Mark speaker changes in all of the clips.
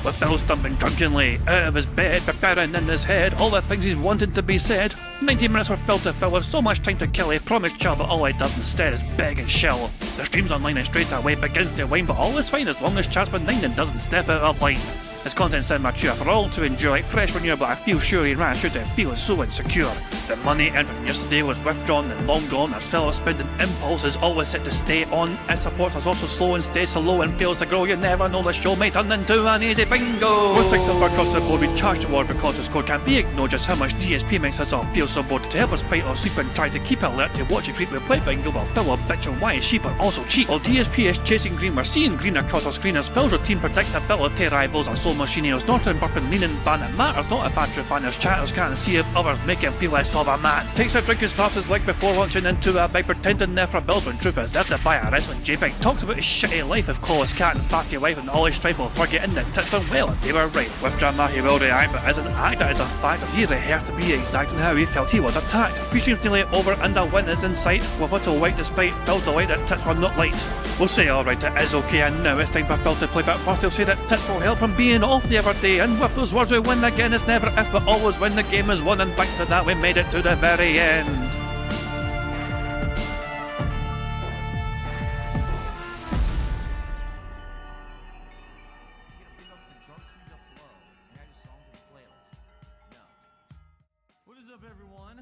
Speaker 1: with Phil stumbling drunkenly out of his bed, preparing in his head all the things he's wanted to be said. 90 minutes for Phil to fill with so much time to kill, he promised chill, but all he does instead is beg and shill. The stream's online and straight away begins to whine, but all is fine as long as chat's benign and doesn't step out of line. His content's sound mature for all to enjoy, like fresh manure, but I feel sure he ran through to feeling so insecure. The money earned from yesterday was withdrawn and long gone, as Phil's spending impulse is always set to stay on. His supports us also slow and stays so low and fails to grow. You never know, the show may turn into an easy bingo. We're ticked off across the board, we charge the war because the score can't be ignored. Just how much DSP makes us all feel so bored. To help us fight or sleep and try to keep alert to watch it creep, we play bingo while Phil will bitch on why is sheep but also cheap. While DSP is chasing green, we're seeing green across our screen as Phil's routine predictability rivals our soul machine. He's not burping, leaning, ban. It matters not if Andrew fanners chatters can't see if others make him feel less of a man. Takes a drink and slaps his leg before launching into a bike, pretending there for bills when truth is there to buy a wrestling JPEG. Talks about his shitty life of clawless cat and fatty wife and all his strife while forgetting that tits done well and they were right. With drama he will react, but as an actor it's a fact as he rehearsed to be exact in how he felt he was attacked. Pre-stream's nearly over and a win is in sight, with little white despite Phil's delight that tits were not light. We'll say alright, it is okay, and now it's time for Phil to play, but first he'll say that tits will help from being off the other day. And with those words we win again, it's never if but always when the game is won, and thanks to that we made it to the very end.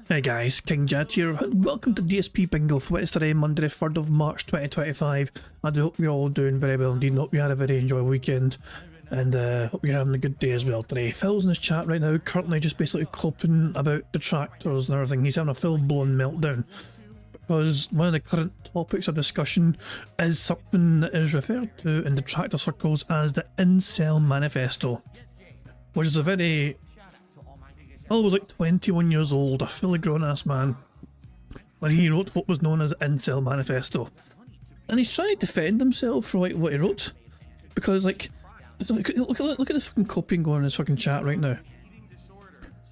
Speaker 1: Hey guys, King Jet here, and welcome to DSP Bingo for today, Monday the 3rd of March 2025. I do hope you're all doing very well indeed, and hope you had a very enjoyable weekend, and hope you're having a good day as well today. Phil's in his chat right now, currently just basically coping about detractors and everything. He's having a full-blown meltdown, because one of the current topics of discussion is something that is referred to in detractor circles as the incel manifesto, which is a very... I was like 21 years old, a fully grown ass man, when he wrote what was known as incel manifesto. And he's trying to defend himself for like what he wrote, because like, look at the fucking copying going on in his fucking chat right now.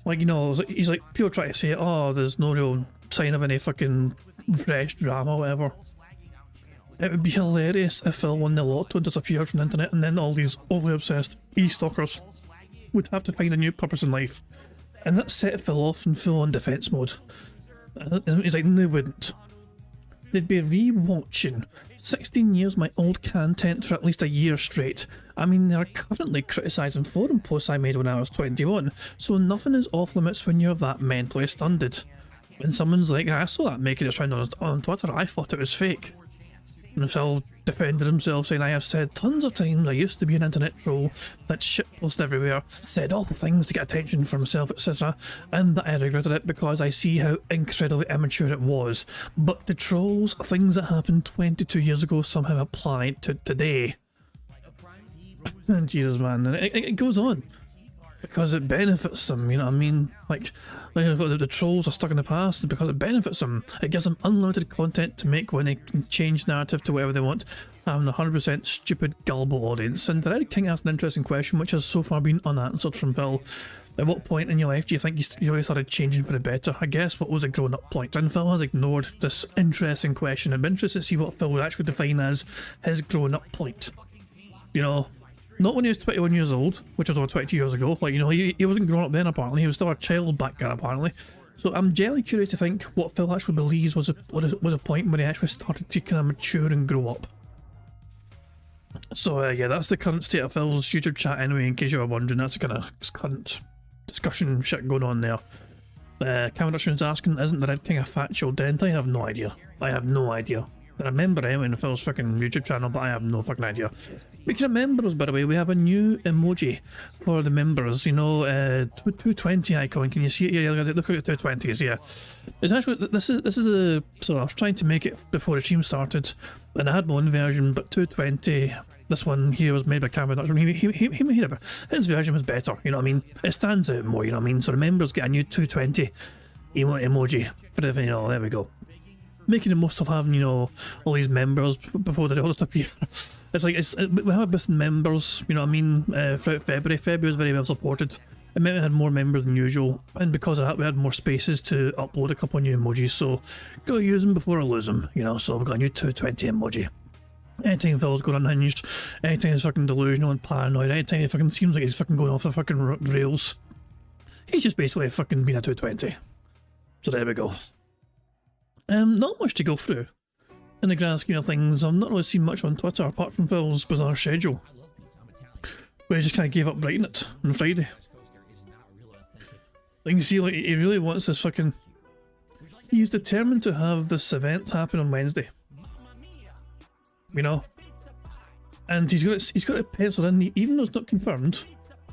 Speaker 1: Like, you know, he's like, people try to say, oh, there's no real sign of any fucking fresh drama or whatever. It would be hilarious if Phil won the lotto and disappeared from the internet, and then all these overly obsessed e-stalkers would have to find a new purpose in life. And that set Phil off in full-on defence mode. And he's like, no, they wouldn't. They'd be re-watching 16 years my old content for at least a year straight. I mean, they're currently criticising forum posts I made when I was 21, so nothing is off limits when you're that mentally stunted. When someone's like, I saw that making it round on Twitter, I thought it was fake. And Phil defended himself, saying, I have said tons of times I used to be an internet troll that shitpost everywhere, said awful things to get attention for himself, etc., and that I regretted it because I see how incredibly immature it was. But the trolls, things that happened 22 years ago, somehow apply to today. And Jesus, man, and it goes on. Because it benefits them, you know what I mean? Like the trolls are stuck in the past because it benefits them. It gives them unlimited content to make when they can change narrative to whatever they want, having a 100% stupid, gullible audience. And the Red King asked an interesting question which has so far been unanswered from Phil. At what point in your life do you think you really started changing for the better? I guess what was a grown-up point? And Phil has ignored this interesting question. I'd be interested to see what Phil would actually define as his grown-up point. You know? Not when he was 21 years old, which was over 22 years ago. Like, you know, he wasn't grown up then apparently, he was still a child back then apparently. So I'm generally curious to think what Phil actually believes was a point where he actually started to kind of mature and grow up. So yeah, that's the current state of Phil's YouTube chat anyway, in case you were wondering. That's the kind of current discussion shit going on there. Counter's asking, isn't the Red King a factual dent? I have no idea. I have no idea. I remember anyway in Phil's fucking YouTube channel, but I have no fucking idea. Speaking of members, by the way, we have a new emoji for the members. You know, 220 icon. Can you see it? Yeah, look at the 220s. Yeah, it's actually this is a. So I was trying to make it before the stream started, and I had my own version, but 220. This one here was made by Cameron. He made it. His version was better. You know what I mean? It stands out more. You know what I mean? So the members get a new 220 emoji for the. You know, there we go. Making the most of having, you know, all these members before they all disappear. It's like, we have a bit of members, you know what I mean, throughout February. February was very well supported. It meant we had more members than usual, and because of that we had more spaces to upload a couple of new emojis, so gotta use them before I lose them, you know, so we've got a new 220 emoji. Anything Phil's got unhinged. Anytime he's fucking delusional and paranoid, anytime he fucking seems like he's fucking going off the fucking rails, he's just basically fucking being a 220. So there we go. Not much to go through. In the grand scheme of things, I've not really seen much on Twitter apart from Phil's bizarre schedule, where he just kind of gave up writing it on Friday. You can see, like, he really wants this fucking... He's determined to have this event happen on Wednesday. You know? And he's got it penciled in, even though it's not confirmed.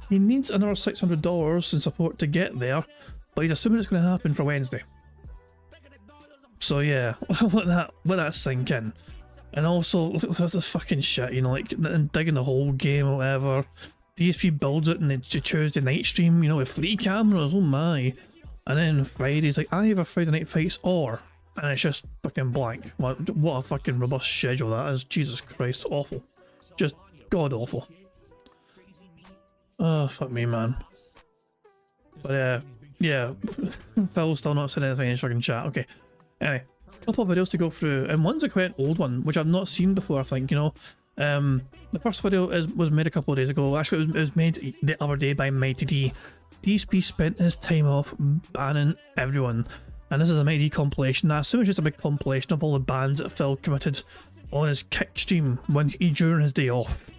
Speaker 1: He needs another $600 in support to get there, but he's assuming it's going to happen for Wednesday. So yeah, let that sink in. And also, the fucking shit, you know, like digging the whole game or whatever. DSP builds it and they choose the night stream, you know, with free cameras, oh my. And then Friday's like, either Friday night fights or, and it's just fucking blank. What a fucking robust schedule that is. Jesus Christ, awful. Just god awful. Oh, fuck me, man. But yeah, Phil's still not said anything in his fucking chat, okay. Anyway, a couple of videos to go through, and one's a quite an old one, which I've not seen before, I think, you know. The first video was made a couple of days ago. Actually, it was made the other day by Mighty D. DSP spent his time off banning everyone, and this is a Mighty D compilation. I assume it's just a big compilation of all the bans that Phil committed on his kick stream during his day off.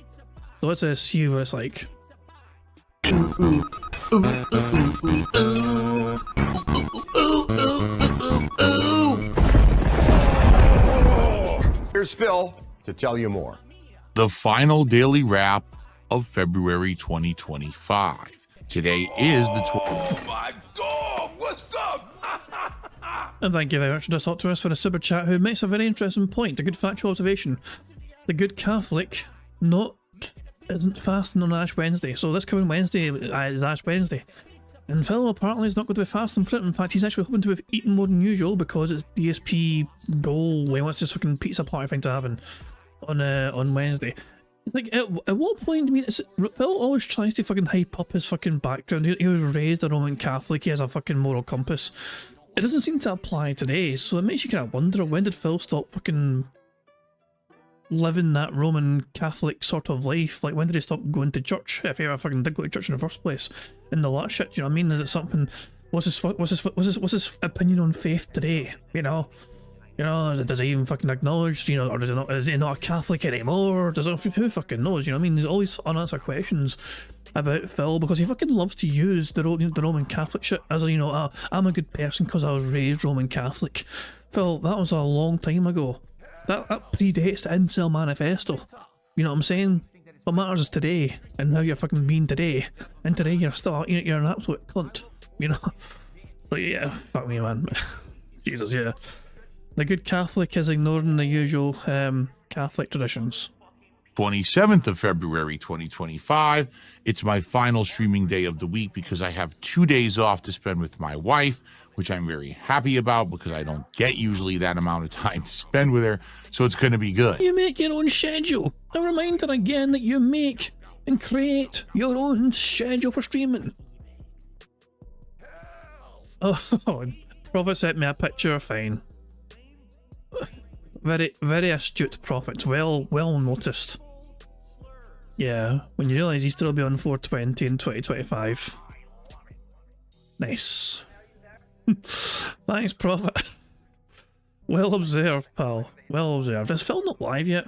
Speaker 1: So let's see what it's like.
Speaker 2: Here's Phil to tell you more.
Speaker 3: The final daily wrap of February 2025. Today is the
Speaker 2: Oh my God! What's up?
Speaker 1: And thank you very much to talk to us for the super chat, who makes a very interesting point, a good factual observation. The good Catholic isn't fasting on Ash Wednesday, so this coming Wednesday is Ash Wednesday. And Phil apparently is not going to be fasting for it. In fact, he's actually hoping to have eaten more than usual because it's DSP goal. He wants this fucking pizza party thing to happen on Wednesday. It's like, at what point, I mean, Phil always tries to fucking hype up his fucking background. He was raised a Roman Catholic, he has a fucking moral compass. It doesn't seem to apply today, so it makes you kind of wonder, when did Phil stop fucking living that Roman Catholic sort of life? Like, when did he stop going to church, if he ever fucking did go to church in the first place, and all that shit? You know what I mean? Is it something? What's his opinion on faith today? You know, does he even fucking acknowledge? You know, or is he not a Catholic anymore? Who fucking knows? You know what I mean? There's all these unanswered questions about Phil, because he fucking loves to use the Roman Catholic shit as a, you know, I'm a good person because I was raised Roman Catholic. Phil, that was a long time ago. That predates the incel manifesto. You know what I'm saying? What matters is today, and how you're fucking being today. And today you're an absolute cunt. You know? But yeah, fuck me, man. Jesus, yeah. The good Catholic is ignoring the usual Catholic traditions.
Speaker 3: 27th of February 2025. It's my final streaming day of the week because I have 2 days off to spend with my wife, which I'm very happy about because I don't get usually that amount of time to spend with her, so it's going to be good.
Speaker 1: You make your own schedule. A reminder again that you make and create your own schedule for streaming. Oh, Prophet sent me a picture, fine. Very astute, Prophet. Well noticed. Yeah, when you realise he's still be on 420 in 2025. Nice. Thanks, Prophet. Well observed, pal. Well observed. Is Phil not live yet?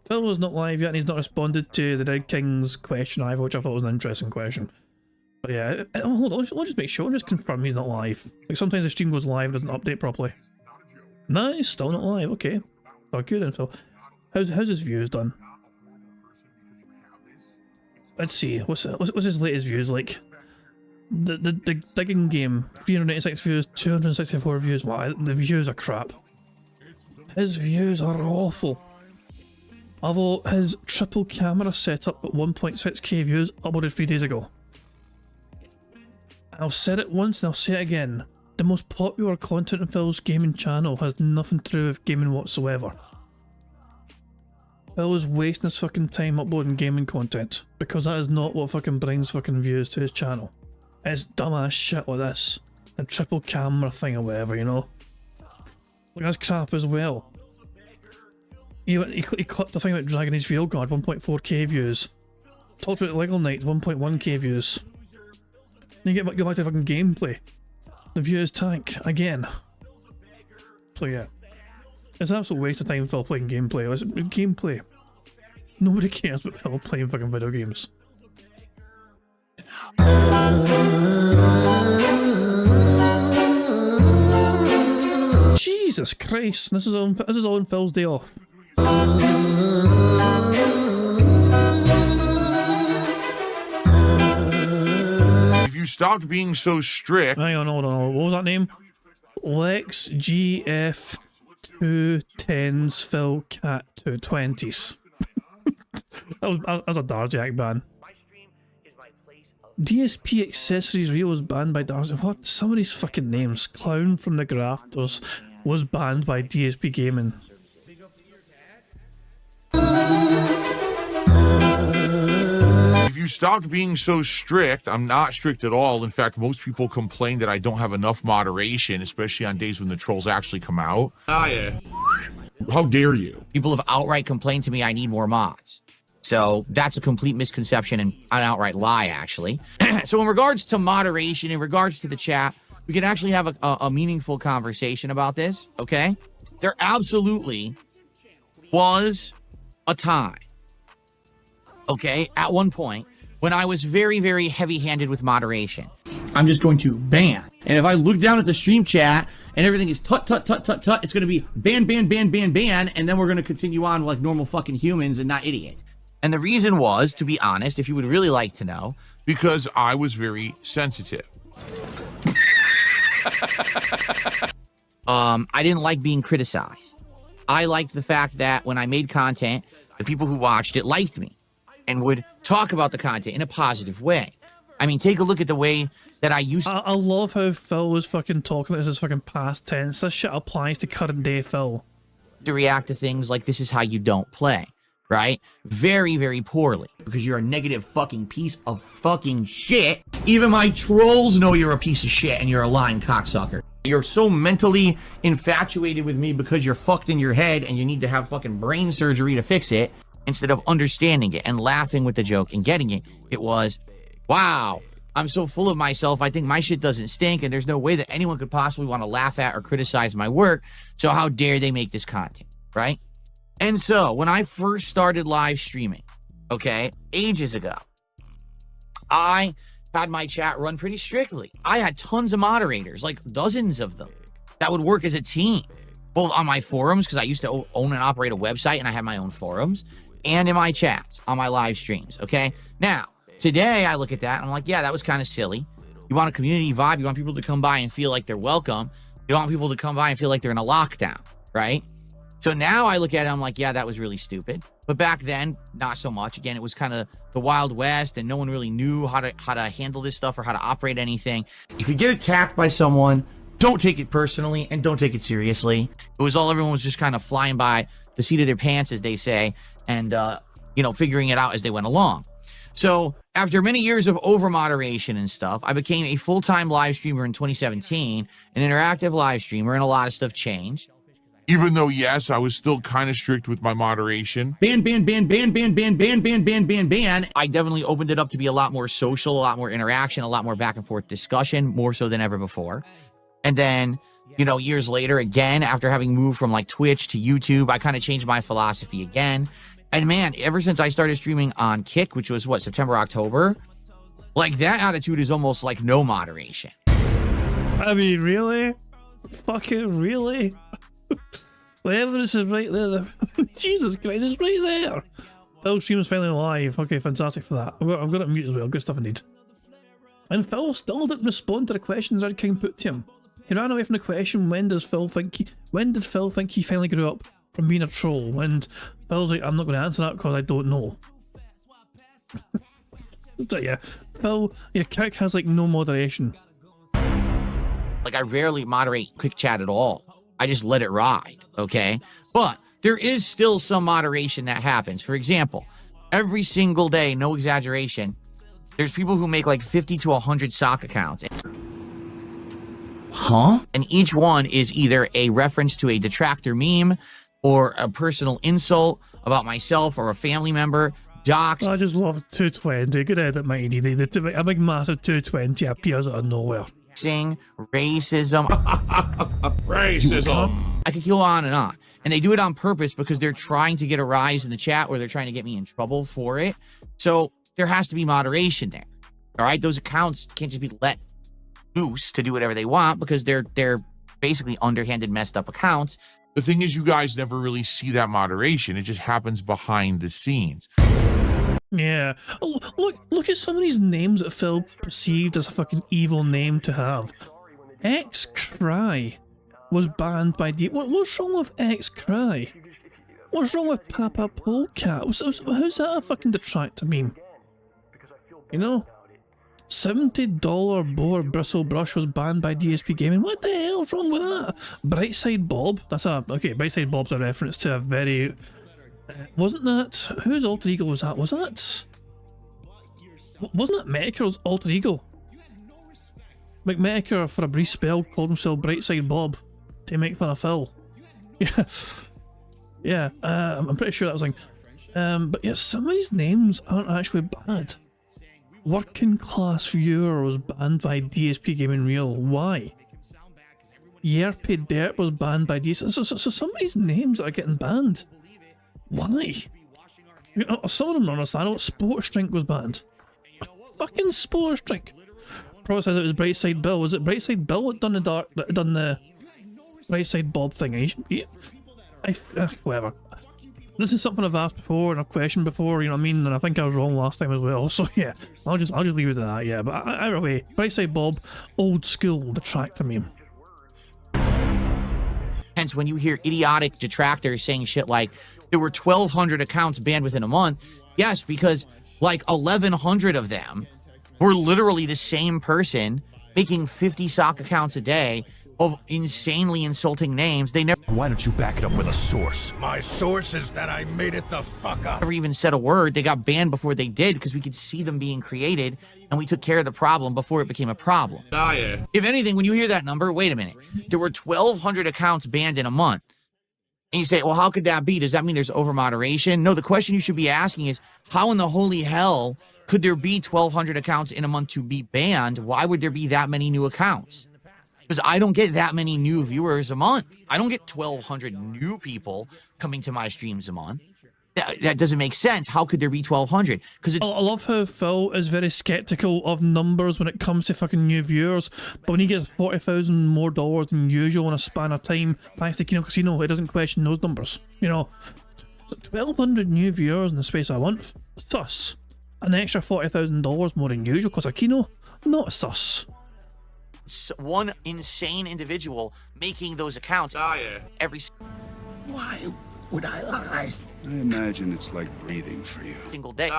Speaker 1: Phil was not live yet, and he's not responded to the Dead King's question either, which I thought was an interesting question. But yeah, hold on, let's just make sure, just confirm he's not live. Like, sometimes the stream goes live, doesn't update properly. Nice, still not live, okay. Oh, good info. How's his views done? Let's see, what's his latest views like? The digging game, 386 views, 264 views. Wow, the views are crap. His views are awful. Although his triple camera setup at 1.6k views uploaded 3 days ago. I've said it once and I'll say it again. The most popular content on Phil's gaming channel has nothing to do with gaming whatsoever. Phil is wasting his fucking time uploading gaming content, because that is not what fucking brings fucking views to his channel. It's dumbass shit like this. A triple camera thing or whatever, you know? Like, that's crap as well. He clipped the thing about Dragon Age Field Guard, 1.4k views. Talked about Legal Night, 1.1k views. Then you go back to fucking gameplay. The views tank again. So yeah. It's an absolute waste of time Phil playing gameplay. It's gameplay. Nobody cares about Phil playing fucking video games. Jesus Christ! This is all in Phil's day off.
Speaker 3: If you stopped being so strict.
Speaker 1: Hang on, hold on. What was that name? Lex GF 210s Phil Cat 220s. that was a Darziak ban. DSP Accessories Rio was banned by Darziak. What? Some of these fucking names. Clown from the Grafters was banned by DSP Gaming.
Speaker 3: If you stopped being so strict, I'm not strict at all. In fact, most people complain that I don't have enough moderation, especially on days when the trolls actually come out. Ah, yeah. How dare you?
Speaker 4: People have outright complained to me I need more mods. So that's a complete misconception and an outright lie, actually. So in regards to moderation, in regards to the chat, we can actually have a meaningful conversation about this, okay? There absolutely was a time, okay, at one point when I was very, very heavy-handed with moderation.
Speaker 5: I'm just going to ban. And if I look down at the stream chat and everything is tut, tut, tut, tut, tut, it's going to be ban, ban, ban, ban, ban, and then we're going to continue on like normal fucking humans and not idiots.
Speaker 4: And the reason was, to be honest, if you would really like to know,
Speaker 3: because I was very sensitive.
Speaker 4: I didn't like being criticized. I liked the fact that when I made content, the people who watched it liked me and would talk about the content in a positive way. I mean, take a look at the way that I used to.
Speaker 1: I love how Phil was fucking talking as his fucking past tense. This shit applies to current day Phil.
Speaker 4: To react to things like this is how you don't play, right? Very, very poorly.
Speaker 5: Because you're a negative fucking piece of fucking shit. Even my trolls know you're a piece of shit and you're a lying cocksucker. You're so mentally infatuated with me because you're fucked in your head and you need to have fucking brain surgery to fix it.
Speaker 4: Instead of understanding it and laughing with the joke and getting it, it was, wow, I'm so full of myself. I think my shit doesn't stink and there's no way that anyone could possibly want to laugh at or criticize my work. So how dare they make this content, right? And so when I first started live streaming, okay, ages ago, I had my chat run pretty strictly. I had tons of moderators, like dozens of them, that would work as a team, both on my forums, because I used to own and operate a website and I had my own forums, and in my chats on my live streams, okay? Now, today I look at that and I'm like, yeah, that was kind of silly. You want a community vibe, you want people to come by and feel like they're welcome. You don't want people to come by and feel like they're in a lockdown, right? So now I look at it, I'm like, yeah, that was really stupid. But back then, not so much. Again, it was kind of the Wild West and no one really knew how to handle this stuff or how to operate anything.
Speaker 5: If you get attacked by someone, don't take it personally and don't take it seriously.
Speaker 4: It was all, everyone was just kind of flying by the seat of their pants, as they say, and, you know, figuring it out as they went along. So after many years of over moderation and stuff, I became a full-time live streamer in 2017, an interactive live streamer, and a lot of stuff changed.
Speaker 3: Even though, yes, I was still kind of strict with my moderation.
Speaker 5: Ban, ban, ban, ban, ban, ban, ban, ban, ban, ban, ban.
Speaker 4: I definitely opened it up to be a lot more social, a lot more interaction, a lot more back and forth discussion, more so than ever before. And then, you know, years later, again, after having moved from like Twitch to YouTube, I kind of changed my philosophy again. And man, ever since I started streaming on Kick, which was what, September, October, like that attitude is almost like no moderation.
Speaker 1: I mean, really? Fucking really? The evidence is right there. Jesus Christ, it's right there. Phil stream is finally live. Okay, fantastic for that. I've got it mute as well. Good stuff indeed. And Phil still didn't respond to the questions Red King put to him. He ran away from the question, when did Phil think he finally grew up from being a troll? And Phil's like, I'm not going to answer that because I don't know. So yeah, Phil, your kick has like no moderation.
Speaker 4: Like I rarely moderate Quick Chat at all. I just let it ride, okay? But there is still some moderation that happens. For example, every single day, no exaggeration, there's people who make like 50 to 100 sock accounts.
Speaker 5: Huh?
Speaker 4: And each one is either a reference to a detractor meme, or a personal insult about myself or a family member, dox,
Speaker 1: I just love 220. Good edit, Mighty. A big massive 220 appears out of nowhere.
Speaker 4: racism.
Speaker 3: Racism.
Speaker 4: I could go on. And they do it on purpose because they're trying to get a rise in the chat, or they're trying to get me in trouble for it. So there has to be moderation there. All right? Those accounts can't just be let loose to do whatever they want because they're basically underhanded, messed up accounts.
Speaker 3: The thing is, you guys never really see that moderation. It just happens behind the scenes.
Speaker 1: Yeah. Oh, look at some of these names that Phil perceived as a fucking evil name to have. X-Cry was banned by what's wrong with X-Cry? What's wrong with Papa Polecat? How's that a fucking detractor meme? You know? $70 boar bristle brush was banned by DSP Gaming. What the hell's wrong with that? Brightside Bob? Okay, Brightside Bob's a reference to a very... wasn't that... whose alter ego was that? Wasn't that Medicur's alter ego? McMedicure, for a brief spell, called himself Brightside Bob to make fun of Phil. Yeah. Yeah, I'm pretty sure that was like... but yeah, some of these names aren't actually bad. Working Class Viewer was banned by DSP Gaming Real. Why? Yerpy Dirt was banned by DSP. So some of these names are getting banned. Why? You know, some of them are understandable. Sports Drink was banned. Fucking Sports Drink. Probably says it was Brightside Bill. Was it Brightside Bill that done the Brightside Bob thing? Whatever. This is something I've asked before and I've questioned before, you know what I mean? And I think I was wrong last time as well. So yeah, I'll just leave it at that. Yeah, but either way, Brightside Bob, old school detractor meme.
Speaker 4: Hence, when you hear idiotic detractors saying shit like there were 1,200 accounts banned within a month, yes, because like 1,100 of them were literally the same person making 50 sock accounts a day of insanely insulting names. They never...
Speaker 6: Why don't you back it up with a source?
Speaker 2: My source is that I made it the fuck up.
Speaker 4: never even said a word. They got banned before they did because we could see them being created and we took care of the problem before it became a problem.
Speaker 3: Oh, yeah.
Speaker 4: If anything, when you hear that number, wait a minute. There were 1,200 accounts banned in a month. And you say, well, how could that be? Does that mean there's over-moderation? No, the question you should be asking is, how in the holy hell could there be 1,200 accounts in a month to be banned? Why would there be that many new accounts? Because I don't get that many new viewers a month. I don't get 1,200 new people coming to my streams a month. That doesn't make sense. How could there be 1,200? Because
Speaker 1: I love how Phil is very skeptical of numbers when it comes to fucking new viewers, but when he gets $40,000 more than usual in a span of time, thanks to Kino Casino, he doesn't question those numbers. You know, 1,200 new viewers in the space of a month, sus. An extra $40,000 more than usual because of Kino, not sus.
Speaker 4: one insane individual making those accounts every
Speaker 6: Why would I lie? I imagine it's like breathing for you.
Speaker 4: single day.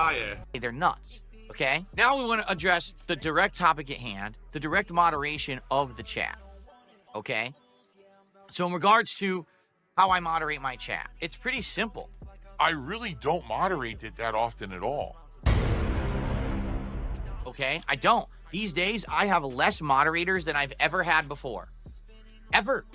Speaker 4: They're nuts. Okay? Now we want to address the direct topic at hand, the direct moderation of the chat. Okay? So in regards to how I moderate my chat, it's pretty simple.
Speaker 3: I really don't moderate it that often at all.
Speaker 4: Okay? I don't. These days, I have less moderators than I've ever had before. Ever.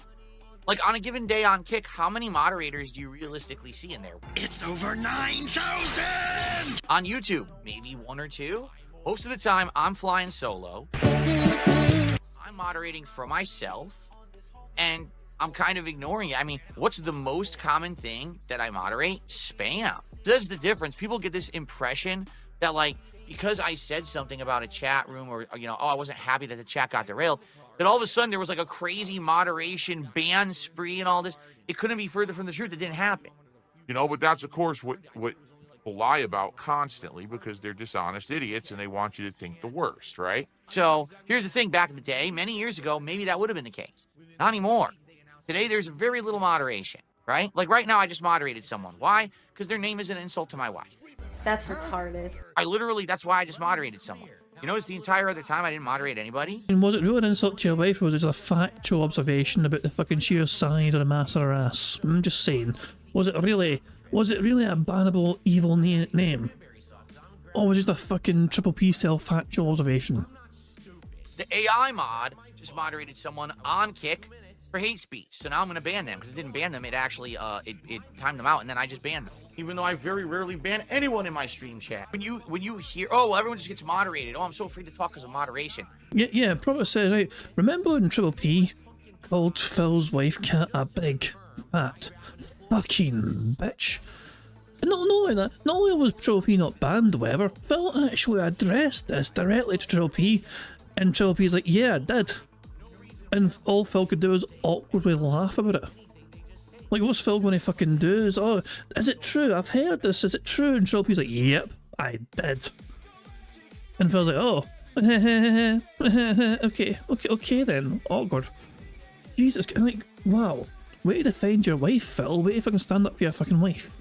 Speaker 4: Like, on a given day on Kick, how many moderators do you realistically see in there?
Speaker 2: It's over 9,000!
Speaker 4: On YouTube, maybe one or two. Most of the time, I'm flying solo. I'm moderating for myself. And I'm kind of ignoring it. I mean, what's the most common thing that I moderate? Spam. That's the difference. People get this impression that, like, because I said something about a chat room or, you know, oh, I wasn't happy that the chat got derailed, that all of a sudden there was like a crazy moderation ban spree and all this. It couldn't be further from the truth. It didn't happen.
Speaker 3: You know, but that's, of course, what people lie about constantly because they're dishonest idiots and they want you to think the worst, right?
Speaker 4: So here's the thing. Back in the day, many years ago, maybe that would have been the case. Not anymore. Today, there's very little moderation, right? Like right now, I just moderated someone. Why? Because their name is an insult to my wife.
Speaker 7: That's retarded.
Speaker 4: That's why I just moderated someone. You notice the entire other time I didn't moderate anybody?
Speaker 1: And was it really an insult to your wife, or was it just a factual observation about the fucking sheer size of the mass of her ass? I'm just saying. Was it really a bannable evil name? Or was it just a fucking triple P style factual observation?
Speaker 4: The AI mod just moderated someone on Kick for hate speech. So now I'm going to ban them because it didn't ban them. It actually, it timed them out, and then I just banned them. Even though I very rarely ban anyone in my stream chat. When you hear, oh, well, everyone just gets moderated. Oh, I'm so afraid to talk because of moderation.
Speaker 1: Yeah, Prophet says, right, remember when Triple P called Phil's wife Cat a big, fat, fucking bitch? And not only was Triple P not banned, however, Phil actually addressed this directly to Triple P, and Triple P's like, yeah, I did. And all Phil could do was awkwardly laugh about it. Like, what's Phil going to fucking do? Oh, is it true? I've heard this. Is it true? And Triple P's like, yep, I did. And Phil's like, oh, okay then. Awkward. Jesus, I'm like, wow. Way to defend your wife, Phil. Way to fucking stand up for your fucking wife.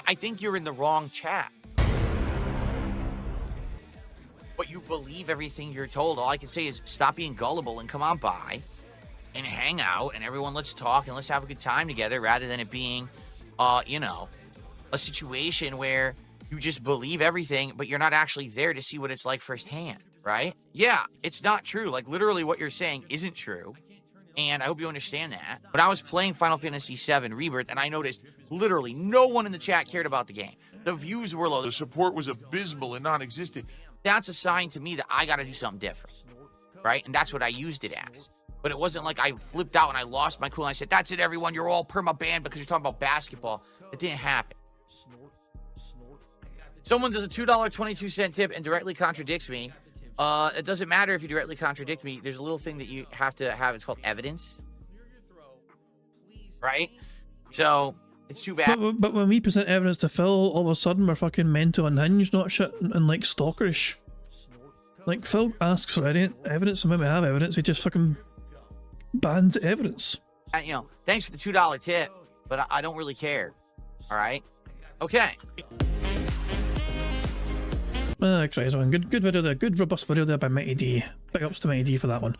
Speaker 4: I think you're in the wrong chat. But you believe everything you're told. All I can say is stop being gullible and come on by and hang out and everyone let's talk and let's have a good time together rather than it being, you know, a situation where you just believe everything, but you're not actually there to see what it's like firsthand, right? Yeah, it's not true. Like, literally what you're saying isn't true. And I hope you understand that. But I was playing Final Fantasy VII Rebirth, and I noticed literally no one in the chat cared about the game. The views were low.
Speaker 3: The support was abysmal and non-existent.
Speaker 4: That's a sign to me that I got to do something different, right? And that's what I used it as. But it wasn't like I flipped out and I lost my cool and I said, that's it, everyone. You're all perma-banned because you're talking about basketball. It didn't happen. Someone does a $2.22 tip and directly contradicts me. It doesn't matter if you directly contradict me. There's a little thing that you have to have. It's called evidence. Right? So, it's too bad.
Speaker 1: But when we present evidence to Phil, all of a sudden we're fucking mental unhinged, not shit, and like stalkerish. Like, Phil asks for evidence, and when we have evidence, he just fucking bans evidence.
Speaker 4: You know, thanks for the $2 tip, but I don't really care. Alright? Okay.
Speaker 1: Crazy one. Good video there. Good robust video there by Mighty D. Big ups to Mighty D for that one.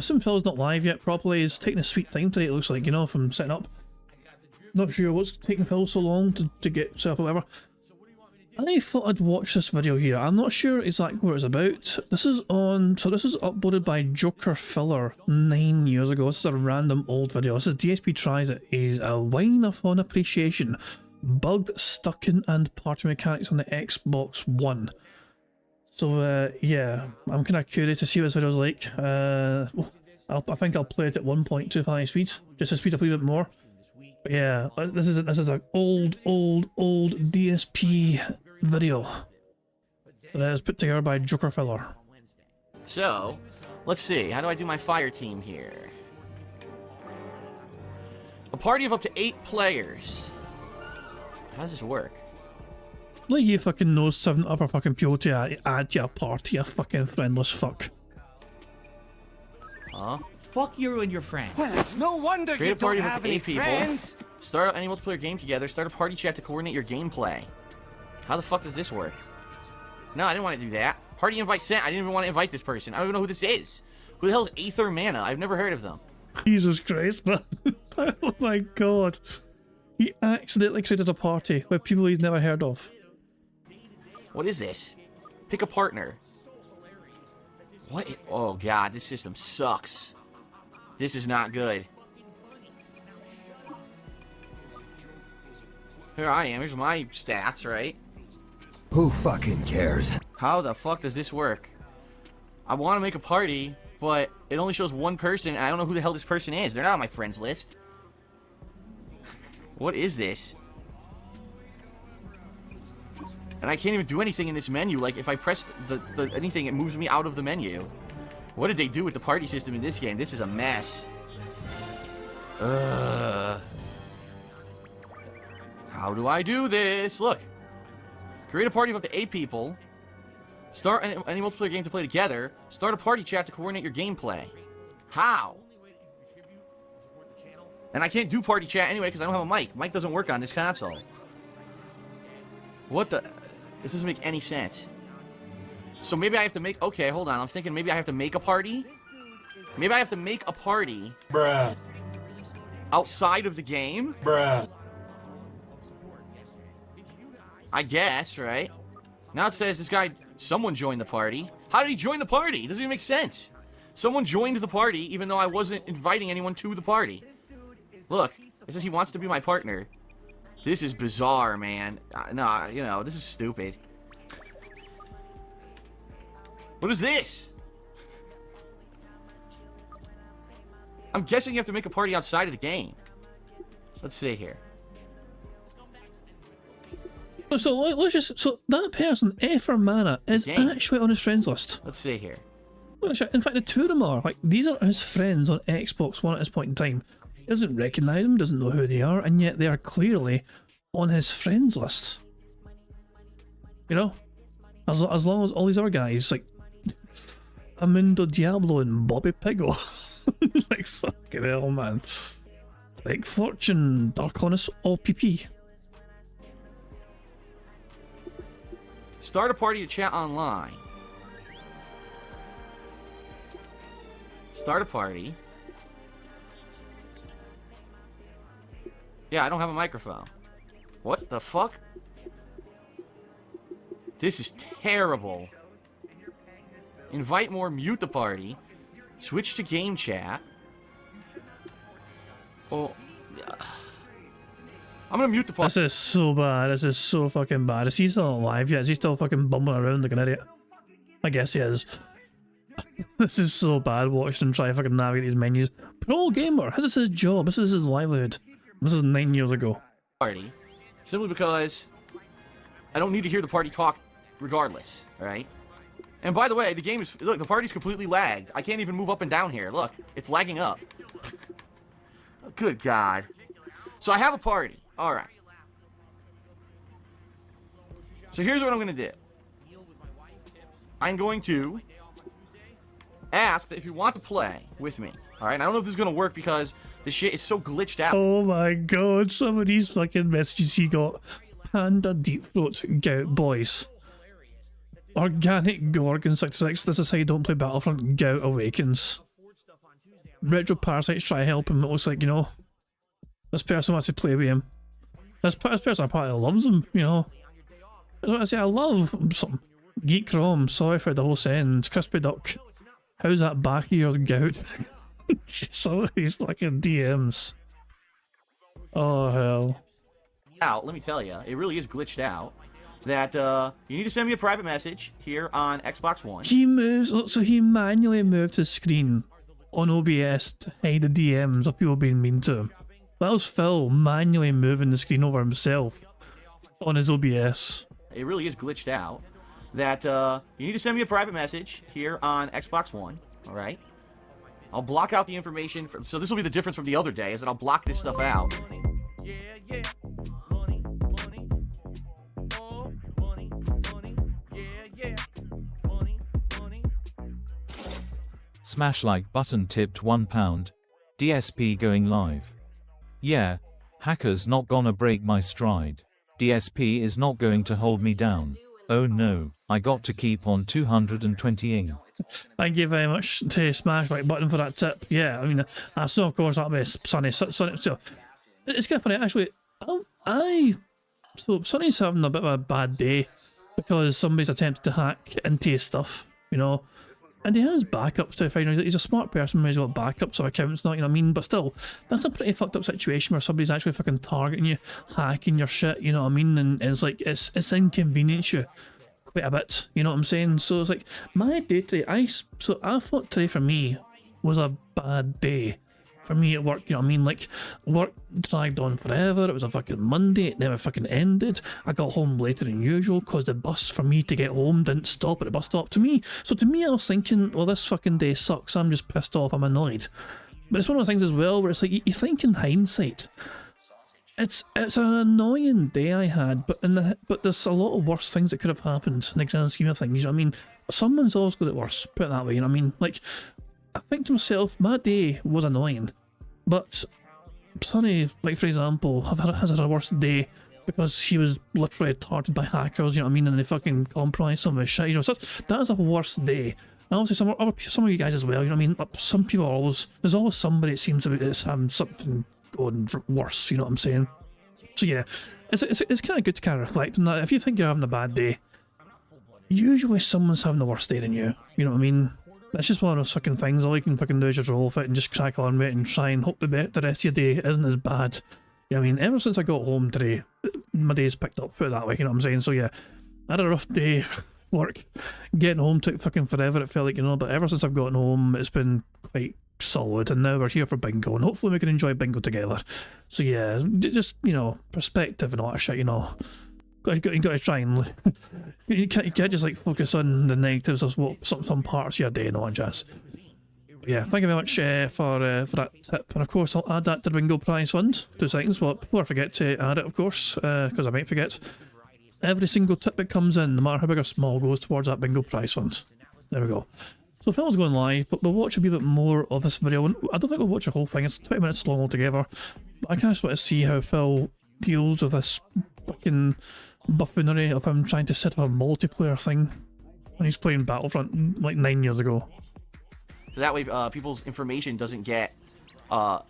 Speaker 1: Some Phil's not live yet properly. He's taking a sweet time today, it looks like, you know, from setting up. Not sure what's taking Phil so long to get set up or whatever. I thought I'd watch this video here. I'm not sure exactly what it's about. This is uploaded by Joker Filler 9 years ago. This is a random old video. This is DSP Tries It. Is a wine of fun appreciation. Bugged, stuck in, and party mechanics on the Xbox One. So, yeah, I'm kind of curious to see what this video's like. I think I'll play it at 1.25 speed, just to speed up a little bit more. But yeah, this is an old DSP video that is put together by Joker Filler.
Speaker 5: So, let's see. How do I do my fire team here? A party of up to 8 players. How does this work?
Speaker 1: Like you fucking know 7 upper fucking people to add to your party, you fucking friendless fuck.
Speaker 5: Huh?
Speaker 4: Fuck you and your friends.
Speaker 2: Well, it's no wonder
Speaker 5: Create
Speaker 2: you
Speaker 5: a party
Speaker 2: don't
Speaker 5: of up
Speaker 2: have
Speaker 5: to
Speaker 2: any
Speaker 5: 8 people.
Speaker 2: friends.
Speaker 5: Start any multiplayer game together. Start a party chat to coordinate your gameplay. How the fuck does this work? No, I didn't want to do that. Party invite sent. I didn't even want to invite this person. I don't even know who this is. Who the hell is Aether Mana? I've never heard of them.
Speaker 1: Jesus Christ, man. Oh my god. He accidentally created a party with people he's never heard of.
Speaker 5: What is this? Pick a partner. What? Oh god, this system sucks. This is not good. Here I am. Here's my stats, right?
Speaker 7: Who fucking cares?
Speaker 5: How the fuck does this work? I want to make a party, but it only shows one person, and I don't know who the hell this person is. They're not on my friends list. What is this? And I can't even do anything in this menu. Like, if I press the anything, it moves me out of the menu. What did they do with the party system in this game? This is a mess. How do I do this? Look. Create a party of up to 8 people. Start any multiplayer game to play together. Start a party chat to coordinate your gameplay. How? And I can't do party chat anyway because I don't have a mic. Mic doesn't work on this console. What the... This doesn't make any sense. So maybe I have to make... Okay, hold on. I'm thinking maybe I have to make a party. Maybe I have to make a party.
Speaker 7: Bruh.
Speaker 5: Outside of the game.
Speaker 7: Bruh.
Speaker 5: I guess, right? Now it says this guy... Someone joined the party. How did he join the party? It doesn't even make sense. Someone joined the party even though I wasn't inviting anyone to the party. Look, it says he wants to be my partner. This is bizarre, man. Nah, you know, this is stupid. What is this? I'm guessing you have to make a party outside of the game. Let's see here.
Speaker 1: So let's just, so that person, F or Mana, is actually on his friends list.
Speaker 5: Let's see here.
Speaker 1: In fact, the two of them are, like, these are his friends on Xbox One at this point in time. He doesn't recognise them, doesn't know who they are, and yet they are clearly on his friends list. You know? As long as all these other guys, like Amundo Diablo and Bobby Piggo. Like, fucking hell, man. Like Fortune, Dark Honest, all PP.
Speaker 5: Start a party to chat online. Start a party. Yeah, I don't have a microphone. What the fuck? This is terrible. Invite more, mute the party. Switch to game chat. Oh. I'm gonna mute the party.
Speaker 1: This is so bad. This is so fucking bad. Is he still alive yet? Is he still fucking bumbling around like an idiot? I guess he is. This is so bad watching him try to fucking navigate these menus. Pro gamer. This is his job. This is his livelihood. This is 9 years ago.
Speaker 5: Party. Simply because I don't need to hear the party talk regardless, alright? And by the way, the game is... Look, the party's completely lagged. I can't even move up and down here. Look, it's lagging up. Good God. So I have a party. Alright. So here's what I'm going to do. I'm going to ask that if you want to play with me. Alright, I don't know if this is going to work because this shit is so glitched out.
Speaker 1: Oh my god, some of these fucking messages he got. Panda Deep Throat Gout Boys. Organic Gorgon 66, this is how you don't play Battlefront. Gout Awakens. Retro Parasites try to help him. It looks like, you know, this person wants to play with him. This person apparently loves him, you know. I say I love something. Geek Rom, sorry for the whole sentence. Crispy Duck, how's that back of your gout? Some of these fucking DMs. Oh hell.
Speaker 5: Out, let me tell you, it really is glitched out. That you need to send me a private message here on Xbox One.
Speaker 1: He moves, so he manually moved his screen on OBS to hide the DMs of people being mean to him. That was Phil manually moving the screen over himself on his OBS.
Speaker 5: It really is glitched out. That you need to send me a private message here on Xbox One. All right. I'll block out the information. So this will be the difference from the other day, is that I'll block this stuff out. Yeah, yeah. Money, money. Oh, money, money. Yeah, yeah. Money, money.
Speaker 8: Smash like button tipped £1. DSP going live. Yeah, hackers not gonna break my stride. DSP is not going to hold me down. Oh no, I got to keep on 220ing.
Speaker 1: Thank you very much to Smash Like Button for that tip. Yeah, I mean, I saw, of course, that'll be Sunny. So it's kind of funny, actually. So Sunny's having a bit of a bad day because somebody's attempted to hack into his stuff, you know. And he has backups to find. He's a smart person, he's got backups of accounts, not, you know what I mean? But still, that's a pretty fucked up situation where somebody's actually fucking targeting you, hacking your shit, you know what I mean? And it's like, it's inconvenienced you quite a bit, you know what I'm saying? So it's like, my day today, I thought today for me was a bad day. For me at work, you know what I mean? Like, work dragged on forever. It was a fucking Monday. It never fucking ended. I got home later than usual because the bus for me to get home didn't stop at the bus stop to me. So to me, I was thinking, well, this fucking day sucks. I'm just pissed off. I'm annoyed. But it's one of the things as well where it's like, you think in hindsight, it's an annoying day I had, but there's a lot of worse things that could have happened in the grand scheme of things. You know what I mean? Someone's always got it worse. Put it that way. You know what I mean? Like, I think to myself, my day was annoying, but Sonny, like for example, has had a worse day because he was literally targeted by hackers, you know what I mean, and they fucking compromised some of his shit, you know, so that is a worse day. And obviously some of you guys as well, you know what I mean, some people are always, there's always somebody that seems to be having something going worse, you know what I'm saying? So yeah, it's kind of good to kind of reflect on that. If you think you're having a bad day, usually someone's having a worse day than you know what I mean? That's just one of those fucking things. All you can fucking do is just roll with it and just crack on with it and try and hope the rest of your day isn't as bad. You know what I mean? Ever since I got home today, my day's picked up, put it that way, you know what I'm saying? So yeah, I had a rough day work. Getting home took fucking forever, it felt like, you know, but ever since I've gotten home, it's been quite solid, and now we're here for bingo, and hopefully we can enjoy bingo together. So yeah, just, you know, perspective and all that shit, you know. You got to try and you can't just like focus on the negatives of what some parts of your day and all that jazz. Yeah, thank you very much for that tip, and of course I'll add that to the bingo prize fund. 2 seconds, well, before I forget to add it, of course, because I might forget. Every single tip that comes in, no matter how big or small, goes towards that bingo prize fund. There we go. So Phil's going live, but we'll watch a wee bit more of this video. I don't think we'll watch the whole thing, it's 20 minutes long altogether. But I kind of just want to see how Phil deals with this fucking buffoonery of him trying to set up a multiplayer thing when he's playing Battlefront like 9 years ago.
Speaker 5: So that way, people's information doesn't get,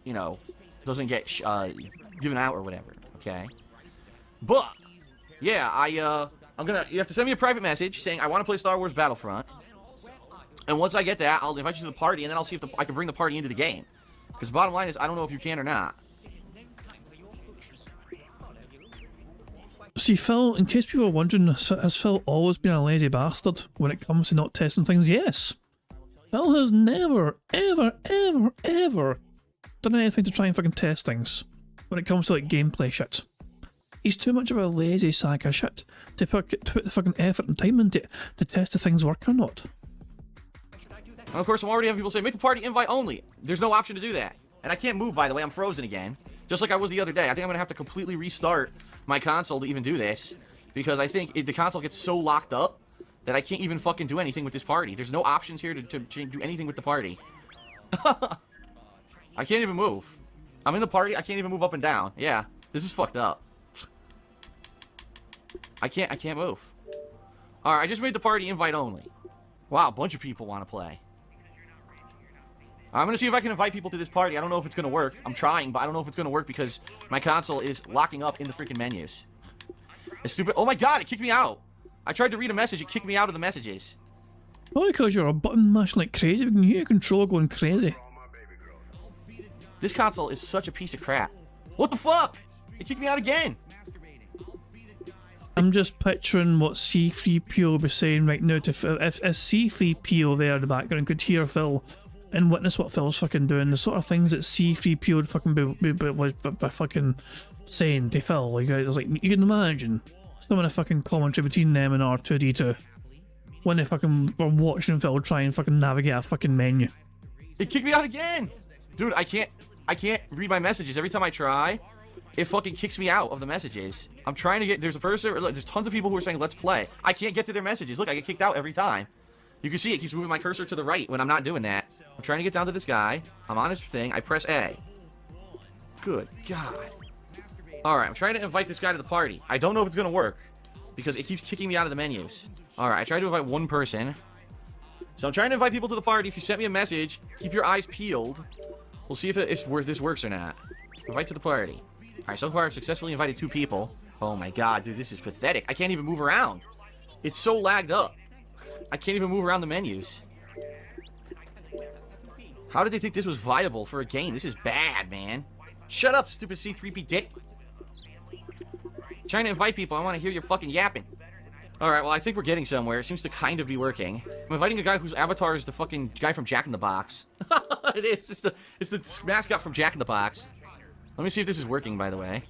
Speaker 5: you know, doesn't get given out or whatever. Okay. But yeah, you have to send me a private message saying I want to play Star Wars Battlefront. And once I get that, I'll invite you to the party, and then I'll see if I can bring the party into the game. Because the bottom line is, I don't know if you can or not.
Speaker 1: See, Phil, in case people are wondering, has Phil always been a lazy bastard when it comes to not testing things? Yes. Phil has never, ever, ever, ever done anything to try and fucking test things when it comes to like gameplay shit. He's too much of a lazy sack of shit to put the fucking effort and time into to test if things work or not.
Speaker 5: And of course, I'm already having people say, make the party invite only. There's no option to do that. And I can't move, by the way. I'm frozen again. Just like I was the other day. I think I'm going to have to completely restart my console to even do this. Because I think the console gets so locked up that I can't even fucking do anything with this party. There's no options here to do anything with the party. I can't even move. I'm in the party. I can't even move up and down. Yeah, this is fucked up. I can't move. Alright, I just made the party invite only. Wow, a bunch of people want to play. I'm going to see if I can invite people to this party. I don't know if it's going to work. I'm trying, but I don't know if it's going to work because my console is locking up in the freaking menus. It's stupid. Oh my god, it kicked me out. I tried to read a message. It kicked me out of the messages.
Speaker 1: Probably because you're a button mashing like crazy. We can hear your controller going crazy.
Speaker 5: This console is such a piece of crap. What the fuck? It kicked me out again.
Speaker 1: I'm just picturing what C3PO will be saying right now. If C3PO there in the background could hear Phil and witness what Phil's fucking doing, the sort of things that C3PO would fucking be fucking saying to Phil, like, you can imagine some of the fucking commentary between them and R2D2 when they fucking were watching Phil try and fucking navigate a fucking menu.
Speaker 5: It kicked me out again, dude. I can't read my messages. Every time I try, it fucking kicks me out of the messages. I'm trying to get, there's tons of people who are saying let's play. I can't get to their messages. Look, I get kicked out every time. You can see it keeps moving my cursor to the right when I'm not doing that. I'm trying to get down to this guy. I'm on his thing. I press A. Good God. Alright, I'm trying to invite this guy to the party. I don't know if it's going to work because it keeps kicking me out of the menus. Alright, I tried to invite one person. So I'm trying to invite people to the party. If you sent me a message, keep your eyes peeled. We'll see if this works or not. Invite to the party. Alright, so far I've successfully invited 2 people. Oh my god, dude, this is pathetic. I can't even move around. It's so lagged up. I can't even move around the menus. How did they think this was viable for a game? This is bad, man. Shut up, stupid C3P dick. Trying to invite people. I want to hear your fucking yapping. Alright, well, I think we're getting somewhere. It seems to kind of be working. I'm inviting a guy whose avatar is the fucking guy from Jack in the Box. It is. It's the mascot from Jack in the Box. Let me see if this is working, by the way.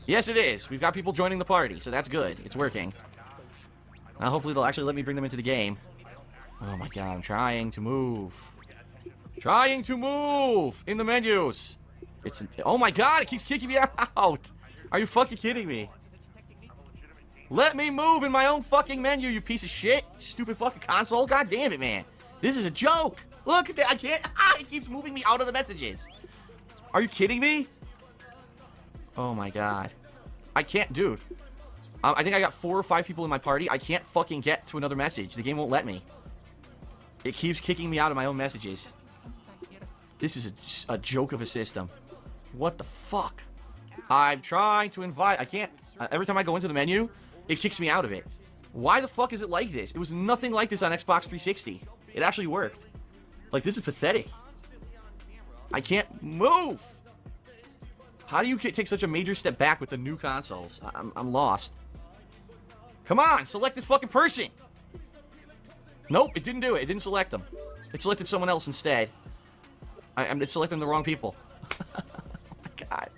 Speaker 5: Yes, it is. We've got people joining the party, so that's good. It's working. Now, hopefully they'll actually let me bring them into the game. Oh my god, I'm trying to move. Trying to move in the menus. Oh my god, it keeps kicking me out. Are you fucking kidding me? Let me move in my own fucking menu, you piece of shit. Stupid fucking console. God damn it, man. This is a joke. Look at that. I can't. It keeps moving me out of the messages. Are you kidding me? Oh my god. I can't, dude. I think I got 4 or 5 people in my party. I can't fucking get to another message. The game won't let me. It keeps kicking me out of my own messages. This is a joke of a system. What the fuck? I'm trying to invite. I can't. Every time I go into the menu, it kicks me out of it. Why the fuck is it like this? It was nothing like this on Xbox 360. It actually worked. Like, this is pathetic. I can't move. How do you take such a major step back with the new consoles? I'm lost. Come on, select this fucking person. Nope, it didn't do it. It didn't select them. It selected someone else instead. I'm selecting the wrong people. Oh my god.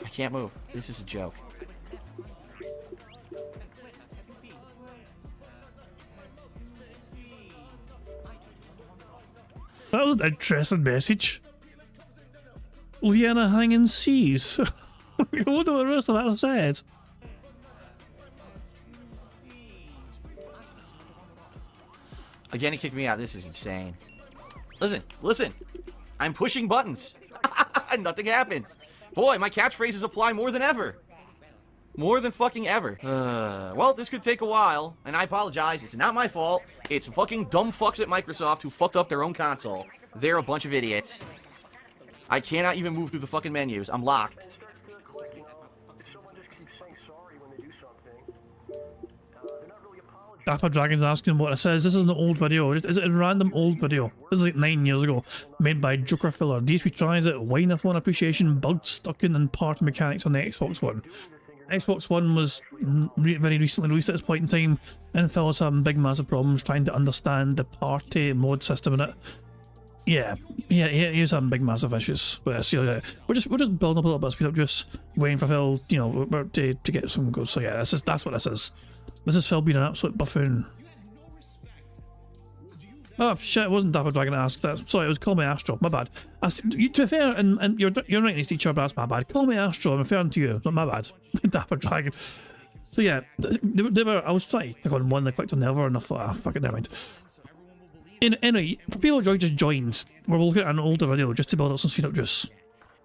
Speaker 5: I can't move. This is a joke.
Speaker 1: That was an interesting message. Liana hanging seas. What do the rest of that said?
Speaker 5: Again, he kicked me out. This is insane. Listen. I'm pushing buttons. Nothing happens. Boy, my catchphrases apply more than ever. More than fucking ever. Well, this could take a while, and I apologize. It's not my fault. It's fucking dumb fucks at Microsoft who fucked up their own console. They're a bunch of idiots. I cannot even move through the fucking menus. I'm locked.
Speaker 1: Dapper Dragon's asking what it says. This is an old video. Is it a random old video? This is like 9 years ago. Made by Joker Filler. DSP tries it. Wine of phone appreciation. Bugs stuck in and part mechanics on the Xbox One. Xbox One was very recently released at this point in time, and Phil's having big massive problems trying to understand the party mode system in it. Yeah, he was having big massive issues with this. Yeah, we're just building up a little bit of speed up, just waiting for Phil, you know, to get some good. So yeah, that's what this is. This is Phil being an absolute buffoon. Oh shit! It wasn't Dapper Dragon asked that. Sorry, it was Call Me Astro. My bad. To be fair, and you're right next to each other. That's my bad. Call Me Astro. I'm referring to you. Not my bad. Dapper Dragon. So yeah, they were. I was trying to click on one. I clicked on the other, and I thought, fuck it, never mind. Anyway, for people who just joined, we're looking at an older video just to build up some speed up juice.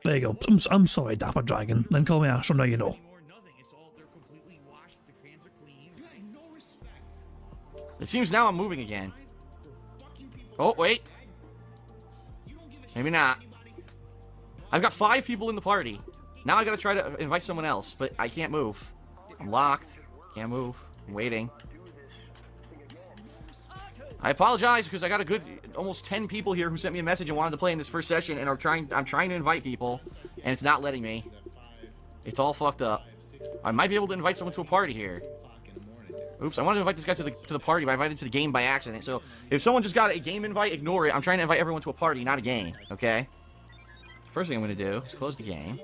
Speaker 1: There you go. I'm sorry, Dapper Dragon. Then Call Me Astro. Now you know.
Speaker 5: It seems now I'm moving again. Oh, wait. Maybe not. I've got 5 people in the party. Now I gotta try to invite someone else, but I can't move. I'm locked. Can't move. I'm waiting. I apologize because I got a good almost 10 people here who sent me a message and wanted to play in this first session, and I'm trying to invite people, and it's not letting me. It's all fucked up. I might be able to invite someone to a party here. Oops, I wanted to invite this guy to the party, but I invited him to the game by accident. So, if someone just got a game invite, ignore it. I'm trying to invite everyone to a party, not a game, okay? First thing I'm going to do is close the game.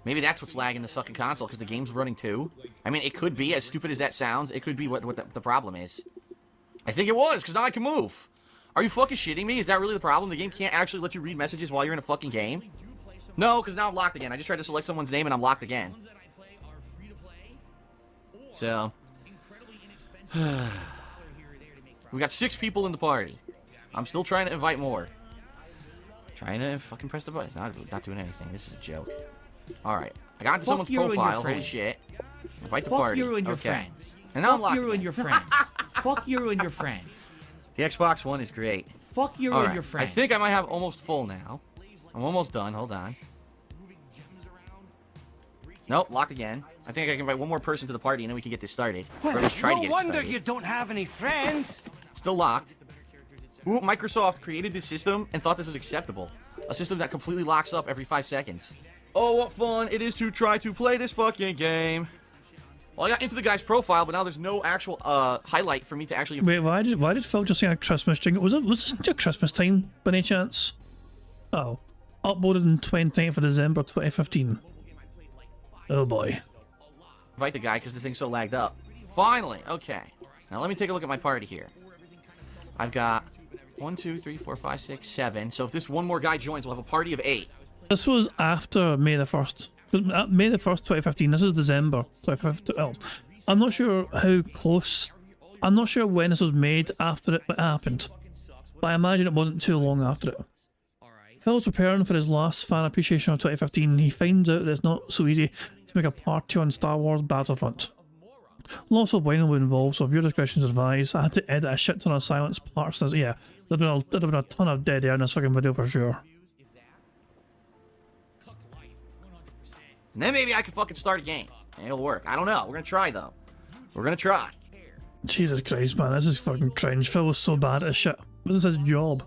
Speaker 5: Maybe that's what's lagging this fucking console, because the game's running too. I mean, it could be, as stupid as that sounds, it could be what the problem is. I think it was, because now I can move. Are you fucking shitting me? Is that really the problem? The game can't actually let you read messages while you're in a fucking game? No, because now I'm locked again. I just tried to select someone's name and I'm locked again. So... we got 6 people in the party. I'm still trying to invite more. Trying to fucking press the button. It's not doing anything. This is a joke. Alright. I got into someone's profile. Holy shit. Invite the party.
Speaker 9: Fuck you and your
Speaker 5: okay.
Speaker 9: friends.
Speaker 5: And now I'm
Speaker 9: Fuck
Speaker 5: locked
Speaker 9: you and your friends. Fuck you and your friends.
Speaker 5: The Xbox One is great.
Speaker 9: Fuck you and your friends.
Speaker 5: I think I might have almost full now. I'm almost done. Hold on. Nope, locked again. I think I can invite one more person to the party and then we can get this started. Or at least try to get it started.
Speaker 2: No wonder you don't have any friends.
Speaker 5: Still locked. Ooh, Microsoft created this system and thought this was acceptable. A system that completely locks up every 5 seconds. Oh, what fun it is to try to play this fucking game. Well, I got into the guy's profile, but now there's no actual highlight for me to actually...
Speaker 1: Wait, why did Phil just sing a Christmas jingle? Was this a Christmas time, by any chance? Oh. Uploaded on 29th of December 2015. Oh boy.
Speaker 5: Invite the guy because this thing's so lagged up. Finally, okay. Now let me take a look at my party here. I've got 1, 2, 3, 4, 5, 6, 7. So if this one more guy joins, we'll have a party of 8.
Speaker 1: This was after May the 1st. May the 1st, 2015. This is December 2015. Oh, I'm not sure how close. I'm not sure when this was made after it happened. But I imagine it wasn't too long after it. Phil's preparing for his last fan appreciation of 2015. He finds out that it's not so easy to make a party on Star Wars Battlefront. Lots of wine will be involved, so viewer discretion is advised. I had to edit a shit ton of silence parts. Yeah, there'd have been a ton of dead air in this fucking video for sure.
Speaker 5: And then maybe I can fucking start a game. And it'll work. I don't know. We're gonna try, though. We're gonna try.
Speaker 1: Jesus Christ, man, this is fucking cringe. Phil was so bad at shit. This is his job.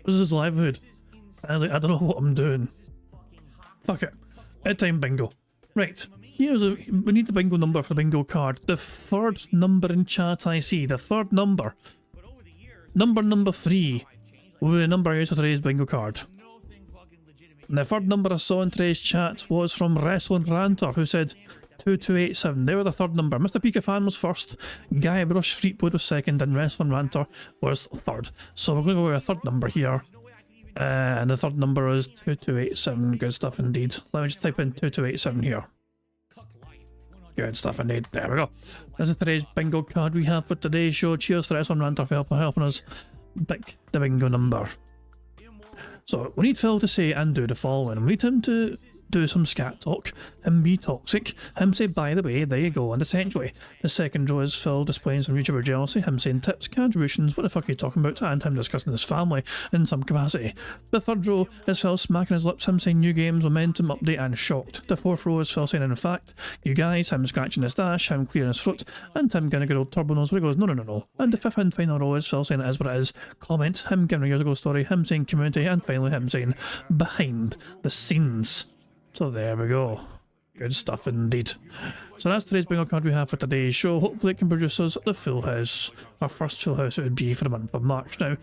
Speaker 1: This is his livelihood. I was like, I don't know what I'm doing. Fuck it. Time bingo. Right. We need the bingo number for the bingo card. The third number in chat I see. The third number. Number 3. Will be the number I use for today's bingo card. And the third number I saw in today's chat was from Wrestling Ranter, who said 2287. They were the third number. Mr. Pika Fan was first, Guy Brush Fleetwood was second, and Wrestling Ranter was third. So we're going to go with a third number here. And the third number is 2287. Good stuff indeed. Let me just type in 2287 here. Good stuff indeed. There we go. This is today's bingo card we have for today's show. Cheers to Wrestling Ranter for helping us pick the bingo number. So we need Phil to say and do the following. We need him to do some scat talk, him be toxic, him say by the way, there you go, and essentially the second row is Phil displaying some YouTuber jealousy, him saying tips, contributions, what the fuck are you talking about, and him discussing his family in some capacity. The third row is Phil smacking his lips, him saying new games, momentum, update, and shocked. The fourth row is Phil saying in fact, you guys, him scratching his dash, him clearing his throat, and him getting a good old turbo nose where he goes no. And the fifth and final row is Phil saying it is what it is, comment, him giving a years ago story, him saying community, and finally him saying behind the scenes. So there we go. Good stuff indeed. So that's today's bingo card we have for today's show. Hopefully it can produce us the full house. Our first full house it would be for the month of March. Now,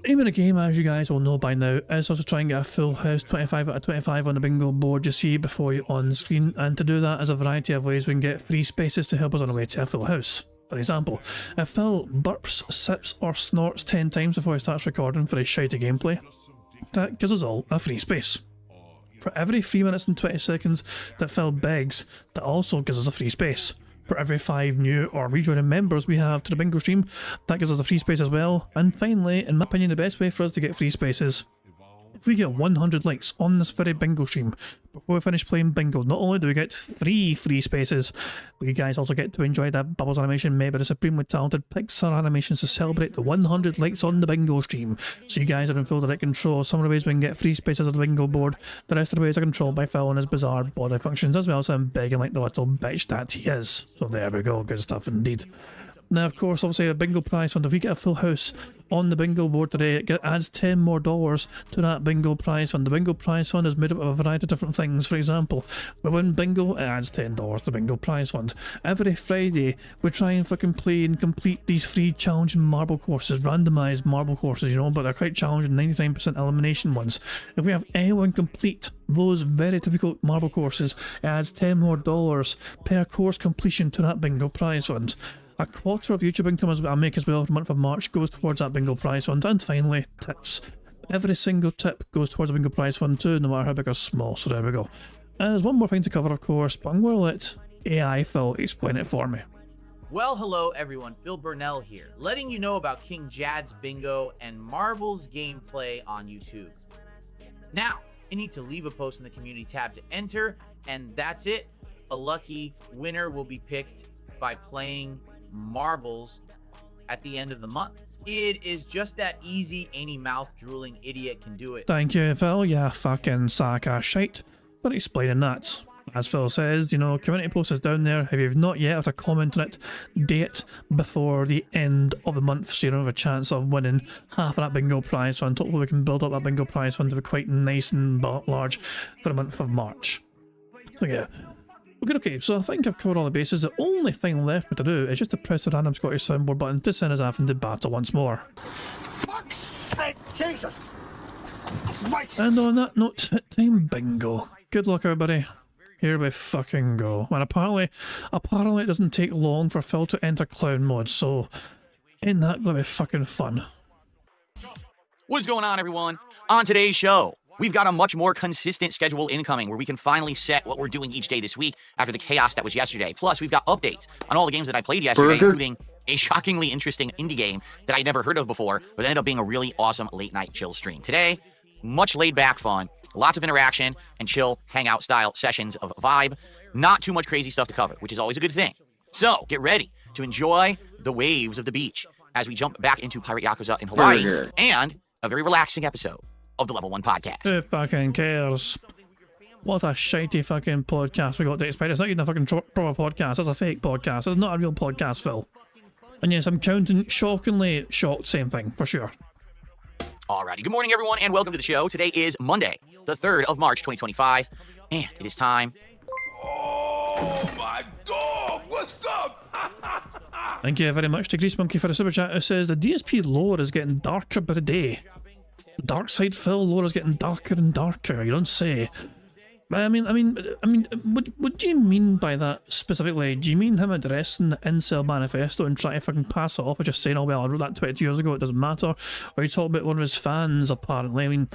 Speaker 1: aim in the game, as you guys will know by now, is also try and get a full house 25 out of 25 on the bingo board you see before you on the screen. And to do that, there's a variety of ways we can get free spaces to help us on the way to a full house. For example, if Phil burps, sips or snorts 10 times before he starts recording for his shitey gameplay, that gives us all a free space. For every 3 minutes and 20 seconds that Phil begs, that also gives us a free space. For every 5 new or rejoining members we have to the bingo stream, that gives us a free space as well. And finally, in my opinion, the best way for us to get free spaces, if we get 100 likes on this very bingo stream before we finish playing bingo, not only do we get 3 free spaces, but you guys also get to enjoy that Bubbles animation made by the supremely talented Pixar Animations to celebrate the 100 likes on the bingo stream. So you guys are in full direct control. Some of the ways we can get free spaces on the bingo board, the rest of the ways are controlled by Phil and his bizarre body functions, as well as him begging like the little bitch that he is. So there we go, good stuff indeed. Now, of course, obviously a bingo prize fund. If we get a full house on the bingo board today, it adds $10 more to that bingo prize fund. The bingo prize fund is made up of a variety of different things. For example, we win bingo, it adds $10 to the bingo prize fund. Every Friday, we try and fucking play and complete these free challenging marble courses, randomised marble courses, you know, but they're quite challenging, 99% elimination ones. If we have anyone complete those very difficult marble courses, it adds $10 more per course completion to that bingo prize fund. A quarter of YouTube income I make as well for the month of March goes towards that bingo prize fund. And finally, tips. Every single tip goes towards the bingo prize fund too, no matter how big or small, so there we go. And there's one more thing to cover, of course, but I'm going to let AI Phil explain it for me.
Speaker 4: Well, hello everyone, Phil Burnell here, letting you know about King Jad's Bingo and Marbles gameplay on YouTube. Now, you need to leave a post in the community tab to enter, and that's it. A lucky winner will be picked by playing Marbles at the end of the month. It is just that easy. Any mouth-drooling idiot can do it.
Speaker 1: Thank you, Phil. Yeah, fucking sack of shite for explaining that. As Phil says, you know, community post is down there. If you've not yet, have to comment on it, date before the end of the month, so you don't have a chance of winning half of that bingo prize fund. Hopefully we can build up that bingo prize fund to be quite nice and large for the month of March. So yeah. Okay, so I think I've covered all the bases. The only thing left me to do is just to press the random Scottish soundboard button to send us off into battle once more.
Speaker 2: Fuck's sake, Jesus!
Speaker 1: And on that note, time bingo. Good luck, everybody. Here we fucking go. And apparently it doesn't take long for Phil to enter clown mode, so ain't that gonna be fucking fun.
Speaker 4: What is going on, everyone? On today's show, we've got a much more consistent schedule incoming where we can finally set what we're doing each day this week after the chaos that was yesterday. Plus, we've got updates on all the games that I played yesterday, including a shockingly interesting indie game that I'd never heard of before, but ended up being a really awesome late-night chill stream. Today, much laid-back fun, lots of interaction, and chill hangout-style sessions of vibe. Not too much crazy stuff to cover, which is always a good thing. So, get ready to enjoy the waves of the beach as we jump back into Pirate Yakuza in Hawaii and a very relaxing episode of the Level 1 Podcast.
Speaker 1: Who fucking cares? What a shitey fucking podcast we got to expect. It's not even a fucking proper podcast. It's a fake podcast. It's not a real podcast, Phil. And yes, I'm counting shockingly shocked. Same thing, for sure.
Speaker 4: Alrighty, good morning everyone and welcome to the show. Today is Monday, the 3rd of March, 2025, and it is time.
Speaker 6: Oh my dog! What's up?
Speaker 1: Thank you very much to Grease Monkey for the super chat who says the DSP lore is getting darker by the day. Dark side Phil lore is getting darker and darker, you don't say. I mean, what do you mean by that specifically? Do you mean him addressing the incel manifesto and trying to fucking pass it off or just saying, oh well, I wrote that 20 years ago, it doesn't matter? Or you talk about one of his fans apparently? I mean,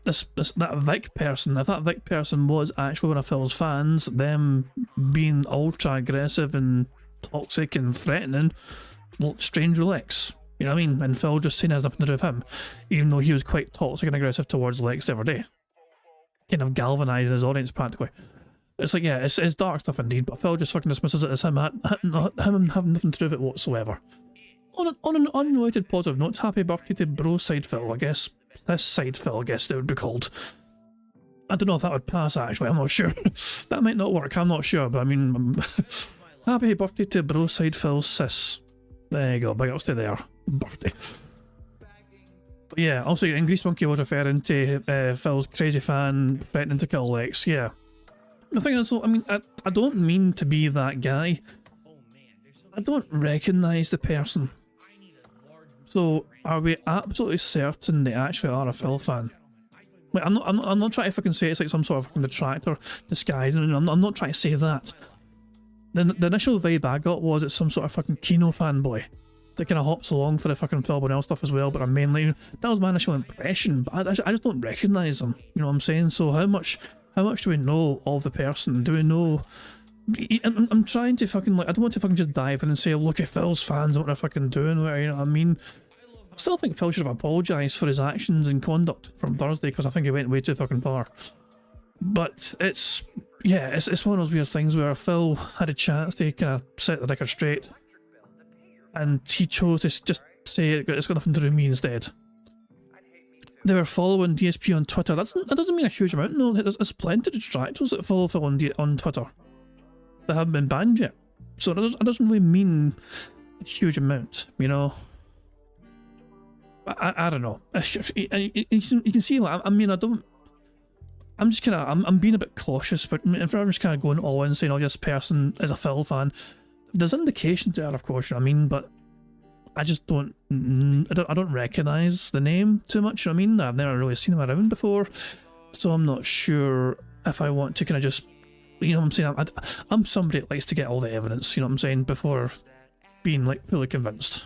Speaker 1: that Vic person, if that Vic person was actually one of Phil's fans, them being ultra aggressive and toxic and threatening, well, strange Lex. You know what I mean? And Phil just saying it has nothing to do with him, even though he was quite toxic and aggressive towards Lex every day. Kind of galvanising his audience practically. It's like, yeah, it's dark stuff indeed, but Phil just fucking dismisses it as him having nothing to do with it whatsoever. On an unrelated positive note, happy birthday to bro side Phil, I guess. This side Phil, I guess it would be called. I don't know if that would pass actually, I'm not sure. That might not work, I'm not sure, but I mean, happy birthday to bro side Phil sis. There you go, big ups to their birthday. But yeah, also, Grease Monkey was referring to Phil's crazy fan threatening to kill Lex, yeah. The thing is, I mean, I don't mean to be that guy. I don't recognise the person. So, are we absolutely certain they actually are a Phil fan? Like, I'm not trying to fucking say it's like some sort of fucking detractor disguise. I'm not trying to say that. The initial vibe I got was it's some sort of fucking Kino fanboy that kind of hops along for the fucking Phil Bonnell stuff as well, but I'm mainly, that was my initial impression, but I just don't recognise them, you know what I'm saying? So how much do we know of the person? Do we know? I'm trying to fucking, like, I don't want to fucking just dive in and say, look at Phil's fans, what they're fucking doing, you know what I mean? I still think Phil should have apologised for his actions and conduct from Thursday, because I think he went way too fucking far. But it's one of those weird things where Phil had a chance to kind of set the record straight, and he chose to just say it's got nothing to do with me instead. They were following DSP on Twitter. That doesn't mean a huge amount. No, there's plenty of detractors that follow Phil on Twitter that haven't been banned yet. So it doesn't really mean a huge amount, you know. I don't know. You can see, like, I mean, I'm just kind of, I'm being a bit cautious, but if I'm just kind of going all in saying, oh, this person is a Phil fan, there's indications there, of course, you know what I mean, but I just don't recognise the name too much, you know what I mean? I've never really seen him around before, so I'm not sure if I want to kind of just, you know what I'm saying, I'm somebody that likes to get all the evidence, you know what I'm saying, before being, like, fully convinced.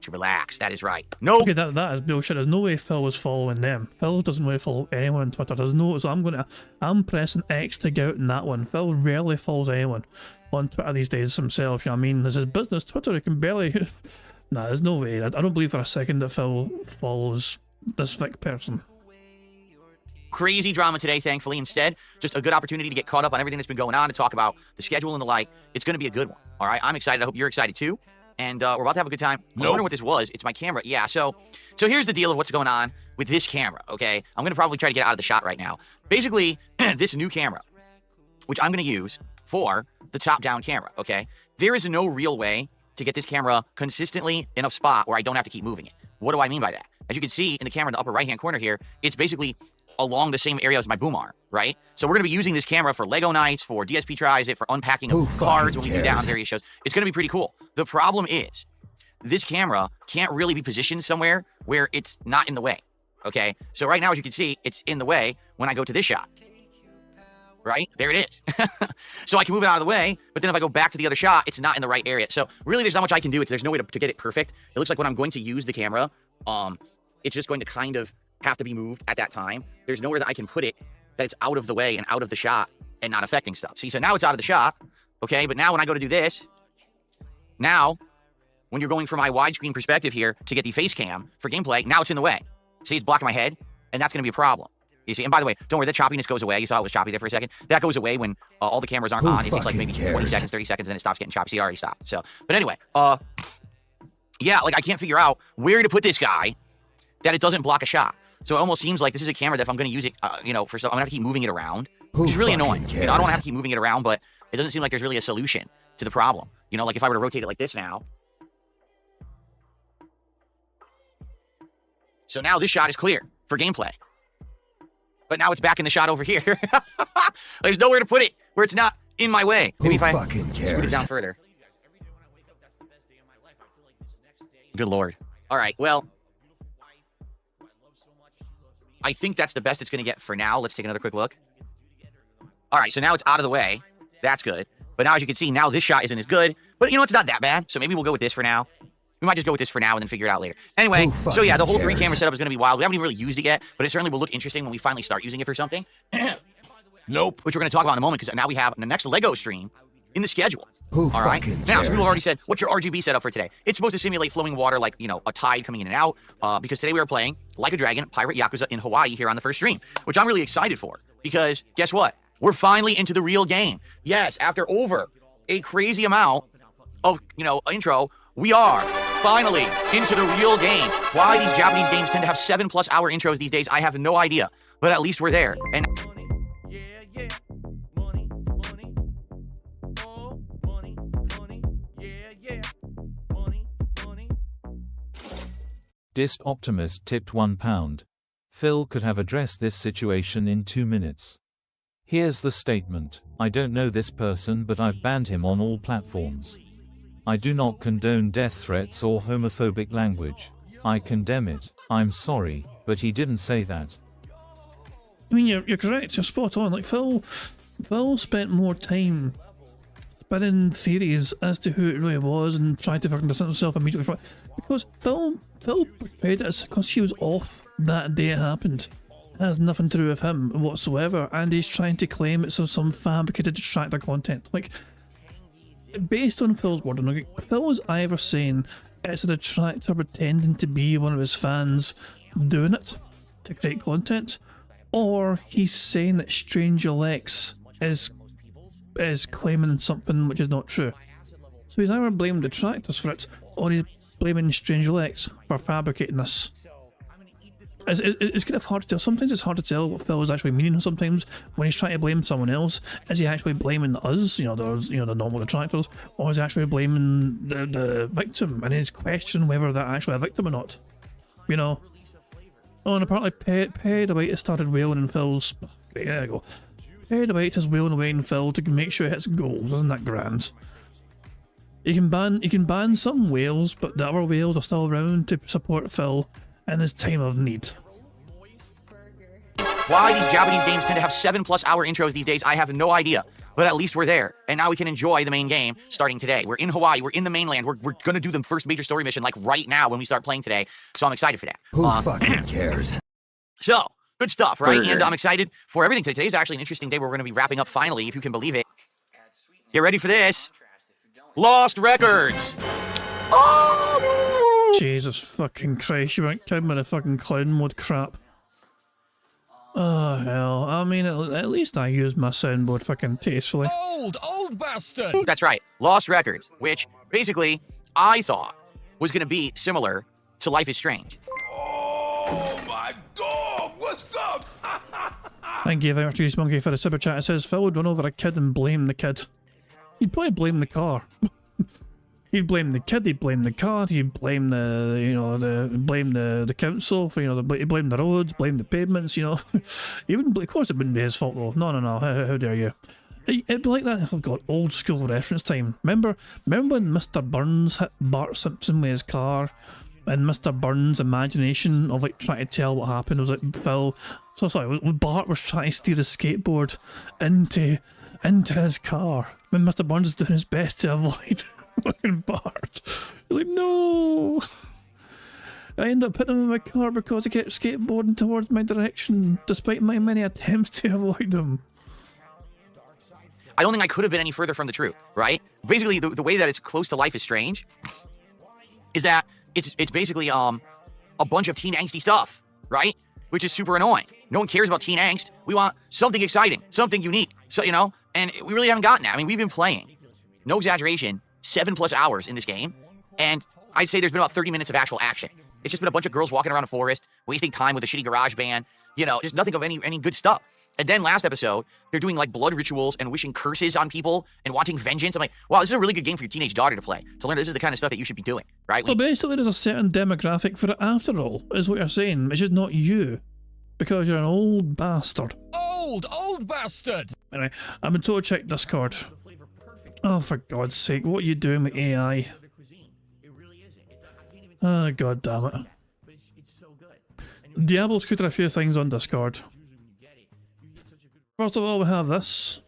Speaker 4: To relax, that is right. No.
Speaker 1: Okay, that is bullshit. There's no way Phil was following them. Phil doesn't really follow anyone on Twitter. There's no, so I'm pressing X to get out in that one. Phil rarely follows anyone on Twitter these days himself, you know what I mean? This is business Twitter, he can barely... Nah, there's no way. I don't believe for a second that Phil follows this Vic person.
Speaker 4: Crazy drama today, thankfully. Instead, just a good opportunity to get caught up on everything that's been going on, to talk about the schedule and the like. It's going to be a good one, all right? I'm excited. I hope you're excited too. And we're about to have a good time. I wonder what this was. It's my camera. Yeah, so here's the deal of what's going on with this camera, okay? I'm going to probably try to get out of the shot right now. Basically, this new camera, which I'm going to use for the top-down camera, okay? There is no real way to get this camera consistently in a spot where I don't have to keep moving it. What do I mean by that? As you can see in the camera in the upper right-hand corner here, it's basically along the same area as my boom arm, right? So we're going to be using this camera for Lego nights, for DSP tries it, for unpacking of cards when we do down various shows. It's going to be pretty cool. The problem is, this camera can't really be positioned somewhere where it's not in the way, okay? So right now, as you can see, it's in the way when I go to this shot, right? There it is. So I can move it out of the way, but then if I go back to the other shot, it's not in the right area. So really, there's not much I can do. There's no way to get it perfect. It looks like when I'm going to use the camera, it's just going to kind of have to be moved at that time. There's nowhere that I can put it that it's out of the way and out of the shot and not affecting stuff. See, so now it's out of the shot, okay? But now when I go to do this, now when you're going for my widescreen perspective here to get the face cam for gameplay, now it's in the way. See, it's blocking my head, and that's going to be a problem. You see, and by the way, don't worry, the choppiness goes away. You saw it was choppy there for a second. That goes away when all the cameras aren't on. It takes like maybe 20 seconds, 30 seconds, and then it stops getting choppy. See, it already stopped. So, but anyway, yeah, like I can't figure out where to put this guy that it doesn't block a shot. So it almost seems like this is a camera that if I'm going to use it, for stuff, I'm going to have to keep moving it around, which is really annoying. I don't want to have to keep moving it around, but it doesn't seem like there's really a solution to the problem. Like if I were to rotate it like this now. So now this shot is clear for gameplay. But now it's back in the shot over here. There's nowhere to put it where it's not in my way. Maybe if I scoot it down further. Good Lord. All right, well, I think that's the best it's going to get for now. Let's take another quick look. All right, so now it's out of the way. That's good. But now, as you can see, now this shot isn't as good. But, it's not that bad. So maybe we'll go with this for now. We might just go with this for now and then figure it out later. Anyway, so yeah, the whole 3-camera setup is going to be wild. We haven't even really used it yet, but it certainly will look interesting when we finally start using it for something. Nope. Which we're going to talk about in a moment, because now we have the next LEGO stream in the schedule. All right. Now, some people have already said, what's your RGB setup for today? It's supposed to simulate flowing water like, a tide coming in and out, because today we are playing Like a Dragon, Pirate Yakuza in Hawaii here on the first stream, which I'm really excited for, because guess what? We're finally into the real game. Yes, after over a crazy amount of, intro, we are finally into the real game. Why these Japanese games tend to have 7+ hour intros these days, I have no idea, but at least we're there. And
Speaker 8: Dist Optimist tipped £1. Phil could have addressed this situation in 2 minutes. Here's the statement. I don't know this person, but I've banned him on all platforms. I do not condone death threats or homophobic language. I condemn it. I'm sorry, but he didn't say that.
Speaker 1: I mean, you're correct. You're spot on. Like Phil spent more time spinning theories as to who it really was and tried to fucking distance himself immediately from it. Because Phil portrayed it as because he was off that day it happened. It has nothing to do with him whatsoever, and he's trying to claim it's some fabricated detractor content. Like, based on Phil's wording, Phil was either saying it's a detractor pretending to be one of his fans doing it to create content, or he's saying that Strange Alex is claiming something which is not true. So he's either blaming detractors for it, or he's blaming Strange Alex for fabricating this. It's kind of hard to tell. Sometimes it's hard to tell what Phil is actually meaning. Sometimes when he's trying to blame someone else, is he actually blaming us, the normal detractors, or is he actually blaming the victim? And he's questioning whether they're actually a victim or not. Oh, and apparently Pedawite has started wailing in Phil's. There you go. Pedawite is wailing away in Phil to make sure it hits goals. Isn't that grand? You can ban some whales, but the other whales are still around to support Phil in his time of need.
Speaker 4: Why these Japanese games tend to have 7+ hour intros these days, I have no idea. But at least we're there, and now we can enjoy the main game starting today. We're in Hawaii, we're in the mainland, we're gonna do the first major story mission like right now when we start playing today, so I'm excited for that.
Speaker 7: Who fucking cares?
Speaker 4: So, good stuff, right? And I'm excited for everything. Today's actually an interesting day where we're gonna be wrapping up finally, if you can believe it. Get ready for this. Lost Records! Oh!
Speaker 1: Jesus fucking Christ, you went down with the fucking clown mode crap. Oh hell, I mean, at least I used my soundboard fucking tastefully.
Speaker 2: Old bastard!
Speaker 4: That's right, Lost Records, which basically I thought was going to be similar to Life is Strange.
Speaker 6: Oh my dog! What's up?
Speaker 1: Thank you very much to this monkey for the super chat. It says Phil would run over a kid and blame the kid. He'd probably blame the car. He'd blame the kid, he'd blame the car, he'd blame the council for, he'd blame the roads, blame the pavements, He wouldn't, of course it wouldn't be his fault though. No, how dare you. It'd be like that, oh god, old school reference time. Remember when Mr. Burns hit Bart Simpson with his car, and Mr. Burns' imagination of trying to tell what happened was Bart was trying to steer his skateboard into his car, when Mr. Burns is doing his best to avoid fucking Bart. He's like, no! I ended up hitting him in my car because he kept skateboarding towards my direction, despite my many attempts to avoid him.
Speaker 4: I don't think I could have been any further from the truth, right? Basically, the way that it's close to Life is Strange is that it's basically a bunch of teen angsty stuff, right? Which is super annoying. No one cares about teen angst. We want something exciting, something unique, so and we really haven't gotten that. I mean, we've been playing, no exaggeration, 7+ hours in this game, and I'd say there's been about 30 minutes of actual action. It's just been a bunch of girls walking around a forest, wasting time with a shitty garage band, you know, just nothing of any good stuff. And then last episode, they're doing like blood rituals and wishing curses on people and wanting vengeance. I'm like, wow, this is a really good game for your teenage daughter to play, to learn this is the kind of stuff that you should be doing, right?
Speaker 1: Well, basically, there's a certain demographic for it after all, is what you're saying. It's just not you, because you're an old bastard.
Speaker 2: Old bastard!
Speaker 1: Anyway, I'm in total check Discord. Oh, for God's sake, what are you doing with AI? Oh, God damn it. Diablo's scooted a few things on Discord. First of all, we have this.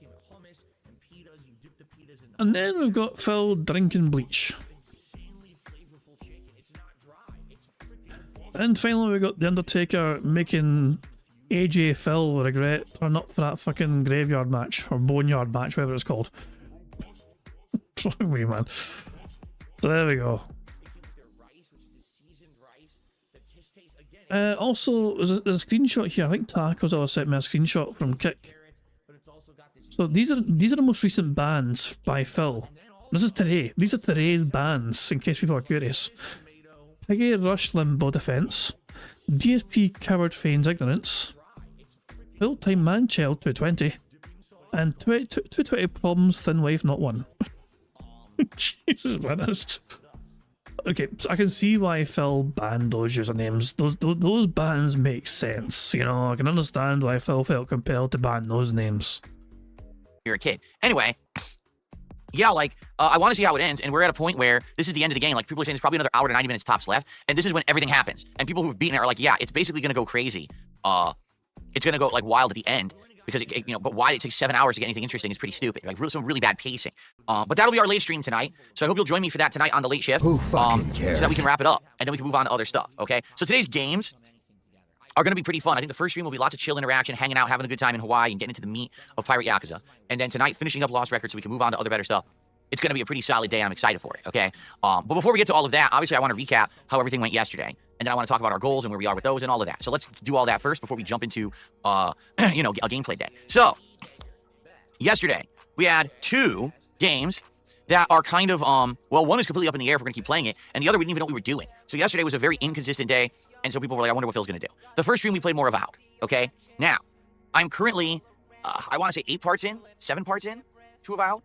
Speaker 1: And then we've got Phil drinking bleach. And finally, we got The Undertaker making AJ Phil regret turn up for that fucking graveyard match, or boneyard match, whatever it's called. Wrong way, man. So there we go. Also, there's a screenshot here. I think Taco's always sent me a screenshot from Kick. So these are the most recent bans by Phil. This is today. These are today's bans, in case people are curious. Piggy Rush Limbo Defense, DSP Coward Feigns Ignorance, Full Time Man Child 220, and 220 Problems Thin Wife Not One. Jesus, man, okay, so I can see why Phil banned those usernames. Those bans make sense, you know. I can understand why Phil felt compelled to ban those names.
Speaker 4: You're a kid. Anyway, yeah, like, I want to see how it ends, and we're at a point where this is the end of the game. Like, people are saying there's probably another hour to 90 minutes tops left, and this is when everything happens. And people who've beaten it are like, yeah, it's basically going to go crazy. It's going to go, like, wild at the end, because, you know, but why it takes 7 hours to get anything interesting is pretty stupid. Like, some really bad pacing. But that'll be our late stream tonight, so I hope you'll join me for that tonight on the late shift.
Speaker 7: Who fucking cares?
Speaker 4: So that we can wrap it up, and then we can move on to other stuff, okay? So today's games are going to be pretty fun. I think the first stream will be lots of chill interaction, hanging out, having a good time in Hawaii, and getting into the meat of Pirate Yakuza. And then tonight, finishing up Lost Records so we can move on to other better stuff. It's going to be a pretty solid day, and I'm excited for it, okay? But before we get to all of that, obviously I want to recap how everything went yesterday. And then I want to talk about our goals and where we are with those and all of that. So let's do all that first before we jump into, you know, a gameplay day. So, yesterday, we had 2 games that are kind of, well, one is completely up in the air if we're going to keep playing it, and the other we didn't even know what we were doing. So yesterday was a very inconsistent day, and so people were like, I wonder what Phil's going to do. The first stream we played more Avowed, okay? Now, I'm currently, I want to say 8 parts in, 7 parts in to Avowed.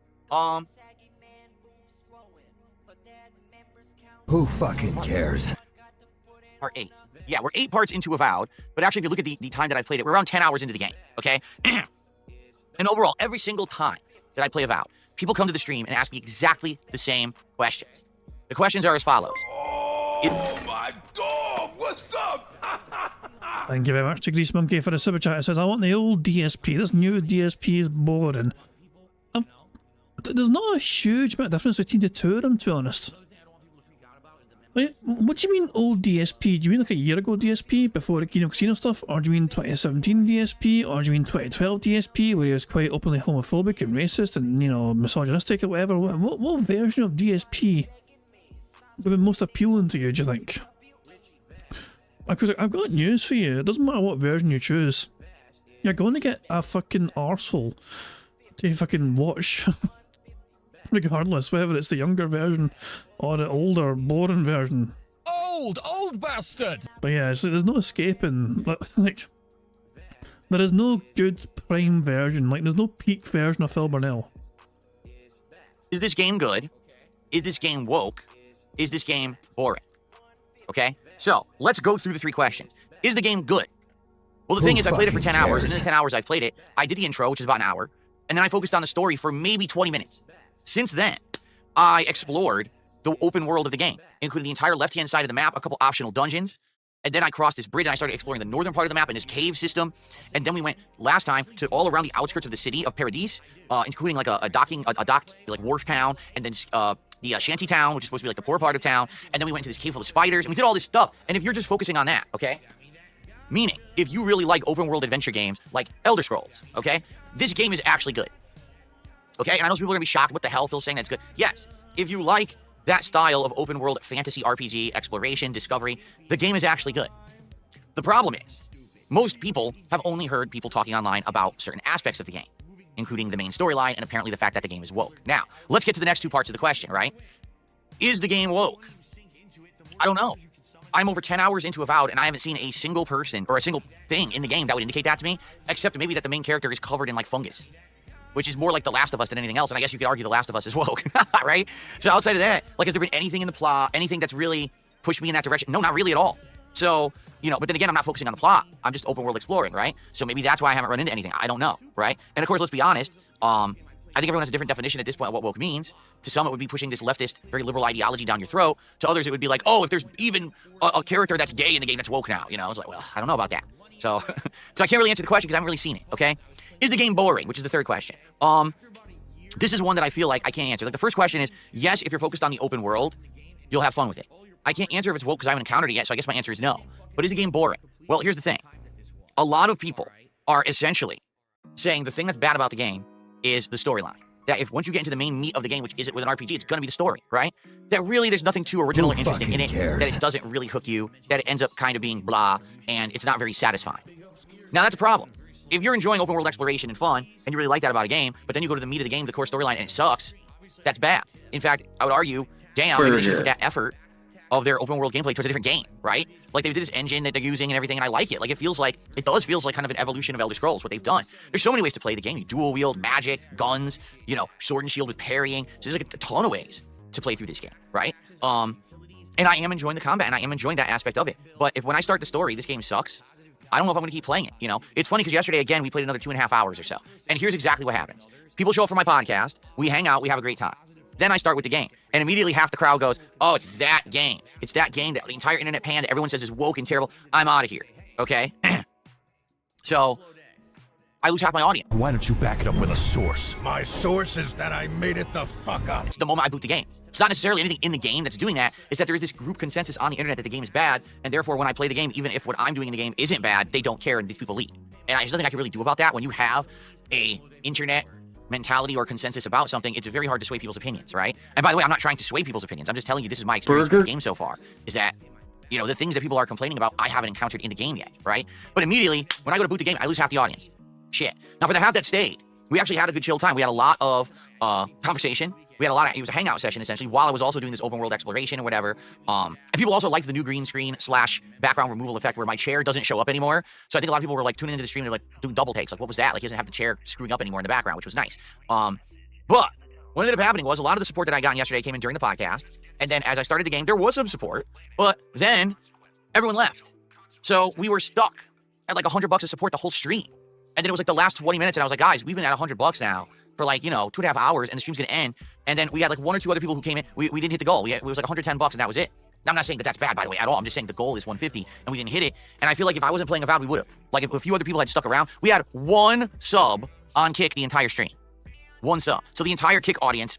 Speaker 7: Who fucking cares?
Speaker 4: Part 8. Yeah, we're 8 parts into Avowed, but actually if you look at the time that I played it, we're around 10 hours into the game, okay? And overall, every single time that I play Avowed, people come to the stream and ask me exactly the same questions. The questions are as follows.
Speaker 6: Oh my God, what's up?
Speaker 1: Thank you very much to Grease Monkey for the super chat. It says, I want the old DSP. This new DSP is boring. There's not a huge amount of difference between the two of them, to be honest. Wait, what do you mean old DSP? Do you mean like a year ago DSP before the Kino Casino stuff? Or do you mean 2017 DSP? Or do you mean 2012 DSP where he was quite openly homophobic and racist and, you know, misogynistic or whatever? What version of DSP would be most appealing to you, do you think? Because I've got news for you. It doesn't matter what version you choose. You're going to get a fucking arsehole to fucking watch. Regardless, whether it's the younger version or the older, boring version.
Speaker 2: Old bastard!
Speaker 1: But yeah, there's no escaping. Like, there is no good prime version. Like, there's no peak version of Phil Burnell.
Speaker 4: Is this game good? Is this game woke? Is this game boring? Okay? So, let's go through the 3 questions. Is the game good? Well, the thing is, I played it for 10 hours, and in the 10 hours I've played it, I did the intro, which is about an hour, and then I focused on the story for maybe 20 minutes. Since then, I explored the open world of the game, including the entire left-hand side of the map, a couple optional dungeons, and then I crossed this bridge and I started exploring the northern part of the map and this cave system, and then we went last time to all around the outskirts of the city of Paradise, including like a docked like wharf town, and then the shanty town, which is supposed to be like the poor part of town, and then we went to this cave full of spiders, and we did all this stuff. And if you're just focusing on that, okay, meaning if you really like open world adventure games like Elder Scrolls, okay, this game is actually good. Okay, and I know some people are going to be shocked. What the hell, Phil's saying that's good? Yes, if you like that style of open world fantasy RPG, exploration, discovery, the game is actually good. The problem is, most people have only heard people talking online about certain aspects of the game, including the main storyline and apparently the fact that the game is woke. Now, let's get to the next 2 parts of the question, right? Is the game woke? I don't know. I'm over 10 hours into Avowed, and I haven't seen a single person or a single thing in the game that would indicate that to me, except maybe that the main character is covered in like fungus, which is more like The Last of Us than anything else. And I guess you could argue The Last of Us is woke, right? So outside of that, like, has there been anything in the plot, anything that's really pushed me in that direction? No, not really at all. So, you know, but then again, I'm not focusing on the plot. I'm just open world exploring, right? So maybe that's why I haven't run into anything. I don't know, right? And of course, let's be honest. I think everyone has a different definition at this point of what woke means. To some, it would be pushing this leftist, very liberal ideology down your throat. To others, it would be like, oh, if there's even a character that's gay in the game, that's woke now. You know, it's like, well, I don't know about that. So, so I can't really answer the question because I haven't really seen it. Okay, is the game boring? Which is the third question. This is one that I feel like I can't answer. Like, the first question is, yes, if you're focused on the open world, you'll have fun with it. I can't answer if it's woke because I haven't encountered it yet. So I guess my answer is no. But is the game boring? Well, here's the thing. A lot of people are essentially saying the thing that's bad about the game is the storyline. That if once you get into the main meat of the game, which is it with an RPG, it's going to be the story, right? That really there's nothing too original or interesting in it, that it doesn't really hook you, that it ends up kind of being blah, and it's not very satisfying. Now, that's a problem. If you're enjoying open world exploration and fun, and you really like that about a game, but then you go to the meat of the game, the core storyline, and it sucks, that's bad. In fact, I would argue, damn, maybe they should put that effort of their open world gameplay towards a different game, right? Like, they did this engine that they're using and everything, and I like it. Like, it feels like kind of an evolution of Elder Scrolls, what they've done. There's so many ways to play the game. You dual wield, magic, guns, you know, sword and shield with parrying. So there's like a ton of ways to play through this game, right? And I am enjoying the combat, and I am enjoying that aspect of it. But if when I start the story, this game sucks, I don't know if I'm going to keep playing it, you know? It's funny because yesterday, again, we played another 2.5 hours or so. And here's exactly what happens. People show up for my podcast, we hang out, we have a great time. Then I start with the game, and immediately half the crowd goes, oh, it's that game. It's that game that the entire internet panned, that everyone says is woke and terrible. I'm out of here, okay? So, I lose half my audience.
Speaker 10: Why don't you back it up with a source?
Speaker 2: My source is that I made it the fuck up.
Speaker 4: It's the moment I boot the game. It's not necessarily anything in the game that's doing that. It's that there is this group consensus on the internet that the game is bad, and therefore when I play the game, even if what I'm doing in the game isn't bad, they don't care and these people leave. And there's nothing I can really do about that. When you have a internet mentality or consensus about something, it's very hard to sway people's opinions, right? And by the way, I'm not trying to sway people's opinions. I'm just telling you this is my experience with the game so far, is that, you know, the things that people are complaining about, I haven't encountered in the game yet, right? But immediately, when I go to boot the game, I lose half the audience. Shit. Now, for the half that stayed, we actually had a good chill time. We had a lot of conversation. We had it was a hangout session, essentially, while I was also doing this open world exploration or whatever. And people also liked the new green screen / background removal effect where my chair doesn't show up anymore. So I think a lot of people were like tuning into the stream and like doing double takes. Like, what was that? Like, he doesn't have the chair screwing up anymore in the background, which was nice. But what ended up happening was a lot of the support that I got yesterday came in during the podcast. And then as I started the game, there was some support, but then everyone left. So we were stuck at like $100 of support the whole stream. And then it was like the last 20 minutes, and I was like, guys, we've been at $100 now for like, you know, 2.5 hours, and the stream's gonna end. And then we had like 1 or 2 other people who came in. We didn't hit the goal. It was like $110, and that was it. Now, I'm not saying that that's bad, by the way, at all. I'm just saying the goal is 150, and we didn't hit it. And I feel like if I wasn't playing Avowed, we would have. Like, if a few other people had stuck around, we had 1 sub on Kick the entire stream. 1 sub. So the entire Kick audience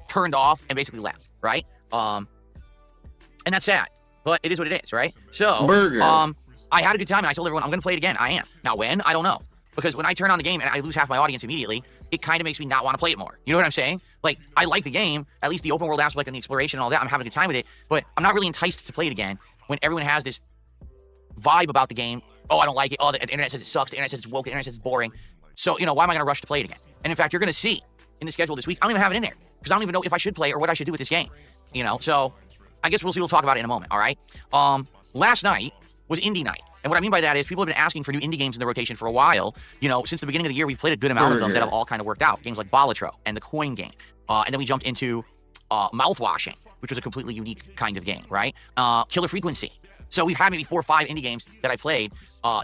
Speaker 4: turned off and basically left, right? And that's sad, but it is what it is, right? So, I had a good time, and I told everyone I'm gonna play it again. I am. Now, when? I don't know. Because when I turn on the game and I lose half my audience immediately, it kind of makes me not want to play it more. You know what I'm saying? Like, I like the game, at least the open world aspect and the exploration and all that. I'm having a good time with it, but I'm not really enticed to play it again when everyone has this vibe about the game. Oh, I don't like it. Oh, the internet says it sucks. The internet says it's woke. The internet says it's boring. So, you know, why am I going to rush to play it again? And in fact, you're going to see in the schedule this week, I don't even have it in there because I don't even know if I should play or what I should do with this game. You know, so I guess we'll see. We'll talk about it in a moment. All right. Last night was indie night. And what I mean by that is people have been asking for new indie games in the rotation for a while. You know, since the beginning of the year, we've played a good amount of them that have all kind of worked out. Games like Balatro and the Coin Game. And then we jumped into Mouthwashing, which was a completely unique kind of game, right? Killer Frequency. So we've had maybe 4 or 5 indie games that I played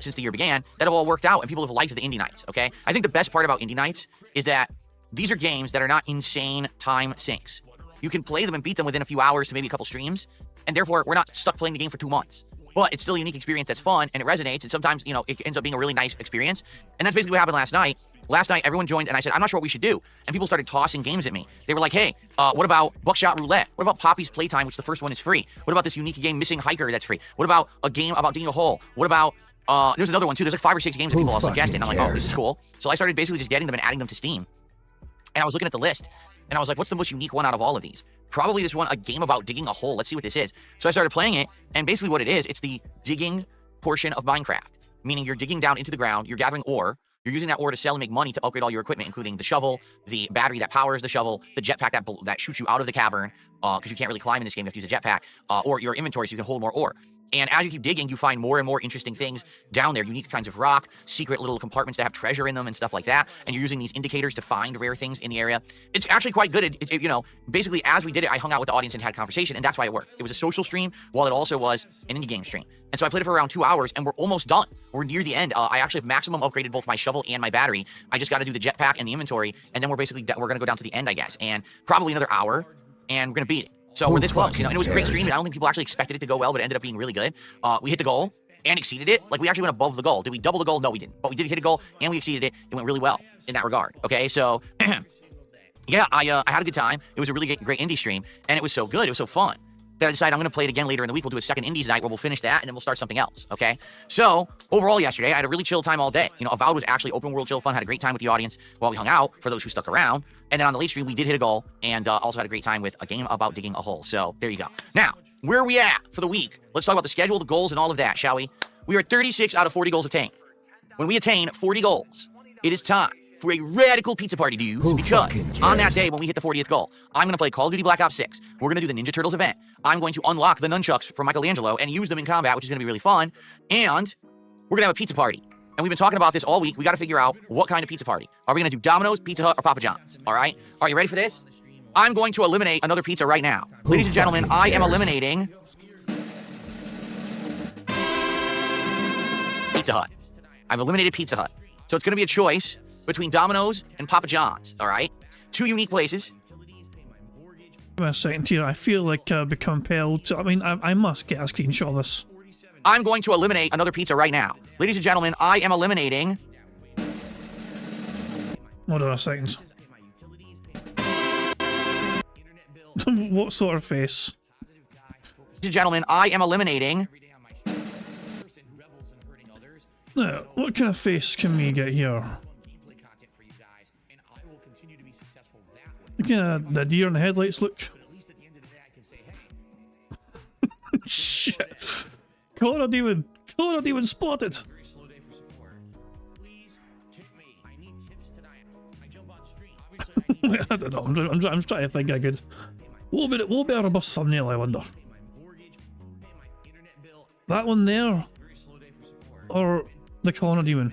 Speaker 4: since the year began that have all worked out, and people have liked the indie nights, okay? I think the best part about indie nights is that these are games that are not insane time sinks. You can play them and beat them within a few hours to maybe a couple streams, and therefore we're not stuck playing the game for 2 months. But it's still a unique experience that's fun, and it resonates, and sometimes, you know, it ends up being a really nice experience. And that's basically what happened last night. Last night, everyone joined, and I said, I'm not sure what we should do. And people started tossing games at me. They were like, hey, what about Buckshot Roulette? What about Poppy's Playtime, which the first one is free? What about this unique game, Missing Hiker, that's free? What about a game about digging a hole? What about, there's another one, too. There's like 5 or 6 games that people all suggested. And I'm like, oh, this is cool. So I started basically just getting them and adding them to Steam. And I was looking at the list, and I was like, what's the most unique one out of all of these? Probably this one, a game about digging a hole. Let's see what this is. So I started playing it, and basically what it is, it's the digging portion of Minecraft. Meaning you're digging down into the ground, you're gathering ore, You're using that ore to sell and make money to upgrade all your equipment, including the shovel, the battery that powers the shovel, the jetpack that shoots you out of the cavern, because you can't really climb in this game, you have to use a jetpack, or your inventory so you can hold more ore. And as you keep digging, you find more and more interesting things down there, unique kinds of rock, secret little compartments that have treasure in them and stuff like that. And you're using these indicators to find rare things in the area. It's actually quite good. You know, basically, as we did it, I hung out with the audience and had conversation, and that's why it worked. It was a social stream, while it also was an indie game stream. And so I played it for around 2 hours, and we're almost done. We're near the end. I actually have maximum upgraded both my shovel and my battery. I just got to do the jetpack and the inventory, and then we're going to go down to the end, I guess, and probably another hour, and we're going to beat it. So we're this close, you know, and it was a great stream, and I don't think people actually expected it to go well, but it ended up being really good. We hit the goal and exceeded it. Like, we actually went above the goal. Did we double the goal? No, we didn't. But we did hit a goal, and we exceeded it. It went really well in that regard, okay? So, yeah, I had a good time. It was a really great indie stream, and it was so good. It was so fun that I decided I'm going to play it again later in the week. We'll do a second indies night where we'll finish that, and then we'll start something else, okay? So, overall yesterday, I had a really chill time all day. You know, Avowed was actually open world chill fun, had a great time with the audience while we hung out, for those who stuck around. And then on the late stream, we did hit a goal, and also had a great time with a game about digging a hole. So, there you go. Now, where are we at for the week? Let's talk about the schedule, the goals, and all of that, shall we? We are 36 out of 40 goals attained. When we attain 40 goals, it is time for a radical pizza party, dudes, because on that day when we hit the 40th goal, I'm going to play Call of Duty Black Ops 6. We're going to do the Ninja Turtles event. I'm going to unlock the nunchucks from Michelangelo and use them in combat, which is going to be really fun. And we're going to have a pizza party. And we've been talking about this all week. We got to figure out what kind of pizza party. Are we going to do Domino's, Pizza Hut, or Papa John's? All right? Are you ready for this? I'm going to eliminate another pizza right now. Ladies and gentlemen, I am eliminating Pizza Hut. I've eliminated Pizza Hut. So it's going to be a choice between Domino's and Papa John's, all right? Two unique places.
Speaker 1: Wait a second here, I feel like I'll be compelled to, I must get a screenshot of this.
Speaker 4: I'm going to eliminate another pizza right now. Ladies and gentlemen, I am eliminating...
Speaker 1: Hold on a second. What sort of face?
Speaker 4: Ladies and gentlemen, I am eliminating...
Speaker 1: Now, what kind of face can we get here? Look at the deer in the headlights, look. Shit. Color demon spotted. I don't know, I'm trying to think I could. What will be a robust thumbnail, I wonder? That one there? Or the corner demon?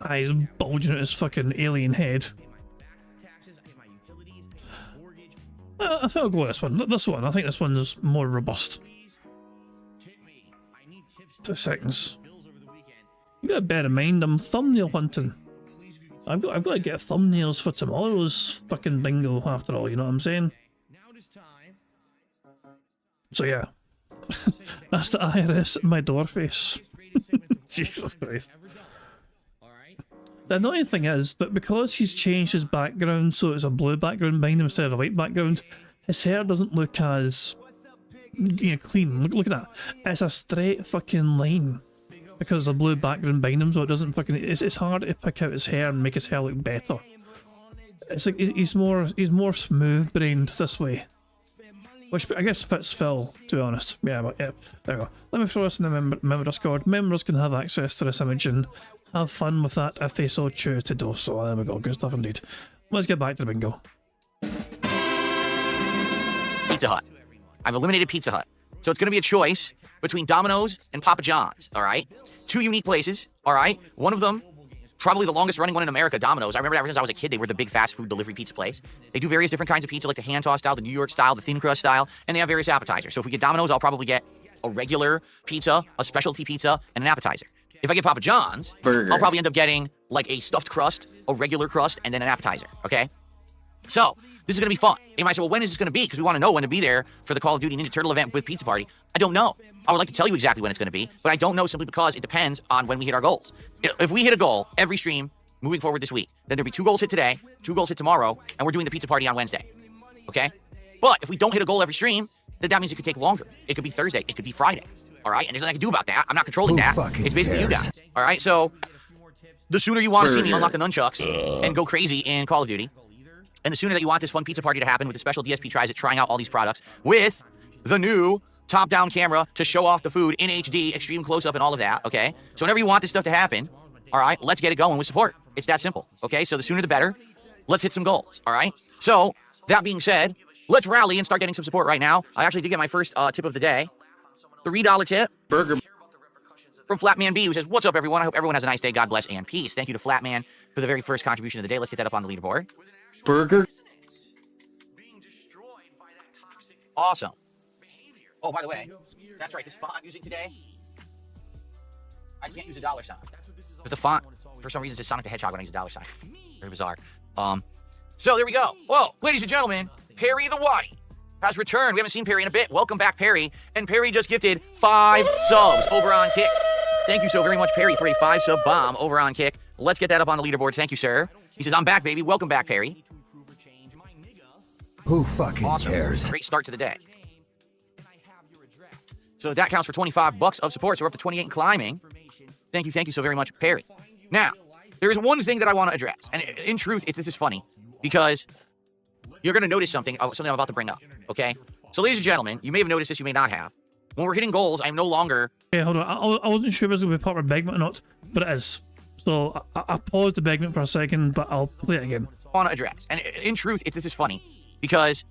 Speaker 1: He's bulging out his fucking alien head. I think I'll go with this one. This one. I think this one's more robust. 2 seconds. You gotta bear in mind, I'm thumbnail hunting. I've got to get thumbnails for tomorrow's fucking bingo after all, you know what I'm saying? So yeah. That's the IRS at my door face. Jesus Christ. The annoying thing is that because he's changed his background so it's a blue background behind him instead of a white background, his hair doesn't look as, you know, clean. Look at that. It's a straight fucking line because of the blue background behind him, so it doesn't fucking. It's hard to pick out his hair and make his hair look better. It's like he's more smooth brained this way, which I guess fits Phil, to be honest. Yeah, but yeah, there we go. Let me throw this in the member Discord. Members can have access to this image and have fun with that if they so choose to do so. There we go, good stuff indeed. Let's get back to the bingo.
Speaker 4: Pizza Hut. I've eliminated Pizza Hut. So it's going to be a choice between Domino's and Papa John's, all right? Two unique places, all right? One of them, probably the longest running one in America, Domino's. I remember ever since I was a kid, they were the big fast food delivery pizza place. They do various different kinds of pizza, like the hand toss style, the New York style, the thin crust style, and they have various appetizers. So if we get Domino's, I'll probably get a regular pizza, a specialty pizza, and an appetizer. If I get Papa John's, I'll probably end up getting like a stuffed crust, a regular crust, and then an appetizer, okay? So, this is going to be fun. You might say, well, when is this going to be? Because we want to know when to be there for the Call of Duty Ninja Turtle event with Pizza Party. I don't know. I would like to tell you exactly when it's going to be, but I don't know simply because it depends on when we hit our goals. If we hit a goal every stream moving forward this week, then there'll be 2 goals hit today, 2 goals hit tomorrow, and we're doing the Pizza Party on Wednesday, okay? But if we don't hit a goal every stream, then that means it could take longer. It could be Thursday. It could be Friday. All right, and there's nothing I can do about that. I'm not controlling that. It's basically you guys. All right, so the sooner you want to see me unlock the nunchucks and go crazy in Call of Duty, and the sooner that you want this fun pizza party to happen with the special DSP tries at trying out all these products with the new top-down camera to show off the food in HD, extreme close-up and all of that, okay? So whenever you want this stuff to happen, all right, let's get it going with support. It's that simple, okay? So the sooner the better. Let's hit some goals, all right? So that being said, let's rally and start getting some support right now. I actually did get my first tip of the day. $3 tip. Burger. From Flatman B, who says, what's up, everyone? I hope everyone has a nice day. God bless and peace. Thank you to Flatman for the very first contribution of the day. Let's get that up on the leaderboard.
Speaker 5: Burger.
Speaker 4: Awesome. Oh, by the way, that's right. This font I'm using today, I can't use a $sign. Because the font, for some reason, says Sonic the Hedgehog when I use a $sign. Very bizarre. So there we go. Whoa, ladies and gentlemen, Perry the White has returned. We haven't seen Perry in a bit. Welcome back, Perry. And Perry just gifted 5 subs over on Kick. Thank you so very much, Perry, for a 5-sub bomb over on Kick. Let's get that up on the leaderboard. Thank you, sir. He says, I'm back, baby. Welcome back, Perry.
Speaker 7: Who fucking
Speaker 4: Awesome.
Speaker 7: cares?
Speaker 4: Great start to the day. So that counts for 25 bucks of support. So we're up to 28 and climbing. Thank you so very much, Perry. Now, there is one thing that I want to address. And in truth, this is funny because you're going to notice something I'm about to bring up, okay? So ladies and gentlemen, you may have noticed this, you may not have. When we're hitting goals, I'm no longer...
Speaker 1: Yeah, hold on. I wasn't sure if it was going to be part of a segment or not, but it is. So I paused the segment for a second, but I'll play it again.
Speaker 4: I want to address. And in truth, this is funny because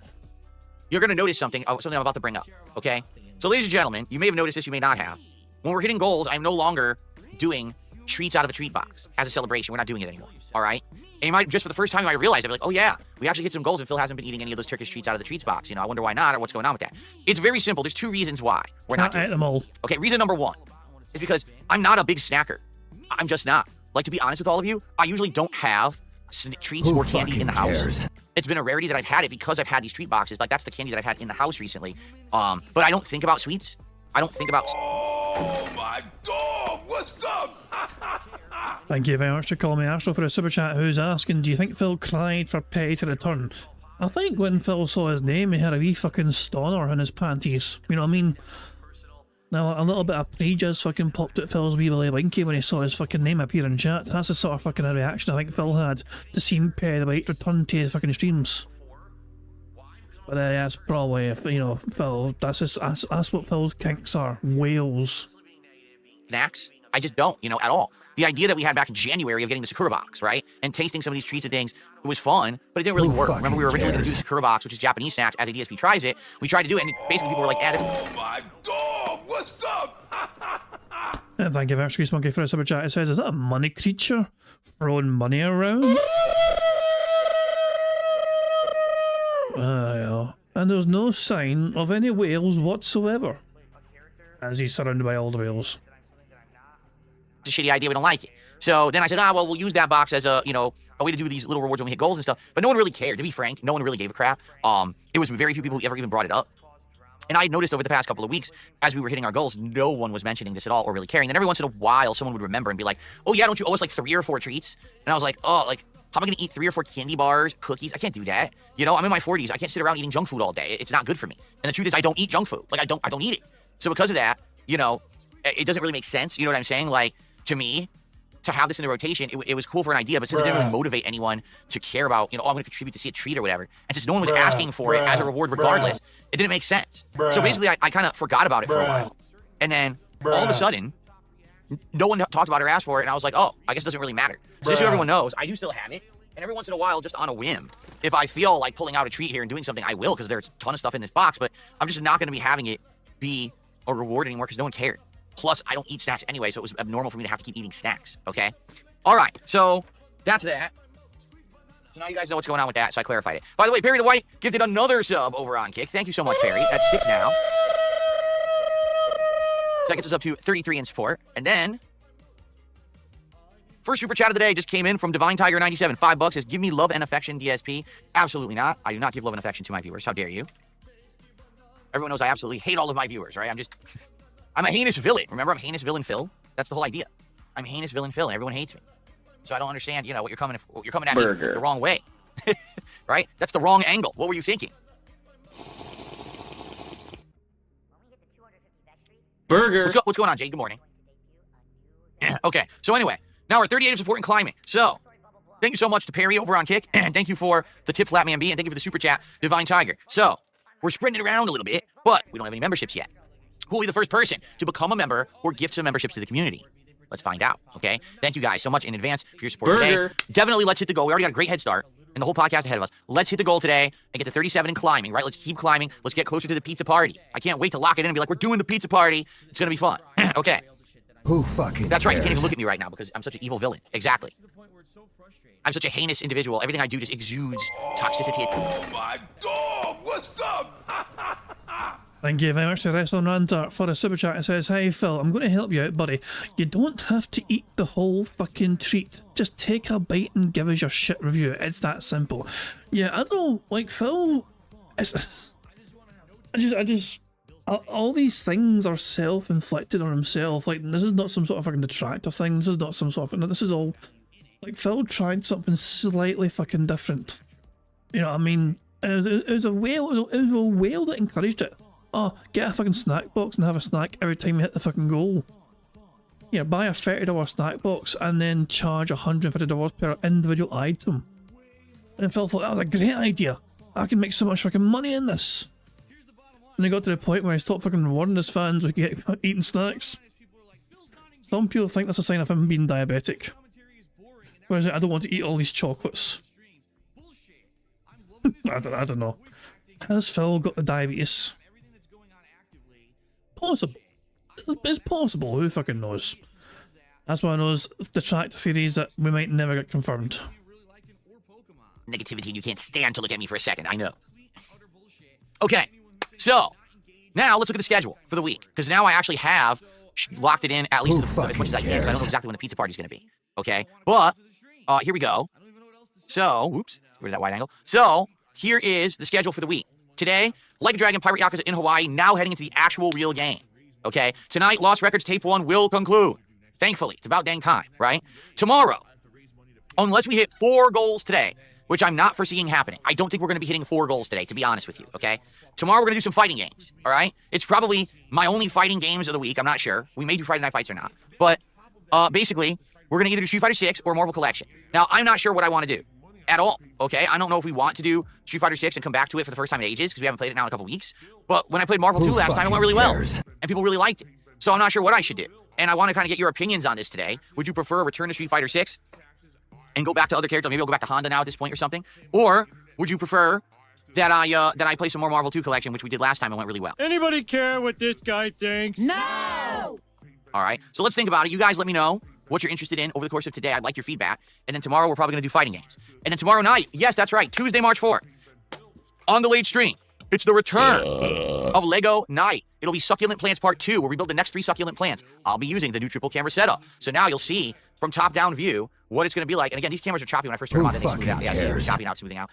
Speaker 4: you're going to notice something I'm about to bring up, okay? So ladies and gentlemen, you may have noticed this, you may not have. When we're hitting goals, I'm no longer doing treats out of a treat box as a celebration. We're not doing it anymore, all right? And just for the first time, I realized, I'd be like, oh yeah, we actually hit some goals and Phil hasn't been eating any of those Turkish treats out of the treats box. You know, I wonder why not or what's going on with that. It's very simple. There's 2 reasons why we're not doing
Speaker 1: them all.
Speaker 4: Okay, reason number 1 is because I'm not a big snacker. I'm just not. Like, to be honest with all of you, I usually don't have treats or candy in the house. It's been a rarity that I've had it because I've had these treat boxes. Like, that's the candy that I've had in the house recently. But I don't think about sweets. I don't think about...
Speaker 2: Oh my dog, what's up?
Speaker 1: Thank you very much to call me Astro for a super chat who's asking, do you think Phil cried for Petty to return? I think when Phil saw his name, he had a wee fucking stoner in his panties. You know what I mean? Now, a little bit of prejudice fucking popped at Phil's wee belly winky when he saw his fucking name appear in chat. That's the sort of fucking reaction I think Phil had to see Petty the White return to his fucking streams. But that's probably, you know, Phil, that's what Phil's kinks are. Whales.
Speaker 4: Snacks? I just don't, you know, at all. The idea that we had back in January of getting the Sakura box, right? And tasting some of these treats and things, it was fun, but it didn't really work. Remember, we were originally going to do the Sakura box, which is Japanese snacks, as a DSP tries it. We tried to do it, and basically people were like, that's...
Speaker 2: Oh my dog, what's up?
Speaker 1: And thank you very much, Grease Monkey, for a super chat. It says, is that a money creature throwing money around? Yeah. And there's no sign of any whales whatsoever, as he's surrounded by all the whales.
Speaker 4: It's a shitty idea, we don't like it. So then I said, well, we'll use that box as a, you know, a way to do these little rewards when we hit goals and stuff. But no one really cared, to be frank. No one really gave a crap. It was very few people who ever even brought it up. And I noticed over the past couple of weeks, as we were hitting our goals, no one was mentioning this at all or really caring. Then every once in a while, someone would remember and be like, oh yeah, don't you owe us like 3 or 4 treats? And I was like, oh, like, how am I going to eat 3 or 4 candy bars, cookies? I can't do that. You know, I'm in my 40s. I can't sit around eating junk food all day. It's not good for me. And the truth is, I don't eat junk food. Like, I don't eat it. So because of that, you know, it doesn't really make sense. You know what I'm saying? Like, to me, to have this in the rotation, it was cool for an idea, but since it didn't really motivate anyone to care about, you know, oh, I'm going to contribute to see a treat or whatever, and since no one was asking for it as a reward regardless, it didn't make sense. So basically, I kind of forgot about it for a while. And then, all of a sudden, no one talked about it or asked for it, and I was like, oh, I guess it doesn't really matter. So just so everyone knows, I do still have it, and every once in a while, just on a whim, if I feel like pulling out a treat here and doing something, I will, because there's a ton of stuff in this box, but I'm just not going to be having it be a reward anymore, because no one cared. Plus, I don't eat snacks anyway, so it was abnormal for me to have to keep eating snacks, okay? All right, so that's that. So now you guys know what's going on with that, so I clarified it. By the way, Perry the White gifted another sub over on Kick. Thank you so much, Perry. That's 6 now. So that gets us up to 33 in support. And then, first super chat of the day just came in from Divine Tiger 97. $5 says, give me love and affection, DSP. Absolutely not. I do not give love and affection to my viewers. How dare you? Everyone knows I absolutely hate all of my viewers, right? I'm a heinous villain. Remember, I'm heinous villain Phil? That's the whole idea. I'm heinous villain Phil, and everyone hates me. So I don't understand, you know, what you're coming at me the wrong way. Right? That's the wrong angle. What were you thinking?
Speaker 5: Burger.
Speaker 4: What's going on, Jade? Good morning. Yeah, okay, so anyway, now we're at 38 of support and climbing. So, thank you so much to Perry over on Kick, and thank you for the tip, Flatman B, and thank you for the super chat, Divine Tiger. So, we're sprinting around a little bit, but we don't have any memberships yet. Who will be the first person to become a member or gift some memberships to the community? Let's find out, okay? Thank you guys so much in advance for your support today. Definitely let's hit the goal. We already got a great head start and the whole podcast ahead of us. Let's hit the goal today and get to 37 and climbing, right? Let's keep climbing. Let's get closer to the pizza party. I can't wait to lock it in and be like, we're doing the pizza party. It's going to be fun. Okay.
Speaker 7: Who fucking
Speaker 4: That's right. You
Speaker 7: cares?
Speaker 4: can't even look at me right now because I'm such an evil villain. Exactly. I'm such a heinous individual. Everything I do just exudes toxicity.
Speaker 2: Oh my dog! What's up?
Speaker 1: Thank you very much to Wrestling Ranter for a super chat. It says, "Hi Phil, I'm going to help you out, buddy. You don't have to eat the whole fucking treat. Just take a bite and give us your shit review. It's that simple." Yeah, I don't know, like Phil, all these things are self-inflicted on himself. Like, this is not some sort of fucking detractor thing. This is not some sort of, this is all, like, Phil tried something slightly fucking different. You know what I mean? And it was a whale that encouraged it. Oh, get a fucking snack box and have a snack every time you hit the fucking goal. Yeah, buy a $30 snack box and then charge $150 per individual item. And Phil thought that was a great idea. I can make so much fucking money in this. And he got to the point where he stopped fucking rewarding his fans with eating snacks. Some people think that's a sign of him being diabetic. Whereas I don't want to eat all these chocolates. I don't know. Has Phil got the diabetes? Possible. It's possible, who fucking knows? That's one of those detractor theories that we might never get confirmed.
Speaker 4: Negativity and you can't stand to look at me for a second, I know. Okay, so now let's look at the schedule for the week, because now I actually have locked it in at least as much as I can, because I don't know exactly when the pizza party is going to be. Okay, but here we go. So, whoops, rid of that wide angle. So, here is the schedule for the week. Today, Like a Dragon Pirate Yakuza in Hawaii, now heading into the actual real game. Okay? Tonight, Lost Records Tape 1 will conclude. Thankfully. It's about dang time, right? Tomorrow, unless we hit 4 goals today, which I'm not foreseeing happening. I don't think we're going to be hitting 4 goals today, to be honest with you, okay? Tomorrow, we're going to do some fighting games, all right? It's probably my only fighting games of the week. I'm not sure. We may do Friday Night Fights or not. But basically, we're going to either do Street Fighter 6 or Marvel Collection. Now, I'm not sure what I want to do at all, okay? I don't know if we want to do Street Fighter 6 and come back to it for the first time in ages, because we haven't played it now in a couple weeks. But when I played Marvel 2 last time, it went really well, and people really liked it. So I'm not sure what I should do. And I want to kind of get your opinions on this today. Would you prefer a return to Street Fighter 6 and go back to other characters? Maybe I'll go back to Honda now at this point or something. Or would you prefer that I play some more Marvel 2 Collection, which we did last time and went really well?
Speaker 11: Anybody care what this guy thinks?
Speaker 4: No! All right, so let's think about it. You guys let me know what you're interested in over the course of today. I'd like your feedback. And then tomorrow, we're probably going to do fighting games. And then tomorrow night, yes, that's right, Tuesday, March 4th, on the late stream, it's the return of Lego Night. It'll be Succulent Plants Part 2, where we build the next 3 succulent plants. I'll be using the new triple camera setup. So now you'll see from top-down view what it's going to be like. And again, these cameras are choppy when I first turn them on, then they smooth out. Yeah, see, they're chopping out, smoothing out.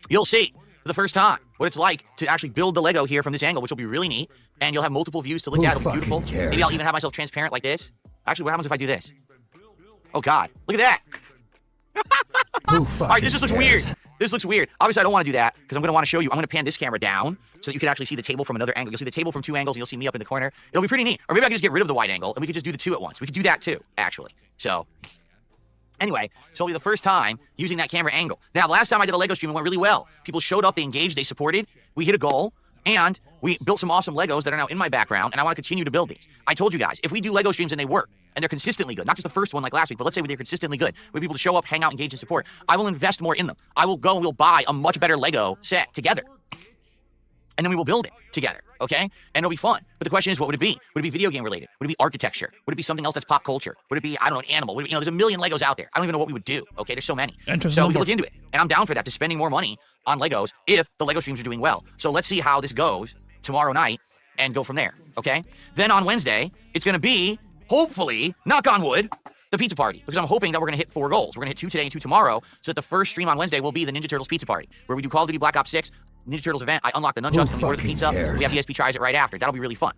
Speaker 4: You'll see for the first time what it's like to actually build the Lego here from this angle, which will be really neat. And you'll have multiple views to look at. It'll be beautiful. Maybe I'll even have myself transparent like this. Actually, what happens if I do this? Oh, God. Look at that. All right, this just looks weird. This looks weird. Obviously, I don't want to do that because I'm going to want to show you. I'm going to pan this camera down so that you can actually see the table from another angle. You'll see the table from 2 angles, and you'll see me up in the corner. It'll be pretty neat. Or maybe I can just get rid of the wide angle, and we could just do the 2 at once. We could do that, too, actually. So, anyway, so it'll be the first time using that camera angle. Now, the last time I did a Lego stream, it went really well. People showed up, they engaged, they supported. We hit a goal, and we built some awesome Legos that are now in my background, and I want to continue to build these. I told you guys, if we do Lego streams and they work, and they're consistently good, not just the first one like last week, but let's say they're consistently good, we have people to show up, hang out, engage, and support, I will invest more in them. I will go and we'll buy a much better Lego set together. And then we will build it together, okay? And it'll be fun. But the question is, what would it be? Would it be video game related? Would it be architecture? Would it be something else that's pop culture? Would it be, I don't know, an animal? Would it be, there's a million Legos out there. I don't even know what we would do, okay? There's so many. So we can look into it. And I'm down for that, to spending more money on Legos if the Lego streams are doing well. So let's see how this goes tomorrow night and go from there, okay? Then on Wednesday, it's going to be, hopefully, knock on wood, the pizza party, because I'm hoping that we're going to hit 4 goals. We're going to hit 2 today and 2 tomorrow, so that the first stream on Wednesday will be the Ninja Turtles pizza party, where we do Call of Duty Black Ops 6, Ninja Turtles event, I unlock the nunchucks, and we order the pizza, we have DSP tries it right after. That'll be really fun.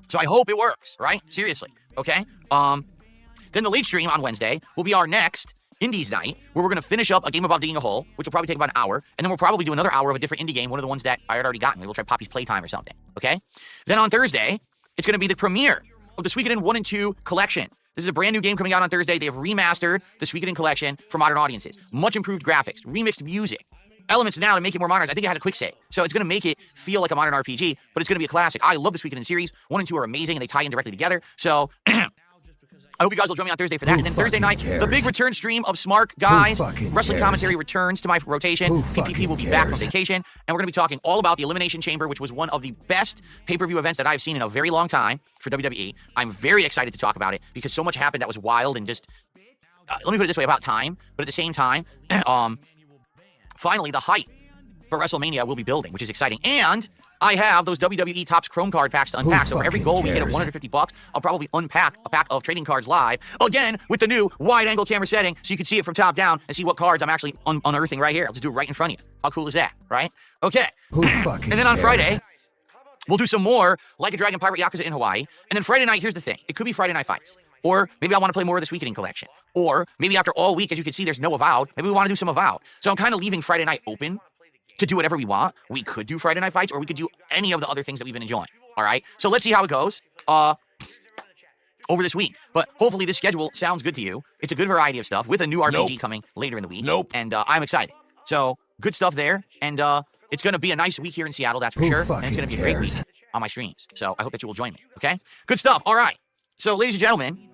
Speaker 4: So I hope it works, right? Seriously, okay? Then the late stream on Wednesday will be our next Indies night, where we're going to finish up a game about digging a hole, which will probably take about an hour, and then we'll probably do another hour of a different indie game, one of the ones that I had already gotten. We'll try Poppy's Playtime or something, okay? Then on Thursday, it's going to be the premiere of the Suikoden 1 and 2 collection. This is a brand new game coming out on Thursday. They have remastered the Suikoden collection for modern audiences. Much improved graphics, remixed music, elements now to make it more modern. I think it had a quick save. So it's going to make it feel like a modern RPG, but it's going to be a classic. I love this weekend in series. 1 and 2 are amazing, and they tie in directly together. So I hope you guys will join me on Thursday for that. And then Thursday night, the big return stream of Smart Guys. Wrestling commentary returns to my rotation. PPP will be back from vacation. And we're going to be talking all about the Elimination Chamber, which was one of the best pay-per-view events that I've seen in a very long time for WWE. I'm very excited to talk about it because so much happened that was wild and just, let me put it this way, about time. But at the same time, finally, the hype for WrestleMania will be building, which is exciting. And I have those WWE Topps Chrome card packs to unpack. So for every goal we hit of $150, I'll probably unpack a pack of trading cards live, again, with the new wide-angle camera setting, so you can see it from top down and see what cards I'm actually unearthing right here. I'll just do it right in front of you. How cool is that, right? Okay. And then on Friday, we'll do some more Like a Dragon Pirate Yakuza in Hawaii. And then Friday night, here's the thing. It could be Friday Night Fights. Or maybe I want to play more of this Weekending collection. Or maybe after all week, as you can see, there's no Avowed. Maybe we want to do some Avowed. So I'm kind of leaving Friday night open to do whatever we want. We could do Friday Night Fights, or we could do any of the other things that we've been enjoying. All right? So let's see how it goes over this week. But hopefully this schedule sounds good to you. It's a good variety of stuff with a new RPG coming later in the week. And I'm excited. So good stuff there. And it's going to be a nice week here in Seattle, that's for sure. And it's going to be a great week on my streams. So I hope that you will join me. Okay? Good stuff. All right. So ladies and gentlemen,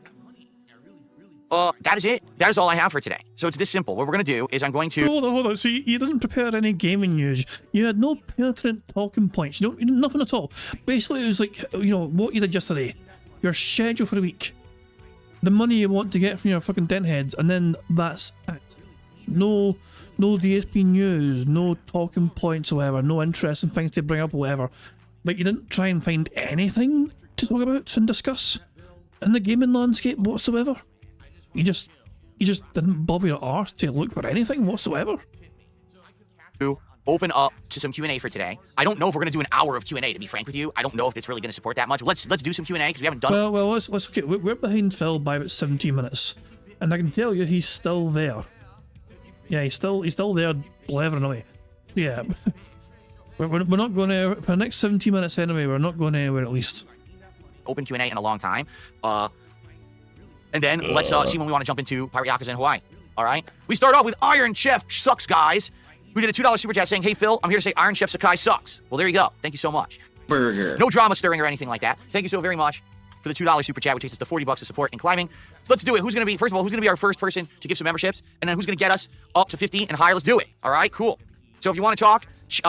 Speaker 4: that is it. That is all I have for today. So it's this simple. What we're going to do is I'm going to...
Speaker 1: Hold on. So you didn't prepare any gaming news. You had no pertinent talking points. You did nothing at all. Basically, it was like, what you did yesterday. Your schedule for the week. The money you want to get from your fucking dent heads. And then that's it. No DSP news. No talking points or whatever. No interesting things to bring up or whatever. Like, you didn't try and find anything to talk about and discuss in the gaming landscape whatsoever. You just didn't bother your arse to look for anything whatsoever.
Speaker 4: To open up to some Q&A for today. I don't know if we're going to do an hour of Q&A, to be frank with you. I don't know if it's really going to support that much. Let's do some Q&A because we haven't done it.
Speaker 1: Well, let's okay. We're behind Phil by about 17 minutes. And I can tell you he's still there. Yeah, he's still there blethering away. Yeah. we're not going to, for the next 17 minutes anyway, we're not going anywhere at least.
Speaker 4: Open Q&A in a long time. And then let's see when we want to jump into Pirate Yakuza in Hawaii. All right? We start off with Iron Chef Sucks Guys, who did a $2 super chat saying, "Hey Phil, I'm here to say Iron Chef Sakai sucks." Well, there you go. Thank you so much.
Speaker 5: Burger.
Speaker 4: No drama stirring or anything like that. Thank you so very much for the $2 super chat, which takes us to $40 of support and climbing. Let's do it. Who's going to be, first of all, who's going to be our first person to give some memberships? And then who's going to get us up to 50 and higher? Let's do it. All right? Cool. So if you want to talk,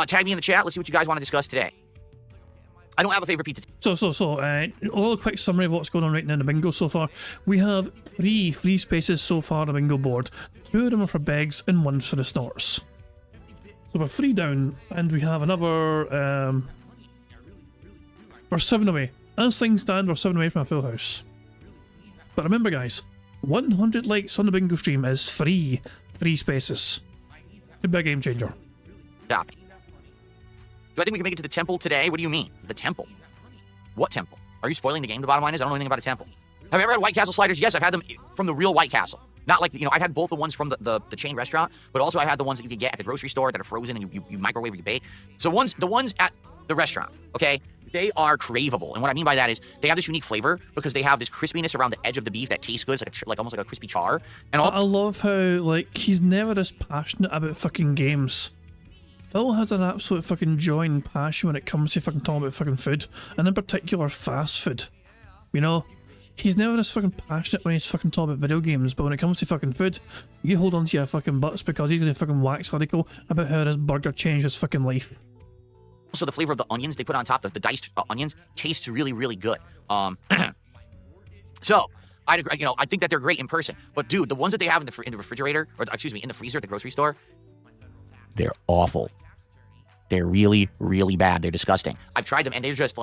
Speaker 4: tag me in the chat. Let's see what you guys want to discuss today. I don't have a favorite pizza.
Speaker 1: So, a little quick summary of what's going on right now in the bingo so far. We have three free spaces so far on the bingo board. 2 of them are for Begs and 1's for the Snorts. So we're 3 down, and we have another, we're 7 away. As things stand, we're 7 away from a full house. But remember guys, 100 likes on the bingo stream is free spaces. Could be a game changer.
Speaker 4: Stop. Do I think we can make it to the temple today? What do you mean? The temple? What temple? Are you spoiling the game? The bottom line is I don't know anything about a temple. Have you ever had White Castle sliders? Yes, I've had them from the real White Castle. Not like, I've had both the ones from the chain restaurant, but also I had the ones that you could get at the grocery store that are frozen and you microwave or you bake. So the ones at the restaurant, okay, they are craveable. And what I mean by that is they have this unique flavor because they have this crispiness around the edge of the beef that tastes good. It's like almost like a crispy char. And
Speaker 1: I love how, he's never this passionate about fucking games. Phil has an absolute fucking joy and passion when it comes to fucking talking about fucking food, and in particular fast food. He's never this fucking passionate when he's fucking talking about video games, but when it comes to fucking food, you hold on to your fucking butts because he's gonna fucking wax lyrical about how this burger changed his fucking life.
Speaker 4: Also, the flavor of the onions they put on top, the diced onions, tastes really, really good. So, I think that they're great in person. But dude, the ones that they have in the refrigerator, or in the freezer at the grocery store, they're awful. They're really, really bad. They're disgusting. I've tried them, and they're just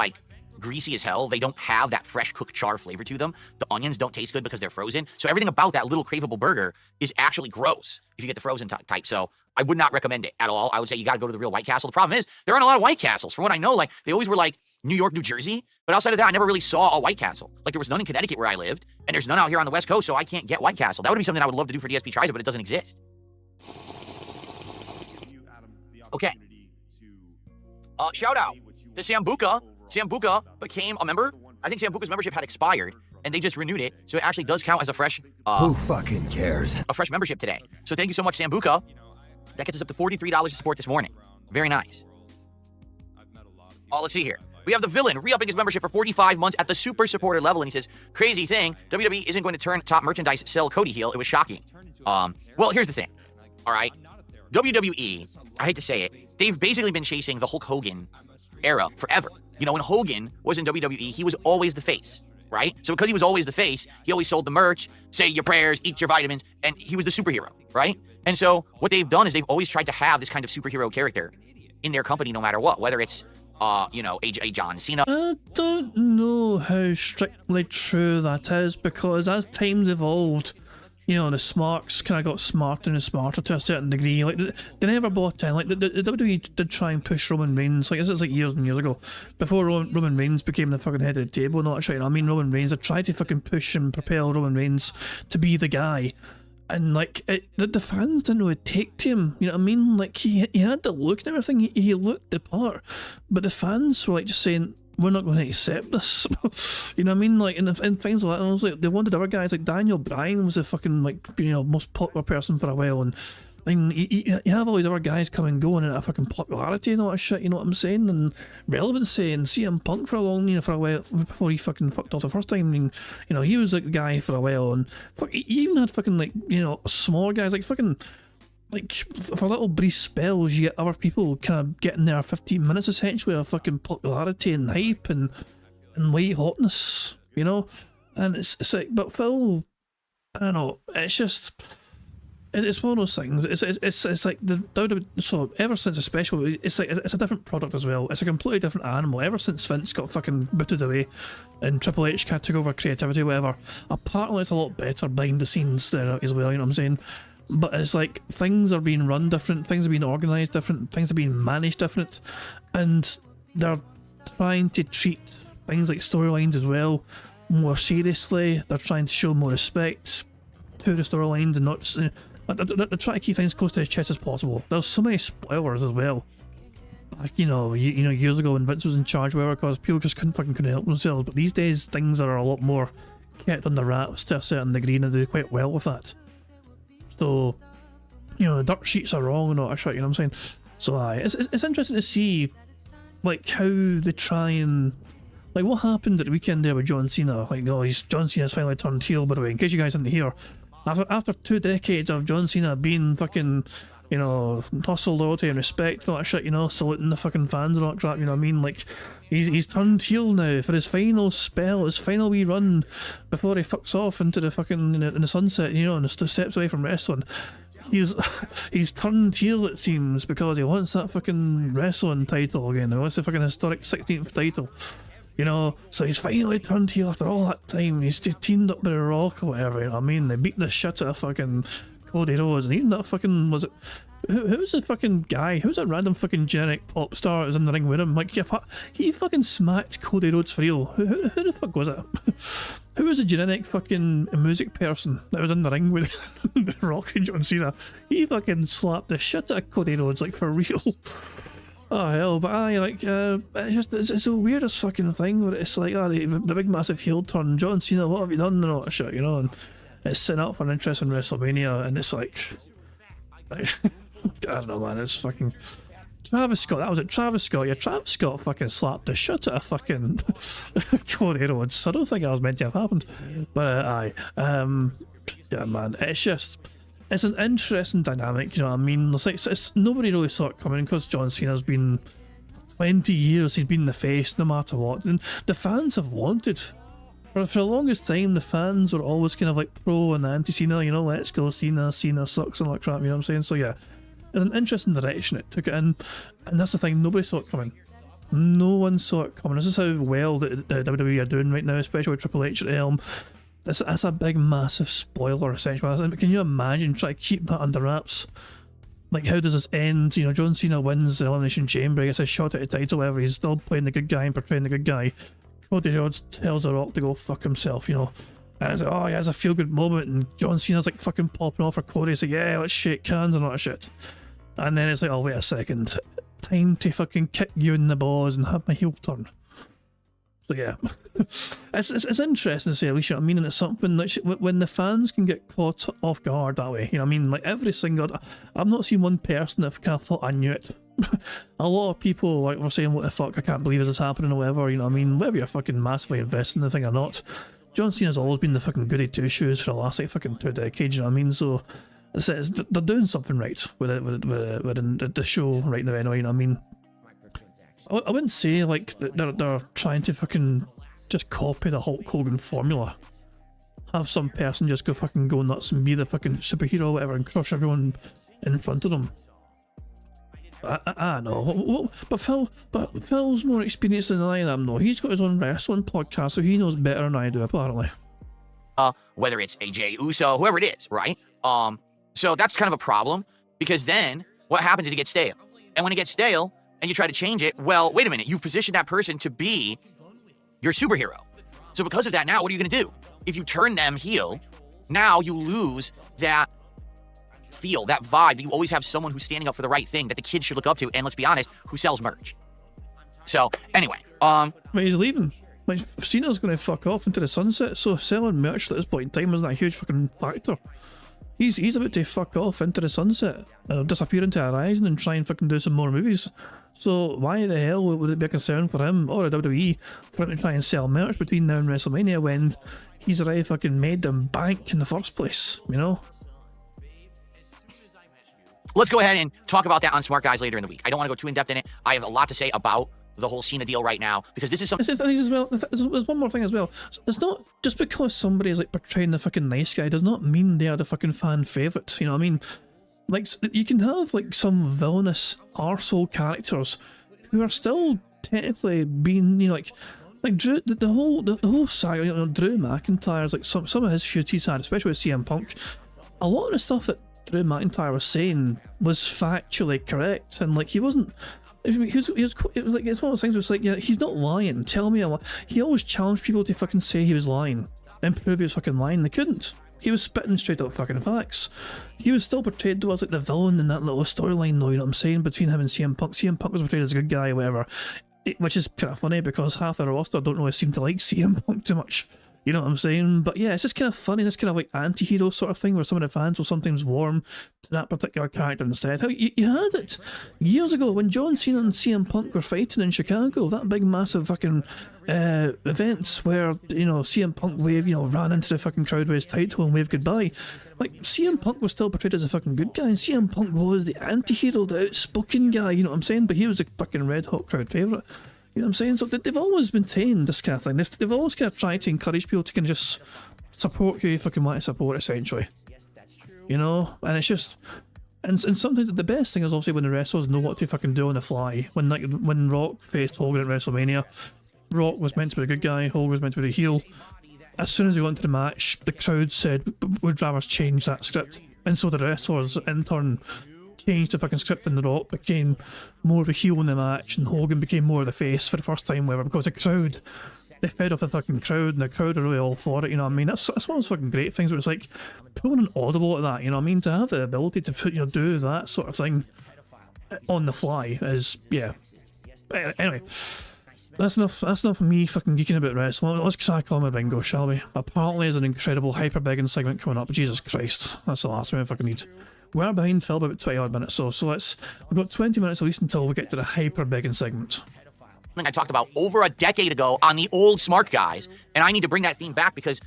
Speaker 4: greasy as hell. They don't have that fresh cooked char flavor to them. The onions don't taste good because they're frozen. So everything about that little craveable burger is actually gross if you get the frozen type. So I would not recommend it at all. I would say you got to go to the real White Castle. The problem is there aren't a lot of White Castles. From what I know, they always were New York, New Jersey. But outside of that, I never really saw a White Castle. There was none in Connecticut where I lived, and there's none out here on the West Coast, so I can't get White Castle. That would be something I would love to do for DSP Tries It, but it doesn't exist. Okay. Shout out to Sambuca. Sambuca became a member. I think Sambuca's membership had expired, and they just renewed it, so it actually does count as a fresh...
Speaker 7: Who fucking cares?
Speaker 4: A fresh membership today. So thank you so much, Sambuca. That gets us up to $43 to support this morning. Very nice. Oh, let's see here. We have the villain re-upping his membership for 45 months at the super supporter level, and he says, crazy thing, WWE isn't going to turn top merchandise sell Cody heel. It was shocking. Well, here's the thing. All right. WWE, I hate to say it, they've basically been chasing the Hulk Hogan era forever. You know, when Hogan was in WWE, he was always the face, right? So because he was always the face, he always sold the merch, say your prayers, eat your vitamins, and he was the superhero, right? And so what they've done is they've always tried to have this kind of superhero character in their company no matter what, whether it's, you know, a John Cena.
Speaker 1: I don't know how strictly true that is, because as times evolved, you know, the smarks kind of got smarter and smarter to a certain degree. Like, they never bought in. Like, the WWE did try and push Roman Reigns. Like, this is like years and years ago. Before Roman Reigns became the fucking head of the table and all that shit. I mean, Roman Reigns, they tried to fucking push and propel Roman Reigns to be the guy. And, like, the fans didn't really take to him. You know what I mean? Like, he had the look and everything. He looked the part. But the fans were, like, just saying, we're not going to accept this. You know what I mean? Like, and things like that. And I was like, they wanted other guys. Like, Daniel Bryan was the fucking, like, you know, most popular person for a while. And I mean, you have all these other guys come and go and a fucking popularity and all that shit, you know what I'm saying? And relevancy, and CM Punk for a long, you know, for a while, before he fucking fucked off the first time. I mean, you know, he was like a guy for a while, and fuck, he even had fucking, like, you know, smaller guys, like fucking, like, for little brief spells, you get other people kind of getting their 15 minutes essentially of fucking popularity and hype and white hotness, you know? And it's like, but Phil, I don't know, it's just, it's one of those things. It's like so ever since, especially, it's like it's a different product as well. It's a completely different animal. Ever since Vince got fucking booted away and Triple H kind of took over creativity, whatever. Apparently, it's a lot better behind the scenes there as well. You know what I'm saying? But it's like things are being run different, things are being organised different, things are being managed different, and they're trying to treat things like storylines as well more seriously. They're trying to show more respect to the storylines and not just, they're trying to keep things close to his chest as possible. There's so many spoilers as well. Like, you know, years ago when Vince was in charge, whatever, because people just couldn't help themselves. But these days, things are a lot more kept under wraps to a certain degree, and they do quite well with that. So, you know, the dirt sheets are wrong and all that shit, you know what I'm saying? So, it's interesting to see, like, how they try and, like, what happened at the weekend there with John Cena. Like, oh, John Cena's finally turned heel, by the way, in case you guys didn't hear. After 2 decades of John Cena being fucking, you know, hustle, loyalty and respect and all that shit, you know, saluting the fucking fans and all that crap, you know what I mean? Like, he's turned heel now for his final spell, his final wee run before he fucks off into the fucking, in the sunset, you know, and steps away from wrestling. He's turned heel, it seems, because he wants that fucking wrestling title again. He wants the fucking historic 16th title. You know, so he's finally turned heel after all that time. He's teamed up with The Rock or whatever, you know what I mean? They beat the shit out of fucking Cody Rhodes, and even that fucking, was it, who's the fucking guy? Who's that random fucking generic pop star that was in the ring with him? Like, yeah, he fucking smacked Cody Rhodes for real. Who the fuck was it? Who was the generic fucking music person that was in the ring with The Rock and John Cena? He fucking slapped the shit out of Cody Rhodes, like, for real. Oh hell, but it's the weirdest fucking thing where it's like, the big massive heel turn, John Cena, what have you done and all that shit, you know, and it's setting up for an interesting WrestleMania, and it's like I don't know, man, it's fucking Travis Scott, that was it, Travis Scott, yeah, Travis Scott fucking slapped the shit out of fucking Cody Rhodes. I don't think that was meant to have happened, but yeah man, it's an interesting dynamic, you know what I mean? It's nobody really saw it coming because John Cena's been 20 years, he's been the face no matter what, and the fans have wanted. For the longest time, the fans were always kind of like pro and anti-Cena, you know, let's go Cena sucks and all that crap, you know what I'm saying? So yeah, it's an interesting direction it took it in, and that's the thing, nobody saw it coming. No one saw it coming. This is how well the WWE are doing right now, especially with Triple H at the helm. That's a big, massive spoiler, essentially. Can you imagine trying to keep that under wraps? Like, how does this end? You know, John Cena wins the Elimination Chamber, he gets a shot at the title, whatever, he's still playing the good guy and portraying the good guy. Cody Rhodes tells The Rock to go fuck himself, you know. And it's like, oh yeah, it's a feel-good moment, and John Cena's like fucking popping off for Cody, he's like, yeah, let's shake hands and all that shit. And then it's like, oh, wait a second. Time to fucking kick you in the balls and have my heel turn. So yeah, it's interesting to say, at least, you know what I mean, and it's something that when the fans can get caught off guard that way, you know what I mean, like every single, I've not seen one person that kind of thought I knew it. A lot of people like were saying, what the fuck, I can't believe this is happening or whatever, you know what I mean, whether you're fucking massively invested in the thing or not. John Cena's always been the fucking goody two shoes for the last like fucking 2 decades, you know what I mean, so they're doing something right with the show right now anyway, you know what I mean. I wouldn't say like they're trying to fucking just copy the Hulk Hogan formula. Have some person just go nuts and be the fucking superhero or whatever and crush everyone in front of them. I know, but Phil's more experienced than I am. No, he's got his own wrestling podcast, so he knows better than I do apparently.
Speaker 4: Whether it's AJ Uso, whoever it is, right? So that's kind of a problem, because then what happens is it gets stale, and when it gets stale and you try to change it, well, wait a minute, you've positioned that person to be your superhero. So because of that, now what are you going to do? If you turn them heel, now you lose that feel, that vibe. You always have someone who's standing up for the right thing that the kids should look up to, and let's be honest, who sells merch. So anyway,
Speaker 1: but he's leaving. Like, Cena's going to fuck off into the sunset, so selling merch at this point in time isn't a huge fucking factor. He's about to fuck off into the sunset, disappear into a horizon and try and fucking do some more movies. So why the hell would it be a concern for him or the WWE for him to try and sell merch between now and WrestleMania when he's already fucking made them bank in the first place, you know?
Speaker 4: Let's go ahead and talk about that on Smart Guys later in the week. I don't want to go too in-depth in it. I have a lot to say about the whole Cena deal right now, because this is something.
Speaker 1: There's one more thing as well. It's not just because somebody is like portraying the fucking nice guy does not mean they are the fucking fan favourite. You know what I mean? Like, you can have like some villainous arsehole characters who are still technically being, you know, like Drew, the whole saga. You know, Drew McIntyre's like some of his feuds he's had, especially with CM Punk. A lot of the stuff that Drew McIntyre was saying was factually correct, and like he wasn't. It was like, it's one of those things where it's like, yeah, he's not lying. Tell me a lie. He always challenged people to fucking say he was lying and prove he was fucking lying. They couldn't. He was spitting straight up fucking facts. He was still portrayed to us like the villain in that little storyline, though, you know what I'm saying, between him and CM Punk. CM Punk was portrayed as a good guy or whatever, which is kind of funny because half the roster don't really seem to like CM Punk too much. You know what I'm saying? But yeah, it's just kind of funny, this kind of like anti-hero sort of thing where some of the fans will sometimes warm to that particular character instead. You had it years ago when John Cena and CM Punk were fighting in Chicago, that big massive fucking events where, you know, CM Punk ran into the fucking crowd with his title and waved goodbye. Like, CM Punk was still portrayed as a fucking good guy, and CM Punk was the anti-hero, the outspoken guy, you know what I'm saying? But he was a fucking red hot crowd favourite. You know what I'm saying? So they've always maintained this kind of thing. They've always kind of tried to encourage people to kind of just support who you fucking want to support, essentially. You know? And it's just... And sometimes the best thing is obviously when the wrestlers know what to fucking do on the fly. When Rock faced Hogan at WrestleMania, Rock was meant to be a good guy, Hogan was meant to be the heel. As soon as he got into the match, the crowd said, we'd rather change that script. And so the wrestlers, in turn, changed the fucking script, and The Rock became more of a heel in the match and Hogan became more of the face for the first time ever, because the crowd, they fed off the fucking crowd and the crowd are really all for it, you know what I mean? That's one of those fucking great things where it's like pulling an audible at that, you know what I mean? To have the ability to do that sort of thing on the fly is, yeah. Anyway, that's enough of me fucking geeking about wrestling. Let's crack on with bingo, shall we? Apparently there's an incredible hyper-begging segment coming up. Jesus Christ, that's the last thing I fucking need. We're behind Phil by about 20 odd minutes, so we've got 20 minutes at least until we get to the hyper-begging segment.
Speaker 4: I talked about over a decade ago on the old Smart Guys, and I need to bring that theme back because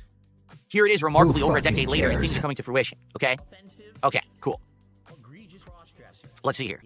Speaker 4: here it is remarkably over a decade later and things are coming to fruition, okay? Okay, cool. Let's see here.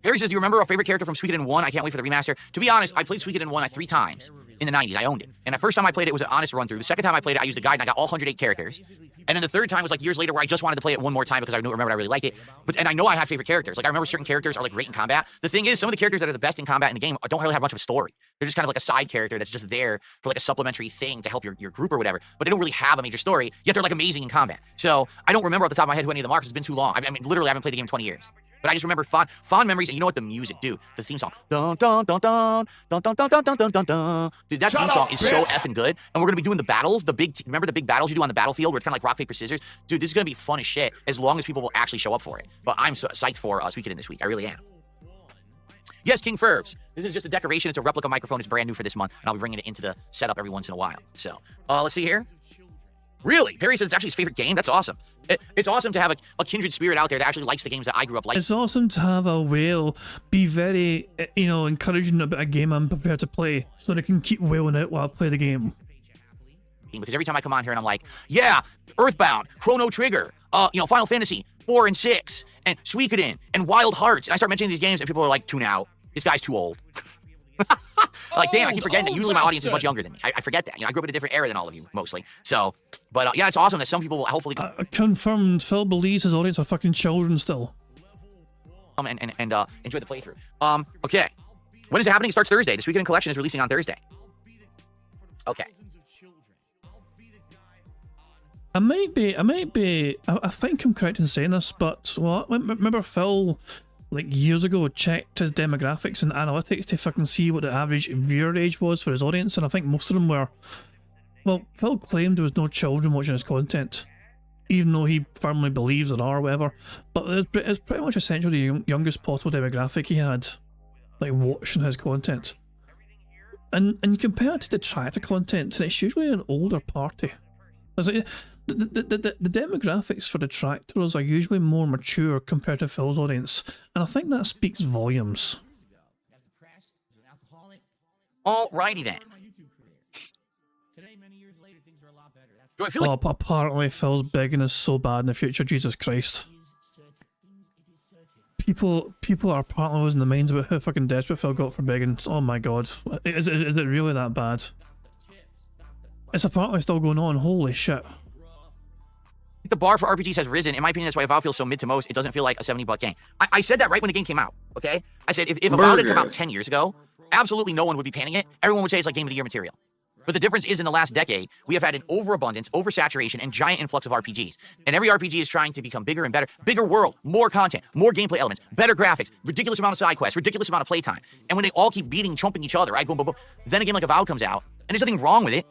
Speaker 4: Harry says, do you remember a favorite character from Suikoden 1? I can't wait for the remaster. To be honest, I played Suikoden 1 3 times in the 90s. I owned it. And the first time I played it was an honest run-through. The second time I played it, I used a guide and I got all 108 characters. And then the third time was like years later where I just wanted to play it one more time because I remembered I really liked it. And I know I have favorite characters. Like, I remember certain characters are like great in combat. The thing is, some of the characters that are the best in combat in the game don't really have much of a story. They're just kind of like a side character that's just there for like a supplementary thing to help your group or whatever. But they don't really have a major story, yet they're like amazing in combat. So I don't remember off the top of my head who any of them are because it's been too long. I mean, literally, I haven't played the game in 20 years. But I just remember fond memories, and you know what the music do? The theme song. Dun dun dun dun dun dun dun dun dun dun dun dun. Dude, that theme song is so effing good. And we're gonna be doing the battles, remember the big battles you do on the battlefield where it's kind of like rock, paper, scissors? Dude, this is gonna be fun as shit as long as people will actually show up for it. But I'm so psyched for Suikoden this week. I really am. Yes, King Furbs. This is just a decoration. It's a replica microphone. It's brand new for this month, and I'll be bringing it into the setup every once in a while. So, let's see here. Really? Perry says it's actually his favorite game? That's awesome. It's awesome to have a kindred spirit out there that actually likes the games that I grew up liking.
Speaker 1: It's awesome to have a whale be very, encouraging about a game I'm prepared to play so they can keep wailing out while I play the game.
Speaker 4: Because every time I come on here and I'm like, yeah, Earthbound, Chrono Trigger, Final Fantasy 4 and 6, and Suikoden, and Wild Hearts, and I start mentioning these games and people are like, tune out. This guy's too old. Like, damn, I keep forgetting that usually my audience is much younger than me. I forget that. I grew up in a different era than all of you, mostly. So, but yeah, it's awesome that some people will hopefully
Speaker 1: confirmed. Phil believes his audience are fucking children still.
Speaker 4: And enjoy the playthrough. Okay. When is it happening? It starts Thursday. This Weekend Collection is releasing on Thursday. Okay.
Speaker 1: I think I'm correct in saying this, but remember Phil, like years ago, checked his demographics and analytics to fucking see what the average viewer age was for his audience, and I think most of them were, well, Phil claimed there was no children watching his content, even though he firmly believes there are, or whatever, but it's pretty much essentially the youngest possible demographic he had, like, watching his content. And you compare it to detractor content, and it's usually an older party. Like, the demographics for detractors are usually more mature compared to Phil's audience, and I think that speaks volumes.
Speaker 4: Alrighty then. Do I feel like
Speaker 1: apparently Phil's begging is so bad in the future, Jesus Christ. People are apparently losing their minds about how fucking desperate Phil got for begging. Oh my god. Is it really that bad? It's apparently still going on, holy shit.
Speaker 4: the bar for RPGs has risen. In my opinion, that's why Avowed feels so mid to most. It doesn't feel like a $70 game. I said that right when the game came out, okay? I said if Avowed had come out 10 years ago, absolutely no one would be panning it. Everyone would say it's like Game of the Year material. But the difference is in the last decade, we have had an overabundance, oversaturation, and giant influx of RPGs. And every RPG is trying to become bigger and better. Bigger world, more content, more gameplay elements, better graphics, ridiculous amount of side quests, ridiculous amount of playtime. And when they all keep chomping each other, right? Boom, boom, boom. Then a game like Avowed comes out, and there's nothing wrong with it.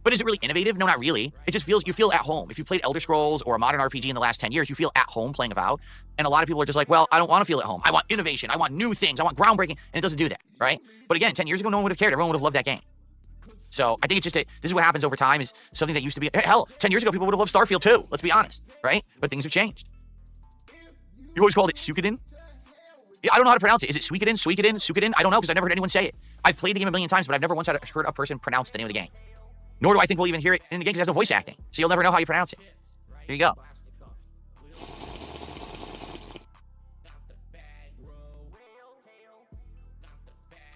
Speaker 4: But is it really innovative? No, not really. It just feels, you feel at home. If you played Elder Scrolls or a modern RPG in the last 10 years, you feel at home playing Avowed. And a lot of people are just like, well, I don't want to feel at home. I want innovation. I want new things. I want groundbreaking. And it doesn't do that, right? But again, 10 years ago, no one would have cared. Everyone would have loved that game. So I think it's just, this is what happens over time, is something that used to be, hell, 10 years ago, people would have loved Starfield too. Let's be honest, right? But things have changed. You always called it Suikoden? Yeah, I don't know how to pronounce it. Is it Suikoden? Suikoden? Suikoden? I don't know, because I've never heard anyone say it. I've played the game a million times, but I've never once heard a person pronounce the name of the game. Nor do I think we'll even hear it in the game because it has no voice acting. So you'll never know how you pronounce it. Here you go.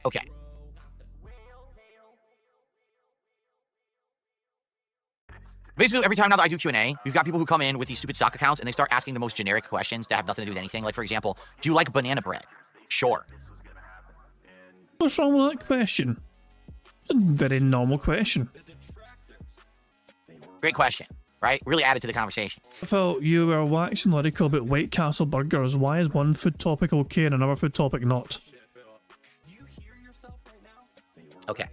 Speaker 4: Okay. Basically, every time now that I do Q&A, we've got people who come in with these stupid stock accounts and they start asking the most generic questions that have nothing to do with anything. Like, for example, do you like banana bread? Sure.
Speaker 1: What's wrong with that question? It's a very normal question.
Speaker 4: Great question, right? Really added to the conversation.
Speaker 1: Phil, you were waxing lyrical about White Castle burgers. Why is one food topic okay and another food topic not?
Speaker 4: Okay.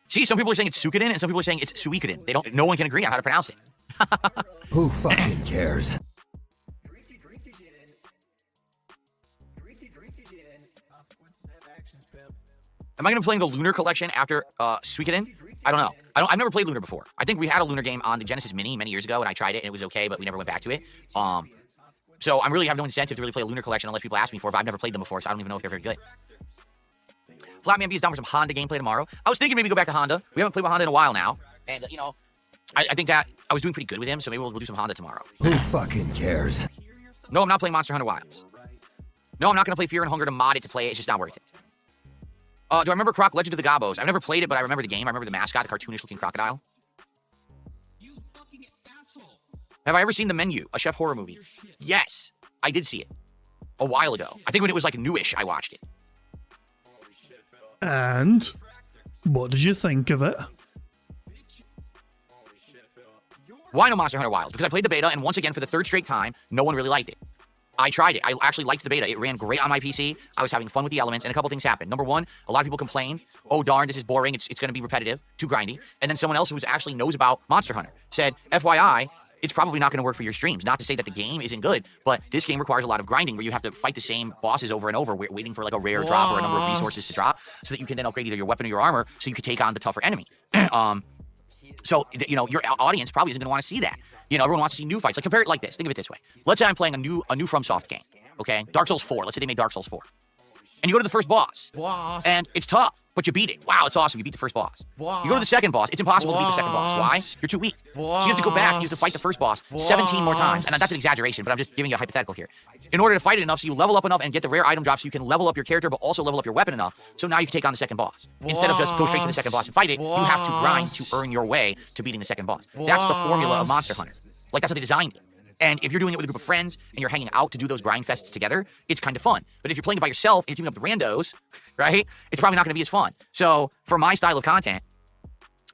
Speaker 4: See, some people are saying it's Suikoden and some people are saying it's Suikoden. No one can agree on how to pronounce it.
Speaker 7: Who fucking cares?
Speaker 4: Am I going to be playing the Lunar Collection after Suikoden? I don't know. I've never played Lunar before. I think we had a Lunar game on the Genesis Mini many years ago, and I tried it, and it was okay, but we never went back to it. So I really have no incentive to really play a Lunar Collection unless people ask me for it, but I've never played them before, so I don't even know if they're very good. Flatman B is down for some Honda gameplay tomorrow. I was thinking maybe go back to Honda. We haven't played with Honda in a while now, and, you know, I think that I was doing pretty good with him, so maybe we'll do some Honda tomorrow.
Speaker 7: Who fucking cares?
Speaker 4: No, I'm not playing Monster Hunter Wilds. No, I'm not going to play Fear and Hunger to mod it to play it. It's just not worth it. Do I remember Croc Legend of the Gobos? I've never played it, but I remember the game. I remember the mascot, the cartoonish-looking crocodile. Have I ever seen The Menu, a chef horror movie? Yes, I did see it a while ago. I think when it was like newish, I watched it.
Speaker 1: And what did you think of it?
Speaker 4: Why no Monster Hunter Wilds? Because I played the beta, and once again, for the third straight time, no one really liked it. I tried it. I actually liked the beta. It ran great on my PC. I was having fun with the elements, and a couple things happened. Number one, a lot of people complained, oh darn, this is boring, it's going to be repetitive, too grindy. And then someone else who actually knows about Monster Hunter said, FYI, it's probably not going to work for your streams. Not to say that the game isn't good, but this game requires a lot of grinding where you have to fight the same bosses over and over, waiting for like a rare drop or a number of resources to drop so that you can then upgrade either your weapon or your armor so you can take on the tougher enemy. So, you know, your audience probably isn't going to want to see that. You know, everyone wants to see new fights. Like, compare it like this. Think of it this way. Let's say I'm playing a new FromSoft game, okay? Dark Souls 4. Let's say they made Dark Souls 4. And you go to the first boss. And it's tough, but you beat it. Wow, it's awesome. You beat the first boss. You go to the second boss. It's impossible to beat the second boss. Why? You're too weak. So you have to go back and you have to fight the first boss 17 more times. And that's an exaggeration, but I'm just giving you a hypothetical here. In order to fight it enough so you level up enough and get the rare item drop so you can level up your character, but also level up your weapon enough. So now you can take on the second boss. Instead of just go straight to the second boss and fight it, you have to grind to earn your way to beating the second boss. That's the formula of Monster Hunter. Like, that's how they designed it. And if you're doing it with a group of friends and you're hanging out to do those grind fests together, it's kind of fun. But if you're playing it by yourself and you're teaming up with randos, right, it's probably not going to be as fun. So for my style of content,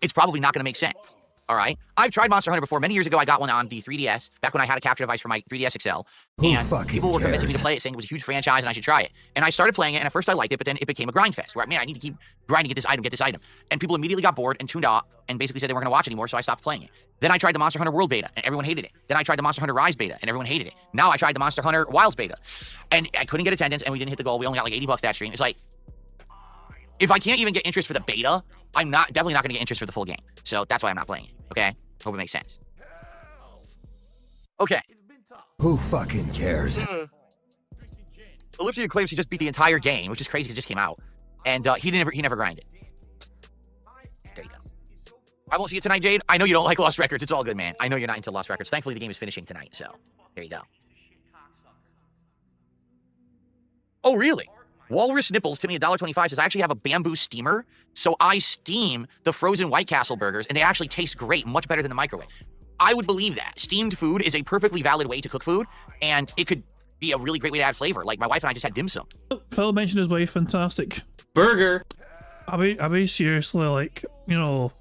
Speaker 4: it's probably not going to make sense. All right? I've tried Monster Hunter before. Many years ago, I got one on the 3DS, back when I had a capture device for my 3DS XL. And people were convincing me to play it, saying it was a huge franchise and I should try it. And I started playing it, and at first I liked it, but then it became a grind fest, where, man, I need to keep grinding, get this item. And people immediately got bored and tuned out and basically said they weren't going to watch anymore, so I stopped playing it. Then I tried the Monster Hunter World beta, and everyone hated it. Then I tried the Monster Hunter Rise beta, and everyone hated it. Now I tried the Monster Hunter Wilds beta, and I couldn't get attendance, and we didn't hit the goal. We only got like $80 that stream. It's like, if I can't even get interest for the beta, I'm definitely not going to get interest for the full game. So that's why I'm not playing it, okay? Hope it makes sense. Okay.
Speaker 7: Who fucking cares?
Speaker 4: Olivia claims he just beat the entire game, which is crazy because it just came out. And he never grinded. There you go. I won't see you tonight, Jade. I know you don't like Lost Records. It's all good, man. I know you're not into Lost Records. Thankfully, the game is finishing tonight, so there you go. Oh, really? Walrus Nipples, to me, $1.25 says, I actually have a bamboo steamer, so I steam the frozen White Castle burgers, and they actually taste great, much better than the microwave. I would believe that. Steamed food is a perfectly valid way to cook food, and it could be a really great way to add flavor. Like, my wife and I just had dim sum.
Speaker 1: Phil mentioned his wife, fantastic.
Speaker 4: Burger.
Speaker 1: Are we seriously, like, you know,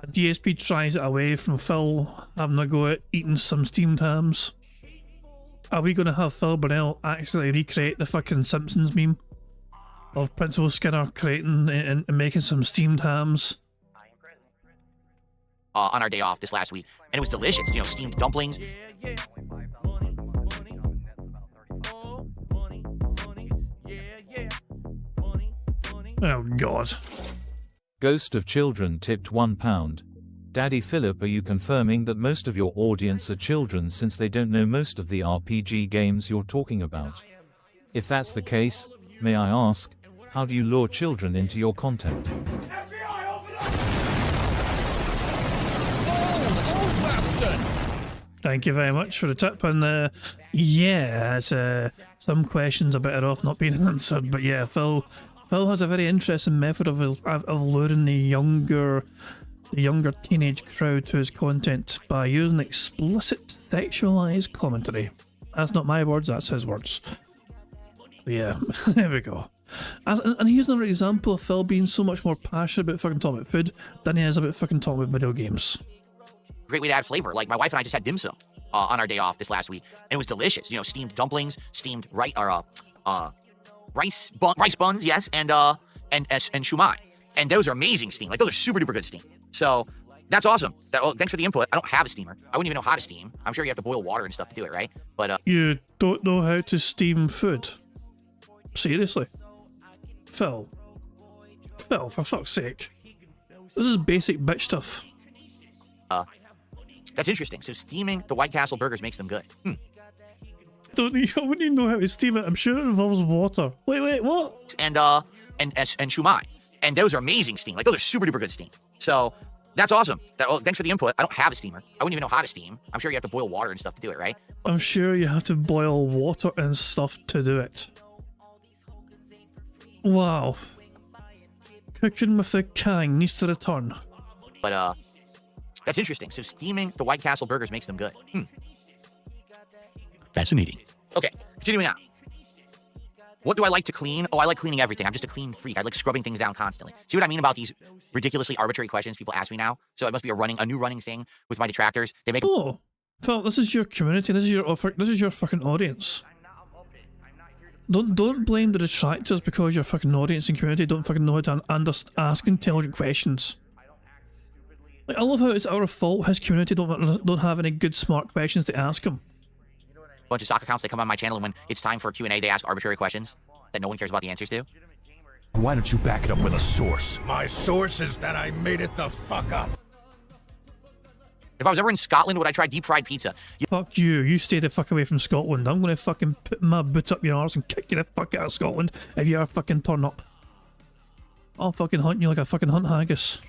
Speaker 1: DSP tries it away from Phil having a go at eating some steamed hams? Are we going to have Phil Burnell actually recreate the fucking Simpsons meme of Principal Skinner creating and making some steamed hams?
Speaker 4: On our day off this last week, and it was delicious. You know, steamed dumplings.
Speaker 1: Oh, God.
Speaker 8: Ghost of Children tipped £1. Daddy Philip, are you confirming that most of your audience are children since they don't know most of the RPG games you're talking about? If that's the case, may I ask, how do you lure children into your content?
Speaker 1: Thank you very much for the tip, and yeah, it's, some questions are better off not being answered, but yeah, Phil has a very interesting method of luring the younger teenage crowd to his content by using explicit sexualized commentary. That's not my words, that's his words. But yeah, there we go. And here's another example of Phil being so much more passionate about fucking talking about food than he is about fucking talking about video games.
Speaker 4: Great way to add flavor. Like, my wife and I just had dim sum on our day off this last week, and it was delicious. You know, steamed dumplings, steamed rice buns, yes, and shumai, and those are amazing steamed. Like, those are super duper good steamed. So that's awesome. Thanks for the input. I don't have a steamer. I wouldn't even know how to steam. I'm sure you have to boil water and stuff to do it, right? But
Speaker 1: you don't know how to steam food? Seriously, Phil, for fuck's sake, this is basic bitch stuff.
Speaker 4: That's interesting. So steaming the White Castle burgers makes them good.
Speaker 1: I wouldn't even know how to steam it. I'm sure it involves water. Wait, what?
Speaker 4: And shumai, and those are amazing steamed. Like, those are super duper good steamed. So that's awesome. Thanks for the input. I don't have a steamer. I wouldn't even know how to steam. I'm sure you have to boil water and stuff to do it, right?
Speaker 1: I'm sure you have to boil water and stuff to do it. Wow. Cooking with the Kang needs to return.
Speaker 4: But that's interesting. So steaming the White Castle burgers makes them good. Fascinating. Okay, continuing on. What do I like to clean? Oh, I like cleaning everything. I'm just a clean freak. I like scrubbing things down constantly. See what I mean about these ridiculously arbitrary questions people ask me now? So it must be a new running thing with my detractors. They make.
Speaker 1: Oh, Phil, this is your community. This is your fucking audience. Don't blame the detractors because your fucking audience and community don't fucking know how to ask intelligent questions. Like, I love how it's our fault his community don't have any good smart questions to ask him.
Speaker 4: Bunch of stock accounts, they come on my channel, and when it's time for Q&A, they ask arbitrary questions that no one cares about the answers to.
Speaker 10: Why don't you back it up with a source?
Speaker 2: My source is that I made it the fuck up.
Speaker 4: If I was ever in Scotland, would I try deep fried pizza?
Speaker 1: Fuck you, you stay the fuck away from Scotland. I'm gonna fucking put my boot up your arse and kick you the fuck out of Scotland if you ever fucking turn up. I'll fucking hunt you like a fucking hunt haggis.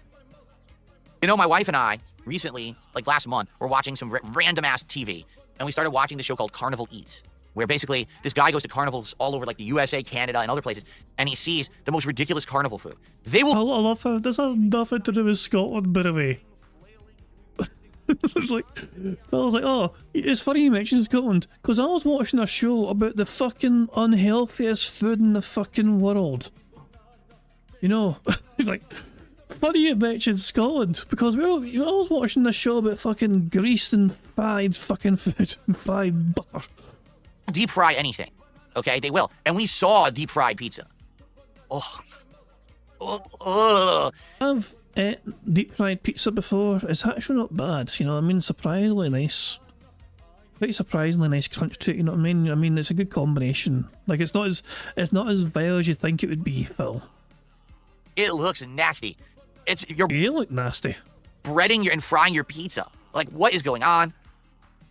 Speaker 4: You know, my wife and I, recently, like last month, were watching some random-ass TV, and we started watching the show called Carnival Eats, where basically this guy goes to carnivals all over like the USA, Canada, and other places, and he sees the most ridiculous carnival food. They will—
Speaker 1: I love how this has nothing to do with Scotland, by the way. It's like, I was like, oh, it's funny you mentioned Scotland, because I was watching a show about the fucking unhealthiest food in the fucking world. You know, it's like, funny you mentioned Scotland, because I was watching this show about fucking greased and fried fucking food and fried butter.
Speaker 4: deep fry anything, okay? They will. And we saw deep fried pizza.
Speaker 1: I've ate deep fried pizza before. It's actually not bad, you know what I mean? Surprisingly nice. Quite surprisingly nice crunch to it, you know what I mean? I mean, it's a good combination. Like, it's not as vile as you think it would be, Phil.
Speaker 4: It looks nasty.
Speaker 1: You look nasty.
Speaker 4: Breading and frying your pizza. Like, what is going on?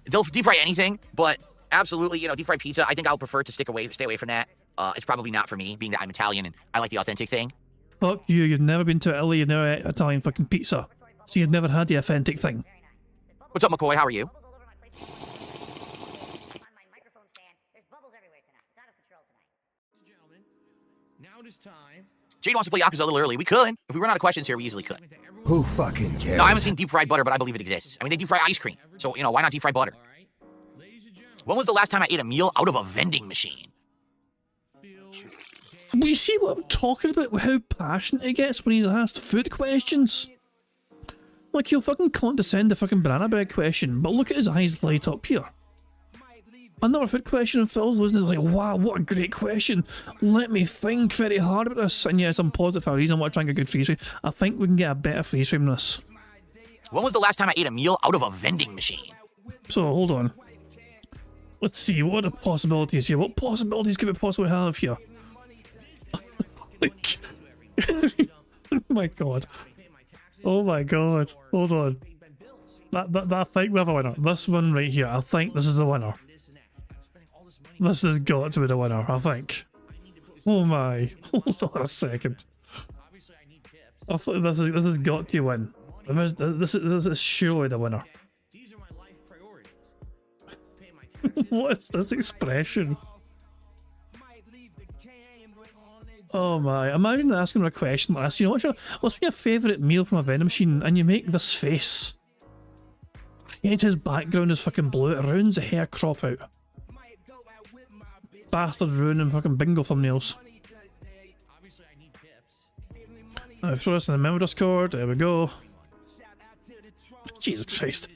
Speaker 4: They'll deep fry anything, but absolutely, you know, deep fried pizza, I think I'll prefer to stay away from that. It's probably not for me, being that I'm Italian and I like the authentic thing.
Speaker 1: Fuck you, you've never been to Italy, you've never ate Italian fucking pizza. So you've never had the authentic thing.
Speaker 4: What's up, McCoy? How are you? Jade wants to play Yakuza a little early. We could. If we run out of questions here, we easily could.
Speaker 7: Who fucking cares?
Speaker 4: No, I haven't seen deep fried butter, but I believe it exists. I mean, they deep fry ice cream. So, you know, why not deep fry butter? When was the last time I ate a meal out of a vending machine?
Speaker 1: We see what I'm talking about, how passionate he gets when he's asked food questions. Like, he'll fucking condescend the fucking banana bread question, but look at his eyes light up here. Another food question, Phil's listening is like, wow, what a great question. Let me think very hard about this. And yes, I'm positive for a reason I want to try and get a good freeze frame. I think we can get a better freeze frame than this.
Speaker 4: When was the last time I ate a meal out of a vending machine?
Speaker 1: So, hold on. Let's see, what are the possibilities here? What possibilities could we possibly have here? Like, oh my god. Oh my god. Hold on. I think we have a winner. This one right here, I think this is the winner. This has got to be the winner, I think. Oh my. Hold on a second. I thought this has got to win. This is surely the winner. What is this expression? Oh my, imagine asking him a question like this. You know, what's your favourite meal from a vending machine? And you make this face. And his background is fucking blue. It rounds the hair crop out. Bastard ruining fucking bingo thumbnails. Now throw this in the memo Discord. There we go. Jesus Christ.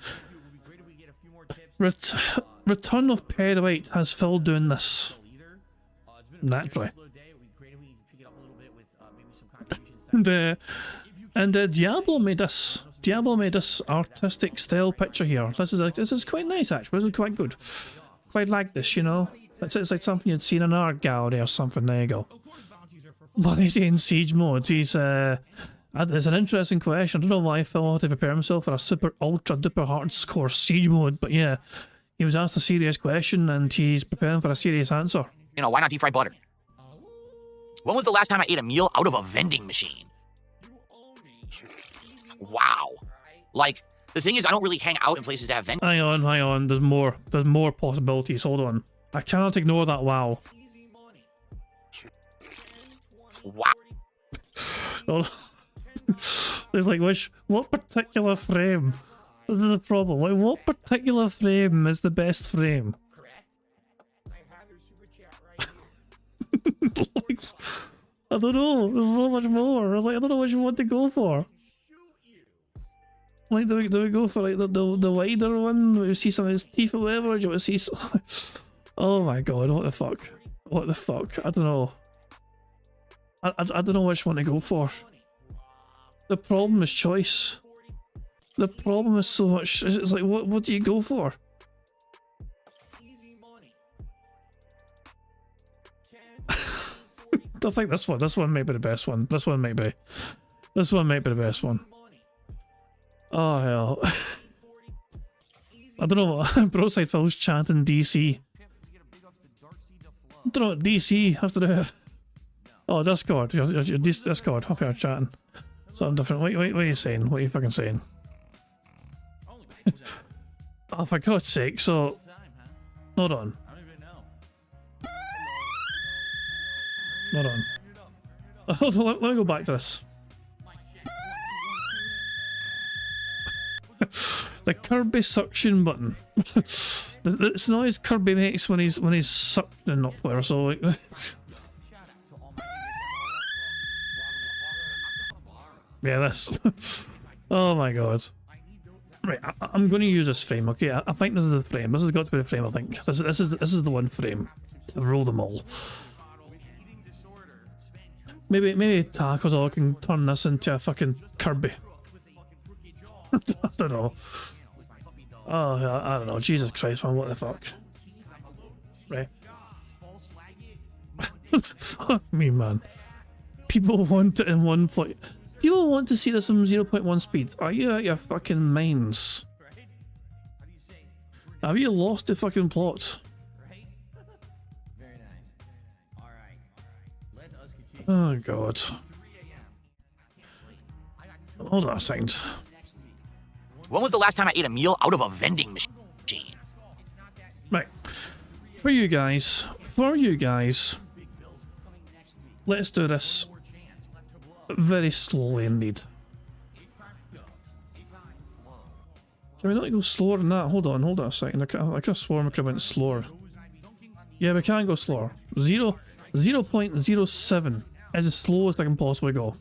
Speaker 1: Return of Perrite has Phil doing this. Naturally. And Diablo made this artistic style picture here. This is quite nice actually. This is quite good. Quite like this, you know. It's like something you'd seen in an art gallery or something. There you go. But he's in siege mode. It's an interesting question. I don't know why Phil had to prepare himself for a super ultra duper hardcore siege mode, but yeah, he was asked a serious question and he's preparing for a serious answer.
Speaker 4: You know, why not deep fry butter? When was the last time I ate a meal out of a vending machine? Wow. Like, the thing is, I don't really hang out in places that have vending.
Speaker 1: Hang on. There's more possibilities. Hold on. I cannot ignore that wow.
Speaker 4: Wow.
Speaker 1: There's like, what particular frame? This is the problem. Like, what particular frame is the best frame? Like, I don't know. There's so much more. Like, I don't know what you want to go for. Like, do we go for like the wider one? Do we see some of his teeth or whatever? Or do you want to see? Oh my god! What the fuck? What the fuck? I don't know. I don't know which one to go for. The problem is choice. The problem is so much. It's like, what do you go for? I think this one might be the best one. This one might be the best one. Oh hell. I don't know what Broadside Phil's chanting DC. I don't know what DC have to do. Oh, Discord. Your Discord. Hope you're chatting. Something different. What are you saying? What are you fucking saying? Oh, for God's sake. So, hold on. Hold on. Hold on, let me go back to this. The Kirby suction button. It's the noise Kirby makes when he's suctioning up there, so like... yeah, this. Oh my god. Right, I'm going to use this frame, okay? I think this is the frame. This has got to be the frame, I think. This is the one frame to rule them all. Maybe Tacos all can turn this into a fucking Kirby. I don't know. Oh, I don't know. Jesus Christ, man, what the fuck? Right. Fuck me, man. People want it in one flight. People want to see this in 0.1 speed. Are you out your fucking minds? Have you lost the fucking plot? Oh god. Hold on a second.
Speaker 4: When was the last time I ate a meal out of a vending machine?
Speaker 1: Right. For you guys, let's do this very slowly indeed. Can we not go slower than that? Hold on a second. I could have sworn we could have went slower. Yeah, we can go slower. 0.07 is as slow as I can possibly go.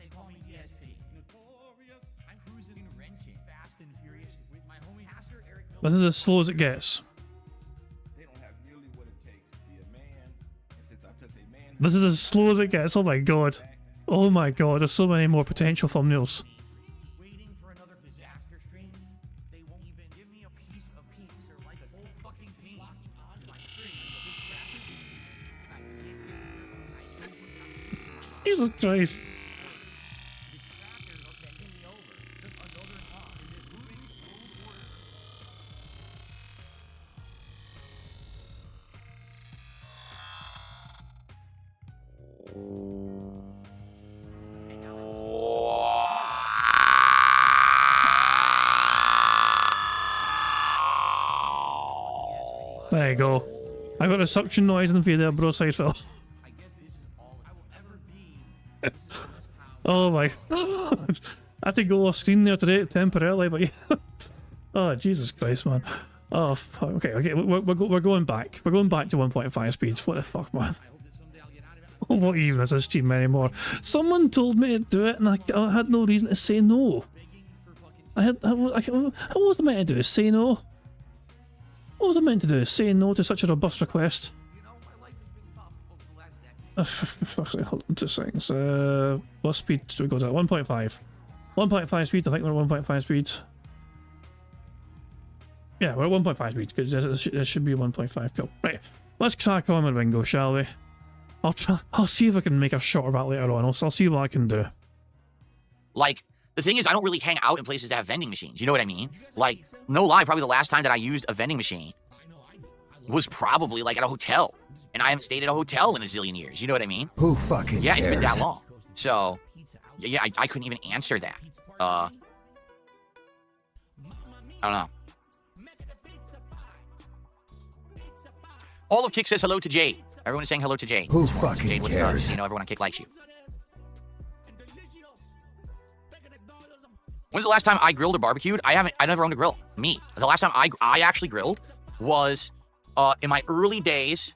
Speaker 1: This is as slow as it gets. This is as slow as it gets. Oh my god. Oh my god, there's so many more potential thumbnails. Jesus Christ. There you go. I got a suction noise in the video, Broadside Phil. Oh my god. I had to go off screen there today temporarily, but yeah. Oh, Jesus Christ, man. Oh, fuck. Okay, we're going back. We're going back to 1.5 speeds. What the fuck, man? What even is this stream anymore? Someone told me to do it, and I had no reason to say no. What was I meant to do? Say no? What was I meant to do? Say no to such a robust request? Hold on 2 seconds. What speed do we go to? 1.5. 1.5 speed, I think we're at 1.5 speed. Yeah, we're at 1.5 speed, because there should be 1.5. Cool. Right, let's crack on with Bingo, shall we? I'll see if I can make a shot of that later on. I'll see what I can do.
Speaker 4: Like, the thing is, I don't really hang out in places that have vending machines. You know what I mean? Like, no lie, probably the last time that I used a vending machine was probably like at a hotel. And I haven't stayed at a hotel in a zillion years. You know what I mean?
Speaker 7: Who fucking
Speaker 4: Yeah,
Speaker 7: cares?
Speaker 4: it's been that long. So, yeah, I couldn't even answer that. I don't know. All of Kick says hello to Jade. Everyone is saying hello to Jade.
Speaker 7: Who fucking
Speaker 4: Jade, what's
Speaker 7: cares?
Speaker 4: up? You know, everyone on Kick likes you. When's the last time I grilled or barbecued? I never owned a grill. Me. The last time I actually grilled was in my early days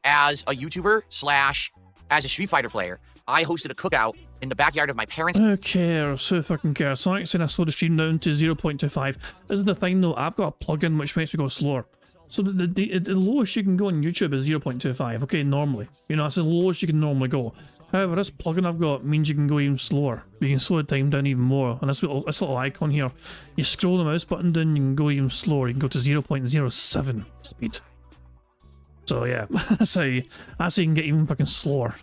Speaker 4: as a YouTuber / as a Street Fighter player. I hosted a cookout in the backyard of my parents.
Speaker 1: Who cares? Who fucking cares? So I'm saying I slowed the stream down to 0.25. This is the thing though, I've got a plugin which makes me go slower. So the lowest you can go on YouTube is 0.25, okay, normally. You know, that's the lowest you can normally go. However, this plugin I've got means you can go even slower. You can slow the time down even more. And this little icon here, you scroll the mouse button down, you can go even slower. You can go to 0.07 speed. So yeah, that's how you can get even fucking slower.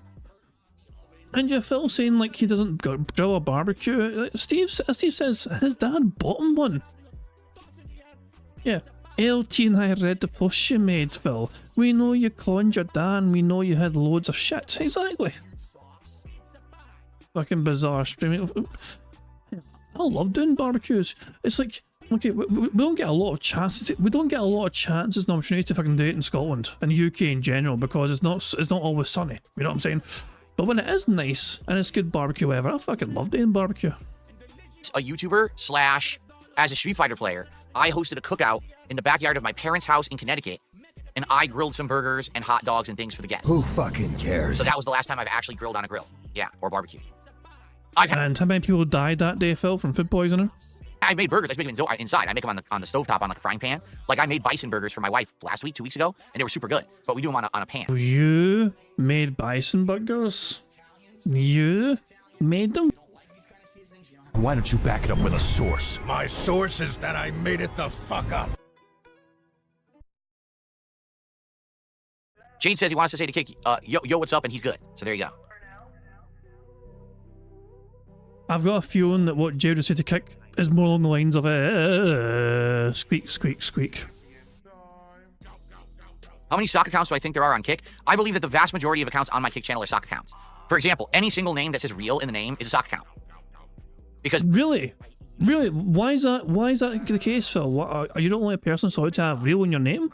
Speaker 1: And yeah, Phil saying like he doesn't grill a barbecue. Steve says his dad bought him one. Yeah. LT and I read the post you made, Phil. We know you conned your dad and we know you had loads of shit. Exactly. Fucking bizarre streaming. I love doing barbecues. It's like, okay, we don't get a lot of chances. We don't get a lot of chances and opportunities to fucking do it in Scotland and the UK in general because it's not always sunny. You know what I'm saying? But when it is nice and it's good barbecue ever, I fucking love doing barbecue.
Speaker 4: A YouTuber / as a Street Fighter player, I hosted a cookout in the backyard of my parents' house in Connecticut, and I grilled some burgers and hot dogs and things for the guests.
Speaker 7: Who fucking cares?
Speaker 4: So that was the last time I've actually grilled on a grill. Yeah, or barbecue.
Speaker 1: And how many people died that day, Phil, from food poisoning?
Speaker 4: I made burgers. I just make them inside. I make them on the stovetop on like a frying pan. Like I made bison burgers for my wife last week, 2 weeks ago, and they were super good. But we do them on a pan.
Speaker 1: You made bison burgers? You made them?
Speaker 10: Why don't you back it up with a source?
Speaker 2: My source is that I made it the fuck up.
Speaker 4: Jade says he wants to say to Kick, yo, what's up? And he's good. So there you go.
Speaker 1: I've got a feeling that what Jade would say to Kick is more along the lines of squeak, squeak, squeak.
Speaker 4: How many sock accounts do I think there are on Kick? I believe that the vast majority of accounts on my Kick channel are sock accounts. For example, any single name that says real in the name is a sock account. Because
Speaker 1: really, why is that the case, Phil? Are you the only person allowed to have real in your name?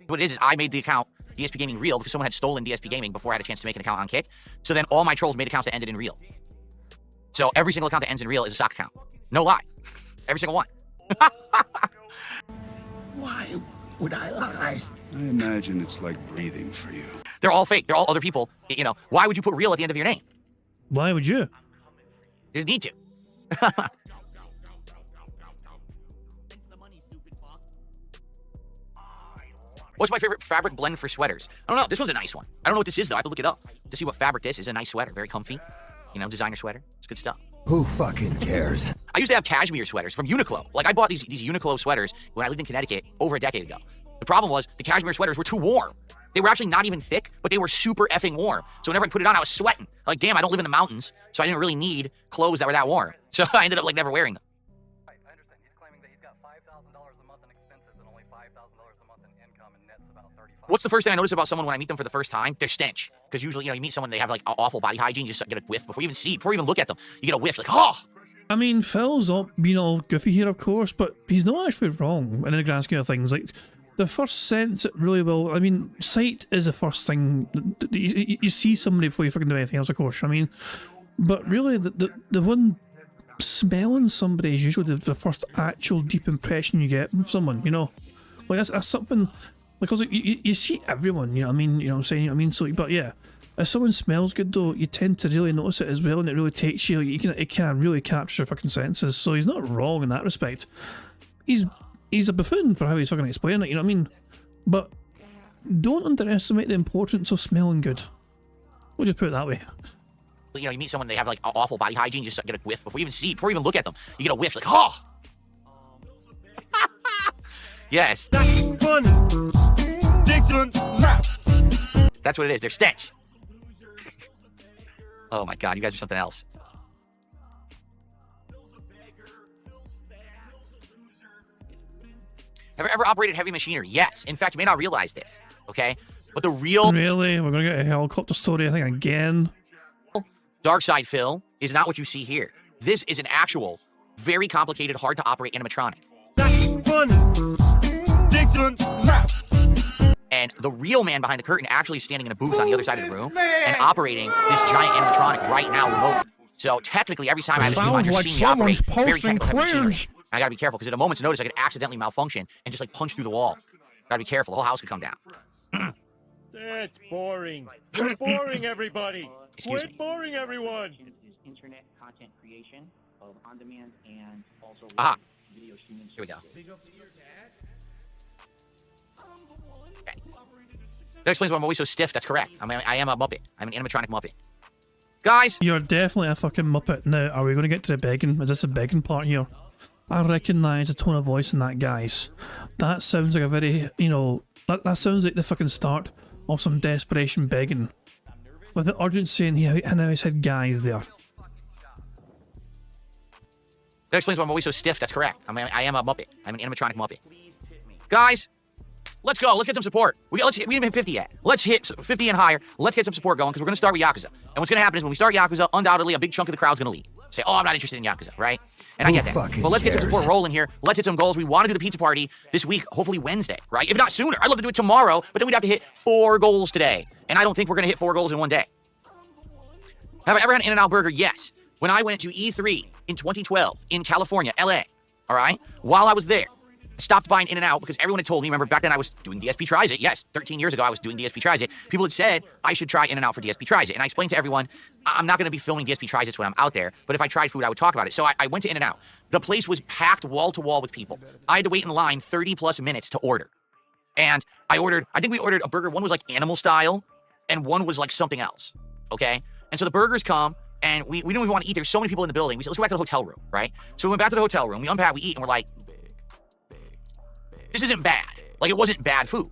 Speaker 4: What it is I made the account DSP Gaming Real because someone had stolen DSP Gaming before I had a chance to make an account on Kick. So then all my trolls made accounts that ended in real. So every single account that ends in real is a sock account. No lie. Every single one.
Speaker 9: Why would I lie?
Speaker 6: I imagine it's like breathing for you.
Speaker 4: They're all fake. They're all other people. You know, why would you put real at the end of your name?
Speaker 1: Why would you?
Speaker 4: There's need to. What's my favorite fabric blend for sweaters? I don't know. This one's a nice one. I don't know what this is, though. I have to look it up to see what fabric this is. A nice sweater. Very comfy. You know, designer sweater. It's good stuff.
Speaker 7: Who fucking cares?
Speaker 4: I used to have cashmere sweaters from Uniqlo. Like, I bought these Uniqlo sweaters when I lived in Connecticut over a decade ago. The problem was the cashmere sweaters were too warm. They were actually not even thick, but they were super effing warm. So whenever I put it on, I was sweating. Like, damn, I don't live in the mountains, so I didn't really need clothes that were that warm. So I ended up, like, never wearing them.
Speaker 12: I understand. He's claiming that he's got $5,000 a month in expenses and only $5,000 a month in income, and net's about $35,000.
Speaker 4: What's the first thing I notice about someone when I meet them for the first time? Their stench. Because usually, you know, you meet someone, they have, like, awful body hygiene, you just get a whiff before you even look at them. You get a whiff, like, oh!
Speaker 1: I mean, Phil's not being all goofy here, of course, but he's not actually wrong in the grand scheme of things. Like, the first sense it really will. I mean, sight is the first thing. You see somebody before you fucking do anything else, of course. I mean, but really, the one smelling somebody is usually the first actual deep impression you get from someone. You know, like that's something because like, you see everyone. You know what I mean? You know what I'm saying? I mean, so but yeah. If someone smells good though, you tend to really notice it as well, and it really takes you. It can really capture your fucking senses. So he's not wrong in that respect. He's a buffoon for how he's fucking explaining it. You know what I mean? But don't underestimate the importance of smelling good. We'll just put it that way.
Speaker 4: You know, you meet someone, they have like awful body hygiene, you just get a whiff before you even look at them. You get a whiff, like, oh! Yes.
Speaker 11: That's funny.
Speaker 4: That's what it is. They're stench. Oh my god, you guys are something else. Ever operated heavy machinery? Yes. In fact, you may not realize this, okay? But the real...
Speaker 1: Really? We're gonna get a helicopter story, I think, again?
Speaker 4: Dark side, Phil, is not what you see here. This is an actual, very complicated, hard-to-operate animatronic.
Speaker 11: That's funny.
Speaker 4: And the real man behind the curtain actually is standing in a booth on the other side of the room and operating this giant animatronic right now remotely. So technically, every time I have a stream on, you're seeing me operate very technical machinery. I gotta be careful, because at a moment's notice, I could accidentally malfunction and just like punch through the wall. Gotta be careful, the whole house could come down.
Speaker 11: That's boring. You're boring everybody.
Speaker 4: Excuse me.
Speaker 11: Quit boring everyone.
Speaker 13: Internet content creation, both on demand and also video streaming.
Speaker 4: Here we go. Okay. That explains why I'm always so stiff. That's correct. I am a Muppet. I'm an animatronic Muppet. Guys!
Speaker 1: You're definitely a fucking muppet. Now, are we going to get to the begging? Is this the begging part here? I recognise the tone of voice in that, guys. That sounds like a very, you know, that sounds like the fucking start of some desperation begging. With the urgency and how he said guys there.
Speaker 4: That explains why I'm always so stiff. That's correct. I am a Muppet. I'm an animatronic Muppet. Guys, let's go. Let's get some support. We haven't hit 50 yet. Let's hit 50 and higher. Let's get some support going because we're going to start with Yakuza. And what's going to happen is when we start Yakuza, undoubtedly a big chunk of the crowd's going to leave. Say, oh, I'm not interested in Yakuza, right? And I get that. But let's get some support rolling here. Let's hit some goals. We want to do the pizza party this week, hopefully Wednesday, right? If not sooner. I'd love to do it tomorrow, but then we'd have to hit 4 goals today. And I don't think we're going to hit 4 goals in one day. Have I ever had an In-N-Out burger? Yes. When I went to E3 in 2012 in California, LA, all right? While I was there, I stopped buying In-N-Out because everyone had told me, remember back then I was doing DSP Tries It. Yes, 13 years ago I was doing DSP Tries It. People had said I should try In-N-Out for DSP Tries It. And I explained to everyone, I'm not going to be filming DSP Tries It when I'm out there, but if I tried food, I would talk about it. So I went to In-N-Out. The place was packed wall to wall with people. I had to wait in line 30 plus minutes to order. And I think we ordered a burger. One was like animal style and one was like something else, okay? And so the burgers come, and we don't even want to eat. There's so many people in the building. We said, let's go back to the hotel room, right? So we went back to the hotel room. We unpack, we eat, and we're like, this isn't bad. Like, it wasn't bad food.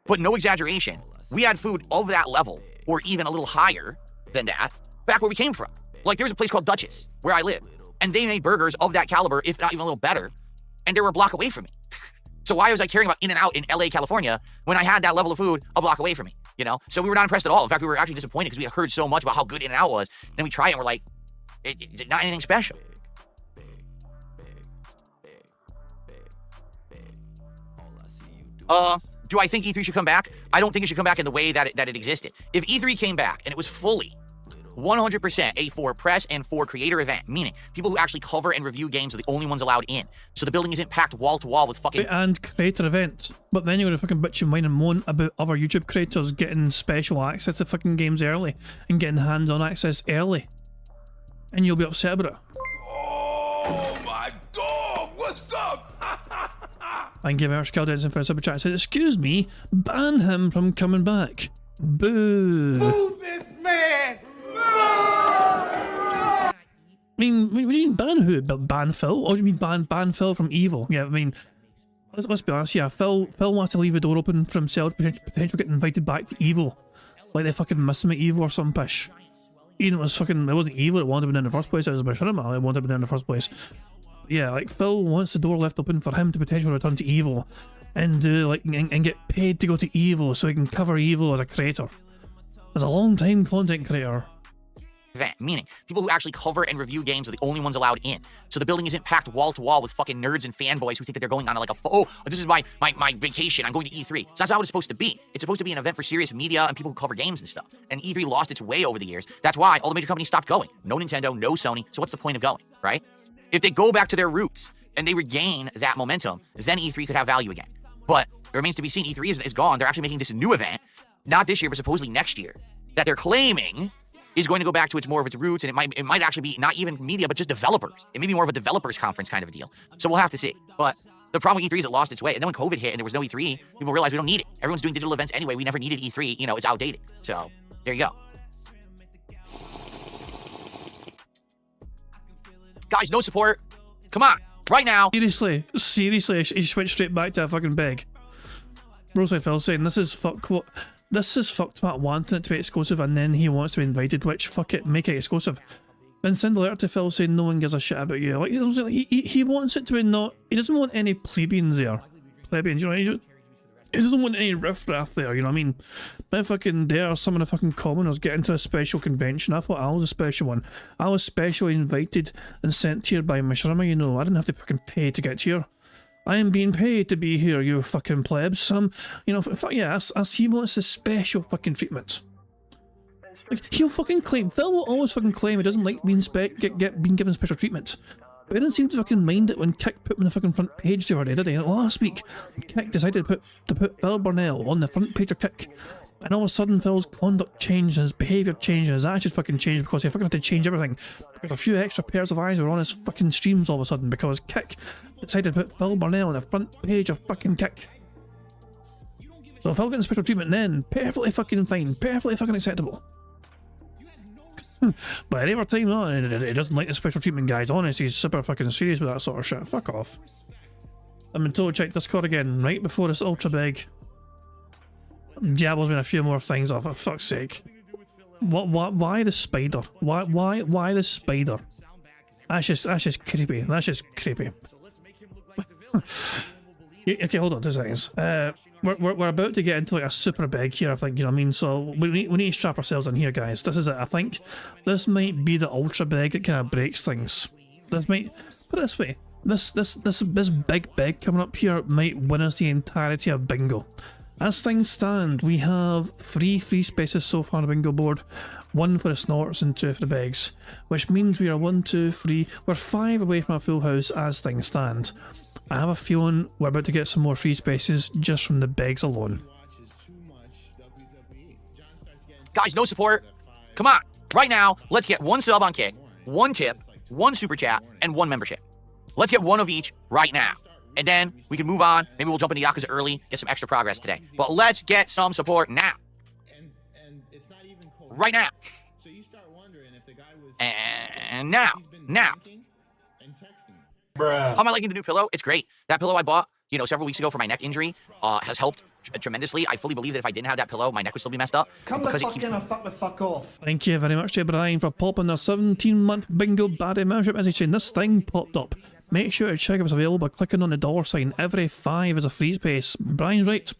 Speaker 4: But no exaggeration, we had food of that level, or even a little higher than that, back where we came from. Like, there's a place called Duchess, where I live, and they made burgers of that caliber, if not even a little better, and they were a block away from me. So why was I caring about In-N-Out in LA, California, when I had that level of food a block away from me? You know, so we were not impressed at all. In fact, we were actually disappointed because we had heard so much about how good In-N-Out was. Then we try it and we're like, it's not anything special. Do I think E3 should come back? I don't think it should come back in the way that it existed. If E3 came back and it was fully 100% a for press and for creator event, meaning people who actually cover and review games are the only ones allowed in. So the building isn't packed wall to wall with fucking...
Speaker 1: And creator events. But then you're going to fucking bitch and whine and moan about other YouTube creators getting special access to fucking games early and getting hands-on access early. And you'll be upset about it.
Speaker 2: Oh my dog, what's up?
Speaker 1: Thank you very much, Cal Denson, for a super chat. Said, excuse me, ban him from coming back. Boo.
Speaker 2: Move this man!
Speaker 1: I mean, what do you mean ban who? Ban Phil? Or do you mean ban Phil from Evil? Yeah, I mean, let's be honest, yeah, Phil wants to leave the door open for himself, potentially getting invited back to Evil. Like they fucking miss him at Evil or some pish. Even it wasn't Evil, it wanted to be in the first place, it was Machinima, it wanted to be in the first place. Yeah, like Phil wants the door left open for him to potentially return to Evil and do and get paid to go to Evil so he can cover Evil as a creator. As a long-time content creator.
Speaker 4: Event, meaning people who actually cover and review games are the only ones allowed in. So the building isn't packed wall to wall with fucking nerds and fanboys who think that they're going on like this is my vacation, I'm going to E3. So that's not what it's supposed to be. It's supposed to be an event for serious media and people who cover games and stuff. And E3 lost its way over the years. That's why all the major companies stopped going. No Nintendo, no Sony. So what's the point of going, right? If they go back to their roots and they regain that momentum, then E3 could have value again. But it remains to be seen. E3 is gone. They're actually making this new event, not this year, but supposedly next year, that they're claiming is going to go back to more of its roots, and it might actually be not even media, but just developers. It may be more of a developers conference kind of a deal. So we'll have to see. But the problem with E3 is it lost its way. And then when COVID hit and there was no E3, people realized we don't need it. Everyone's doing digital events anyway. We never needed E3. You know, it's outdated. So there you go. Guys, no support. Come on, right now.
Speaker 1: Seriously, he went straight back to a fucking beg. Roadside Phil saying this is fucked Matt wanting it to be exclusive and then he wants to be invited, which fuck it, make it exclusive. Then send a letter to Phil saying no one gives a shit about you. Like he wants it to be not, he doesn't want any plebeians there. Plebeians, you know, he doesn't want any riffraff there, you know what I mean? But fucking dare some of the fucking commoners get into a special convention. I thought I was a special one. I was specially invited and sent here by Machinima, you know. I didn't have to fucking pay to get here. I am being paid to be here, you fucking plebs. You know, yeah, as he wants this special fucking treatment. Like, he'll fucking claim, Phil will always fucking claim he doesn't like being being given special treatment. But he didn't seem to fucking mind it when Kick put him on the fucking front page the other day, did he? Last week, Kick decided to put Phil Burnell on the front page of Kick. And all of a sudden, Phil's conduct changed, and his behaviour changed, and his attitude fucking changed because he fucking had to change everything. Because a few extra pairs of eyes were on his fucking streams all of a sudden because Kick decided to put Phil Burnell on the front page of fucking Kick. So Phil getting special treatment then, perfectly fucking fine, perfectly fucking acceptable. But every time, no, he doesn't like the special treatment, guys. Honest, he's super fucking serious with that sort of shit. Fuck off. I'm been told to check Discord again right before this ultra big. Diablo's been a few more things off. For fuck's sake. Why the spider? Why the spider? That's just creepy. That's just creepy. Okay, hold on 2 seconds. We're about to get into like a super big here, I think, you know what I mean? So we need to strap ourselves in here, guys. This is it. I think this might be the ultra big that kind of breaks things. This might, put it this way, this big coming up here might win us the entirety of bingo. As things stand, we have 3 free spaces so far on the bingo board. 1 for the snorts and 2 for the begs, which means we are 1, 2, 3, we're 5 away from a full house as things stand. I have a feeling we're about to get some more free spaces just from the begs alone.
Speaker 4: Guys, no support. Come on, right now, let's get 1 sub on Kick, 1 tip, 1 super chat, and 1 membership. Let's get 1 of each right now. And then we can move on. Maybe we'll jump into Yakuza early, get some extra progress today. But let's get some support now. Right now. And now. How am I liking the new pillow? It's great. That pillow I bought, you know, several weeks ago for my neck injury has helped tremendously. I fully believe that if I didn't have that pillow, my neck would still be messed up.
Speaker 9: Come the fuck in or fuck the fuck off.
Speaker 1: Thank you very much to Brian for popping their 17-month bingo baddie membership message saying this thing popped up. Make sure to check if it's available by clicking on the $sign. Every 5 is a free space. Brian's right.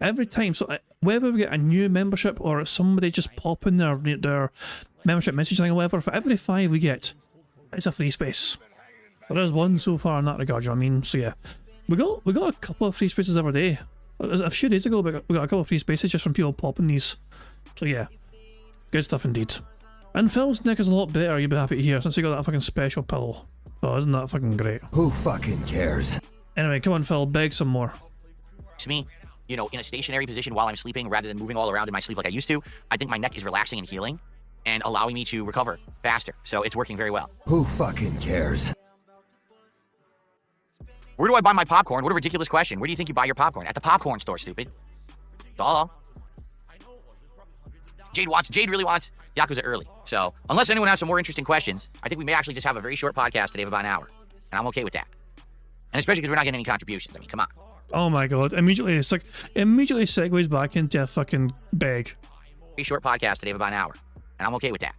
Speaker 1: Every time, so whether we get a new membership or it's somebody just popping their membership message thing or whatever, for every 5 we get, it's a free space. So there's 1 so far in that regard, you know what I mean? So yeah, we got a couple of free spaces every day. A few days ago, we got a couple of free spaces just from people popping these. So yeah, good stuff indeed. And Phil's neck is a lot better, you'd be happy to hear, since he got that fucking special pillow. Oh, isn't that fucking great?
Speaker 7: Who fucking cares?
Speaker 1: Anyway, come on, Phil, beg some more.
Speaker 4: To me, you know, in a stationary position while I'm sleeping rather than moving all around in my sleep like I used to, I think my neck is relaxing and healing and allowing me to recover faster. So it's working very well.
Speaker 7: Who fucking cares?
Speaker 4: Where do I buy my popcorn? What a ridiculous question. Where do you think you buy your popcorn? At the popcorn store, stupid. Duh. Jade really wants Yakuza early. So, unless anyone has some more interesting questions, I think we may actually just have a very short podcast today of about an hour. And I'm okay with that. And especially because we're not getting any contributions. I mean, come on.
Speaker 1: Oh my god. Immediately segues back into a fucking beg.
Speaker 4: Very short podcast today of about an hour. And I'm okay with that.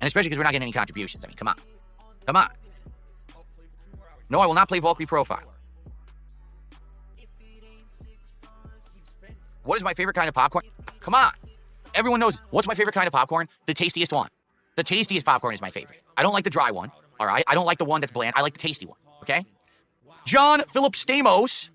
Speaker 4: And especially because we're not getting any contributions. I mean, come on. Come on. No, I will not play Valkyrie Profile. What is my favorite kind of popcorn? Come on. Everyone knows what's my favorite kind of popcorn? The tastiest one. The tastiest popcorn is my favorite. I don't like the dry one, all right? I don't like the one that's bland. I like the tasty one, okay? John Philip Stamos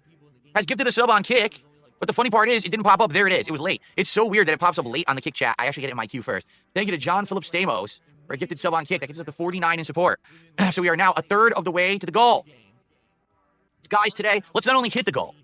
Speaker 4: has gifted a sub on Kick, but the funny part is it didn't pop up. There it is. It was late. It's so weird that it pops up late on the Kick chat. I actually get it in my queue first. Thank you to John Philip Stamos for a gifted sub on Kick. That gets us up to 49 in support. So we are now a third of the way to the goal. Guys, today, let's not only hit the goal.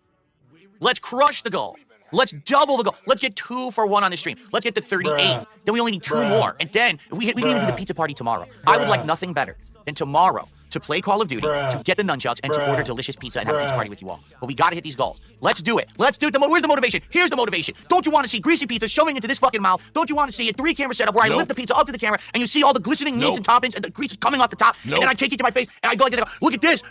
Speaker 4: Let's crush the goal. Let's double the goal. Let's get 2 for 1 on the stream. Let's get to 38. Then we only need 2 more. And then we can even do the pizza party tomorrow. I would like nothing better than tomorrow to play Call of Duty, to get the nunchucks, and to order delicious pizza and have a pizza party with you all. But we gotta hit these goals. Let's do it. Let's do it. Where's the motivation? Here's the motivation. Don't you want to see greasy pizza shoving into this fucking mouth? Don't you want to see a 3-camera setup where I lift the pizza up to the camera and you see all the glistening meats and toppings and the grease is coming off the top? And then I take it to my face and I go like this. I go, look at this.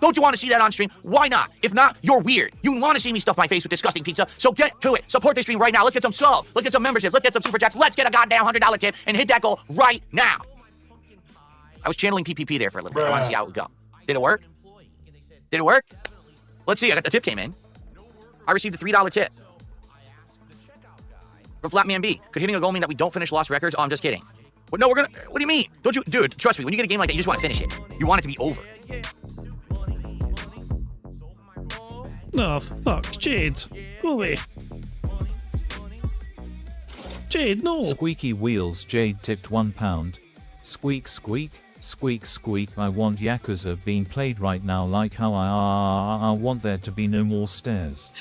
Speaker 4: Don't you want to see that on stream? Why not? If not, you're weird. You want to see me stuff my face with disgusting pizza, so get to it. Support this stream right now. Let's get some subs. Let's get some memberships. Let's get some super chats. Let's get a goddamn $100 tip and hit that goal right now. I was channeling PPP there for a little bit. I want to see how it would go. Did it work? Did it work? Let's see. I got the tip came in. I received a $3 tip. From Flatman B. Could hitting a goal mean that we don't finish lost records? Oh, I'm just kidding. But no, we're gonna. What do you mean? Don't you, dude? Trust me. When you get a game like that, you just want to finish it. You want it to be over.
Speaker 1: Oh fuck, Jade, go away. Jade, no.
Speaker 8: Squeaky wheels. Jade tipped £1. Squeak, squeak. Squeak, squeak. I want Yakuza being played right now like how I want there to be no more stairs.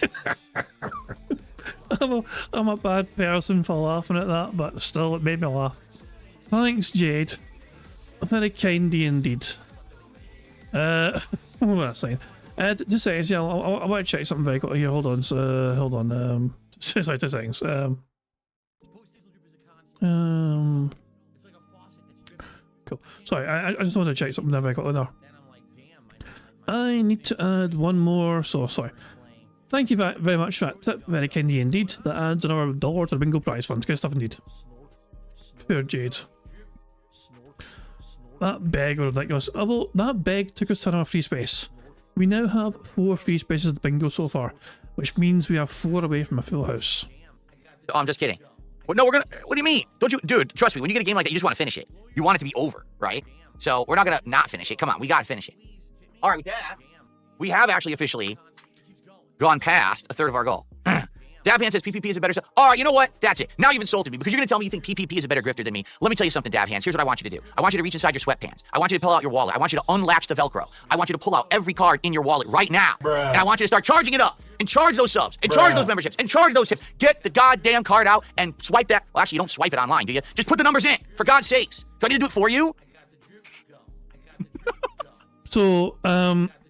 Speaker 1: I'm a bad person for laughing at that, but still it made me laugh. Thanks, Jade. Very kind indeed. What was I saying? Just seconds, yeah, I want to check something very quickly here. Hold on, sorry, 2 seconds. Cool. Sorry, I just wanted to check something there very quickly there. I need to add one more, so sorry. Thank you very much for that tip, very kind of you indeed. That adds another $1 to the bingo prize fund. Good stuff indeed. Poor Jade. That beg was ridiculous. Although that beg took us to another free space. We now have 4 free spaces at bingo so far, which means we are 4 away from a full house.
Speaker 4: Oh, I'm just kidding. Well, no, we're gonna. What do you mean? Don't you, dude? Trust me. When you get a game like that, you just want to finish it. You want it to be over, right? So we're not gonna not finish it. Come on, we gotta finish it. All right, with that, we have actually officially gone past a third of our goal. Dabhan says PPP is a better... All right, you know what? That's it. Now you've insulted me because you're going to tell me you think PPP is a better grifter than me. Let me tell you something, Dabhands. Here's what I want you to do. I want you to reach inside your sweatpants. I want you to pull out your wallet. I want you to unlatch the Velcro. I want you to pull out every card in your wallet right now. And I want you to start charging it up and charge those subs and charge those memberships and charge those tips. Get the goddamn card out and swipe that. Well, actually, you don't swipe it online, do you? Just put the numbers in, for God's sakes. Do I need to do it for you?
Speaker 1: So,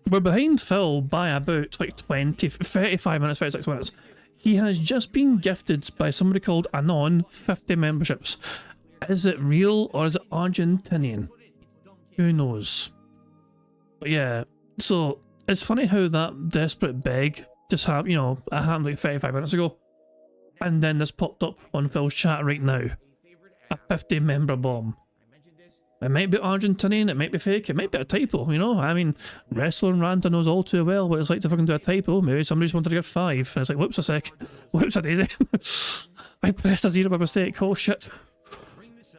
Speaker 1: we're behind Phil by about like 35 minutes, 36 minutes. He has just been gifted by somebody called Anon 50 memberships. Is it real or is it Argentinian? Who knows? But yeah, so it's funny how that desperate beg just happened, you know, it happened like 35 minutes ago. And then this popped up on Phil's chat right now. A 50 member bomb. It might be Argentinian, it might be fake, it might be a typo, you know? I mean, Wrestling Ranta knows all too well what it's like to fucking do a typo. Maybe somebody just wanted to get 5, and it's like, whoops a sec. Whoops a daisy. I pressed a 0 by mistake, oh shit.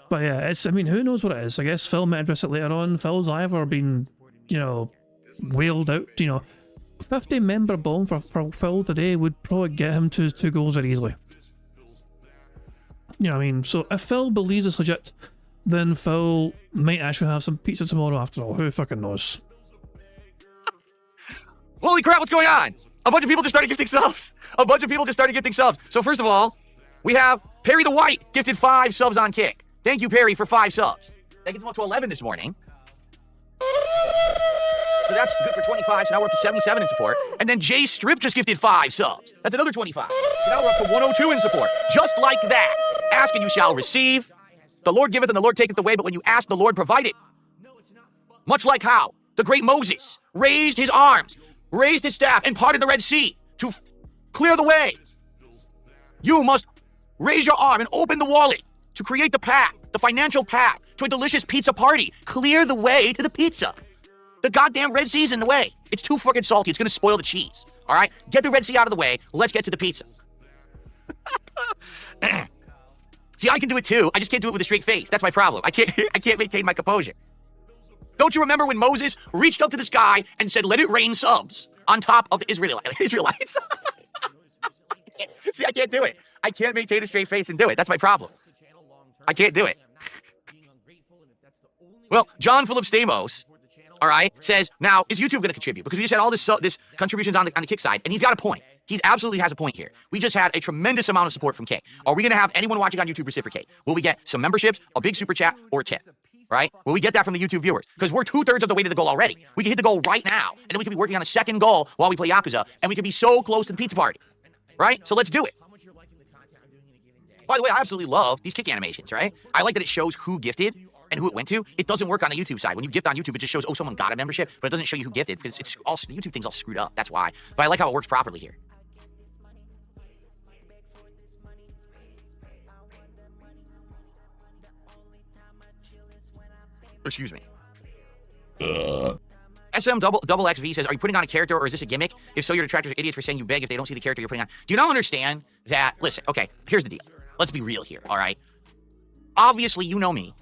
Speaker 1: But yeah, it's, I mean, who knows what it is? I guess Phil might address it later on. Phil's either been, you know, wailed out, you know. 50 member bomb for Phil today would probably get him to 2 goals very easily. You know what I mean? So if Phil believes it's legit, then Phil might actually have some pizza tomorrow after all. Who fucking knows?
Speaker 4: Holy crap, what's going on? A bunch of people just started gifting subs. So first of all, we have Perry the White gifted 5 subs on Kick. Thank you, Perry, for 5 subs. That gets him up to 11 this morning. So that's good for 25. So now we're up to 77 in support. And then Jay Strip just gifted 5 subs. That's another 25. So now we're up to 102 in support. Just like that. Ask and you shall receive. The Lord giveth and the Lord taketh away, but when you ask, the Lord provided. Much like how the great Moses raised his arms, raised his staff, and parted the Red Sea to clear the way. You must raise your arm and open the wallet to create the path, the financial path to a delicious pizza party. Clear the way to the pizza. The goddamn Red Sea's in the way. It's too fucking salty. It's going to spoil the cheese. All right? Get the Red Sea out of the way. Let's get to the pizza. See, I can do it too. I just can't do it with a straight face. That's my problem. I can't maintain my composure. Don't you remember when Moses reached up to the sky and said, "Let it rain subs" on top of the Israelites? See, I can't do it. I can't maintain a straight face and do it. That's my problem. I can't do it. Well, John Philip Stamos, all right, says, now, is YouTube going to contribute? Because we just had all this contributions on the Kick side, and he's got a point. He absolutely has a point here. We just had a tremendous amount of support from Kick. Are we going to have anyone watching on YouTube reciprocate? Will we get some memberships, a big super chat, or a tip? Right? Will we get that from the YouTube viewers? Because we're 2/3 of the way to the goal already. We can hit the goal right now, and then we could be working on a second goal while we play Yakuza, and we could be so close to the pizza party. Right? So let's do it. By the way, I absolutely love these Kick animations, right? I like that it shows who gifted and who it went to. It doesn't work on the YouTube side. When you gift on YouTube, it just shows, oh, someone got a membership, but it doesn't show you who gifted because it's all, the YouTube thing's all screwed up. That's why. But I like how it works properly here. Excuse me. SM XXV says, are you putting on a character or is this a gimmick? If so, your detractors are idiots for saying you beg if they don't see the character you're putting on. Do you not understand that? Listen, okay, here's the deal. Let's be real here, all right? Obviously, you know me.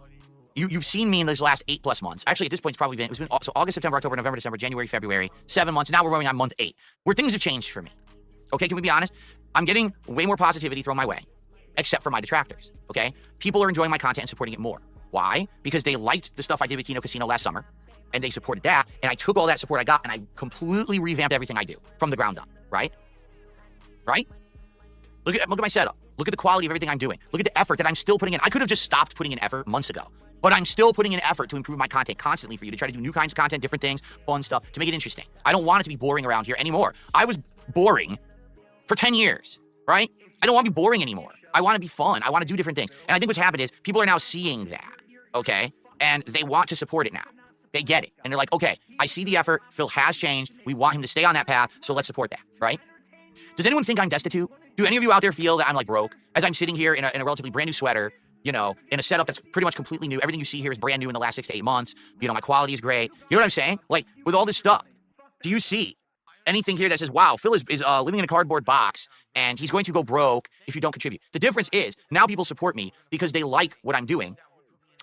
Speaker 4: You've seen me in those last 8+ months. Actually, at this point, it's probably been, so August, September, October, November, December, January, February, 7 months. Now we're going on month 8, where things have changed for me. Okay, can we be honest? I'm getting way more positivity thrown my way, except for my detractors, okay? People are enjoying my content and supporting it more. Why? Because they liked the stuff I did with Kino Casino last summer, and they supported that, and I took all that support I got, and I completely revamped everything I do from the ground up, right? Right? Look at my setup. Look at the quality of everything I'm doing. Look at the effort that I'm still putting in. I could have just stopped putting in effort months ago, but I'm still putting in effort to improve my content constantly for you, to try to do new kinds of content, different things, fun stuff, to make it interesting. I don't want it to be boring around here anymore. I was boring for 10 years, right? I don't want to be boring anymore. I want to be fun. I want to do different things. And I think what's happened is people are now seeing that, okay? And they want to support it now. They get it. And they're like, okay, I see the effort. Phil has changed. We want him to stay on that path, so let's support that, right? Does anyone think I'm destitute? Do any of you out there feel that I'm like broke? As I'm sitting here in a relatively brand new sweater, you know, in a setup that's pretty much completely new. Everything you see here is brand new in the last 6 to 8 months. You know, my quality is great. You know what I'm saying? Like, with all this stuff, do you see anything here that says, wow, Phil is living in a cardboard box and he's going to go broke if you don't contribute? The difference is now people support me because they like what I'm doing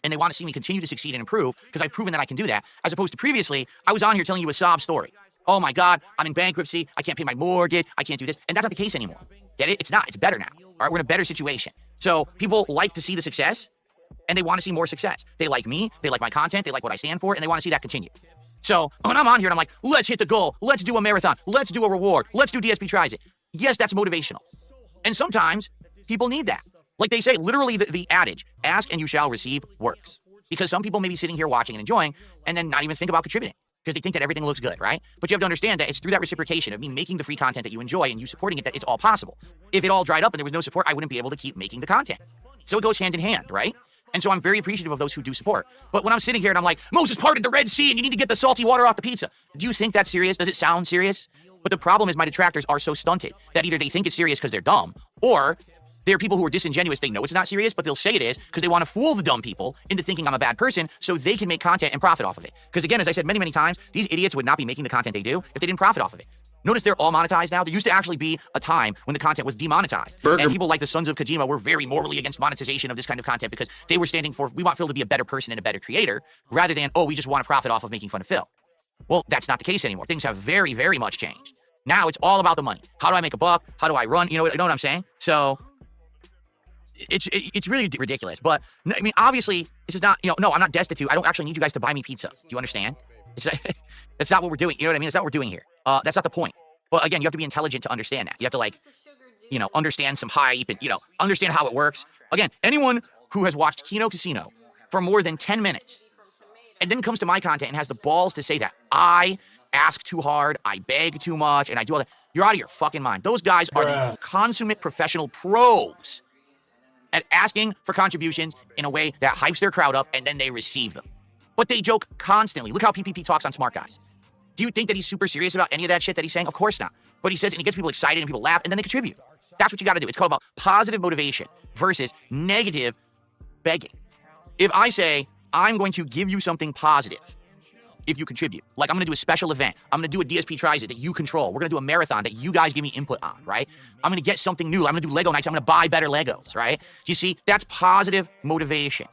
Speaker 4: and they want to see me continue to succeed and improve because I've proven that I can do that, as opposed to previously, I was on here telling you a sob story. Oh my God, I'm in bankruptcy. I can't pay my mortgage. I can't do this. And that's not the case anymore. Get it? It's not. It's better now. All right, we're in a better situation. So people like to see the success and they want to see more success. They like me. They like my content. They like what I stand for, and they want to see that continue. So when I'm on here and I'm like, let's hit the goal. Let's do a marathon. Let's do a reward. Let's do DSP Tries It. Yes, that's motivational. And sometimes people need that. Like they say, literally the adage, ask and you shall receive, works. Because some people may be sitting here watching and enjoying and then not even think about contributing because they think that everything looks good, right? But you have to understand that it's through that reciprocation of me making the free content that you enjoy and you supporting it that it's all possible. If it all dried up and there was no support, I wouldn't be able to keep making the content. So it goes hand in hand, right? And so I'm very appreciative of those who do support. But when I'm sitting here and I'm like, Moses parted the Red Sea and you need to get the salty water off the pizza. Do you think that's serious? Does it sound serious? But the problem is my detractors are so stunted that either they think it's serious because they're dumb, or they're people who are disingenuous. They know it's not serious, but they'll say it is because they want to fool the dumb people into thinking I'm a bad person so they can make content and profit off of it. Because again, as I said many, many times, these idiots would not be making the content they do if they didn't profit off of it. Notice they're all monetized now. There used to actually be a time when the content was demonetized. And people like the Sons of Kojima were very morally against monetization of this kind of content because they were standing for, we want Phil to be a better person and a better creator, rather than, oh, we just want to profit off of making fun of Phil. Well, that's not the case anymore. Things have very, very much changed. Now it's all about the money. How do I make a buck? How do I run? You know what I'm saying? So it's really ridiculous. But I mean, obviously, this is not, no, I'm not destitute. I don't actually need you guys to buy me pizza. Do you understand? That's not what we're doing. You know what I mean? That's not what we're doing here. That's not the point. But again, you have to be intelligent to understand that. You have to, like, understand some hype and, understand how it works. Again, anyone who has watched Kino Casino for more than 10 minutes and then comes to my content and has the balls to say that I ask too hard, I beg too much, and I do all that, you're out of your fucking mind. Those guys are the consummate professional pros at asking for contributions in a way that hypes their crowd up and then they receive them. But they joke constantly. Look how PPP talks on Smart Guys. Do you think that he's super serious about any of that shit that he's saying? Of course not. But he says it and he gets people excited and people laugh and then they contribute. That's what you got to do. It's called about positive motivation versus negative begging. If I say, I'm going to give you something positive if you contribute, like I'm going to do a special event, I'm going to do a DSP Tries It that you control, we're going to do a marathon that you guys give me input on, right? I'm going to get something new, I'm going to do Lego nights, I'm going to buy better Legos, right? You see, that's positive motivation.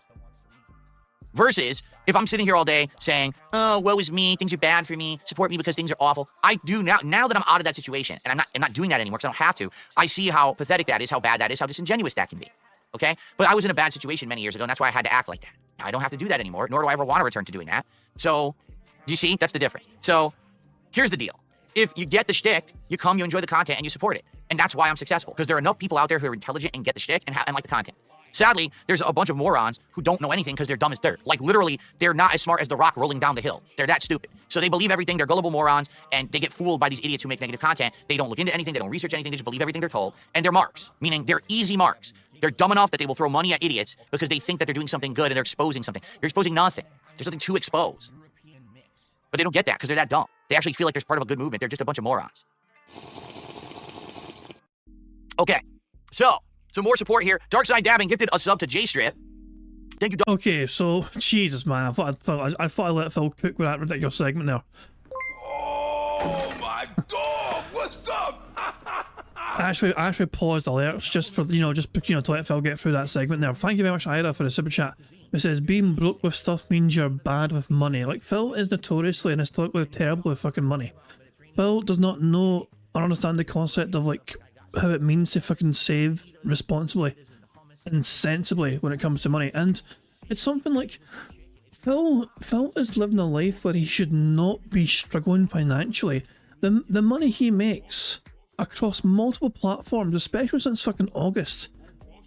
Speaker 4: Versus if I'm sitting here all day saying, oh, woe is me, things are bad for me, support me because things are awful. I do now that I'm out of that situation, and I'm not doing that anymore because I don't have to, I see how pathetic that is, how bad that is, how disingenuous that can be, okay? But I was in a bad situation many years ago, and that's why I had to act like that. Now, I don't have to do that anymore, nor do I ever want to return to doing that. So, you see, that's the difference. So, here's the deal. If you get the shtick, you come, you enjoy the content, and you support it. And that's why I'm successful, because there are enough people out there who are intelligent and get the shtick and like the content. Sadly, there's a bunch of morons who don't know anything because they're dumb as dirt. Like, literally, they're not as smart as the rock rolling down the hill. They're that stupid. So they believe everything. They're gullible morons, and they get fooled by these idiots who make negative content. They don't look into anything. They don't research anything. They just believe everything they're told. And they're marks, meaning they're easy marks. They're dumb enough that they will throw money at idiots because they think that they're doing something good and they're exposing something. You're exposing nothing. There's nothing to expose. But they don't get that because they're that dumb. They actually feel like they're part of a good movement. They're just a bunch of morons. Okay, so some more support here. Darkside Dabbing gifted a sub to J-Strip. Thank you.
Speaker 1: Okay, so Jesus, man, I thought I let Phil cook with that ridiculous segment there.
Speaker 2: Oh my God! What's up?
Speaker 1: I actually paused alerts just for to let Phil get through that segment there. Thank you very much, Ira, for the super chat. It says being broke with stuff means you're bad with money. Like, Phil is notoriously and historically terrible with fucking money. Phil does not know or understand the concept of like how it means to fucking save responsibly and sensibly when it comes to money. And it's something like Phil is living a life where he should not be struggling financially. The money he makes across multiple platforms, especially since fucking August,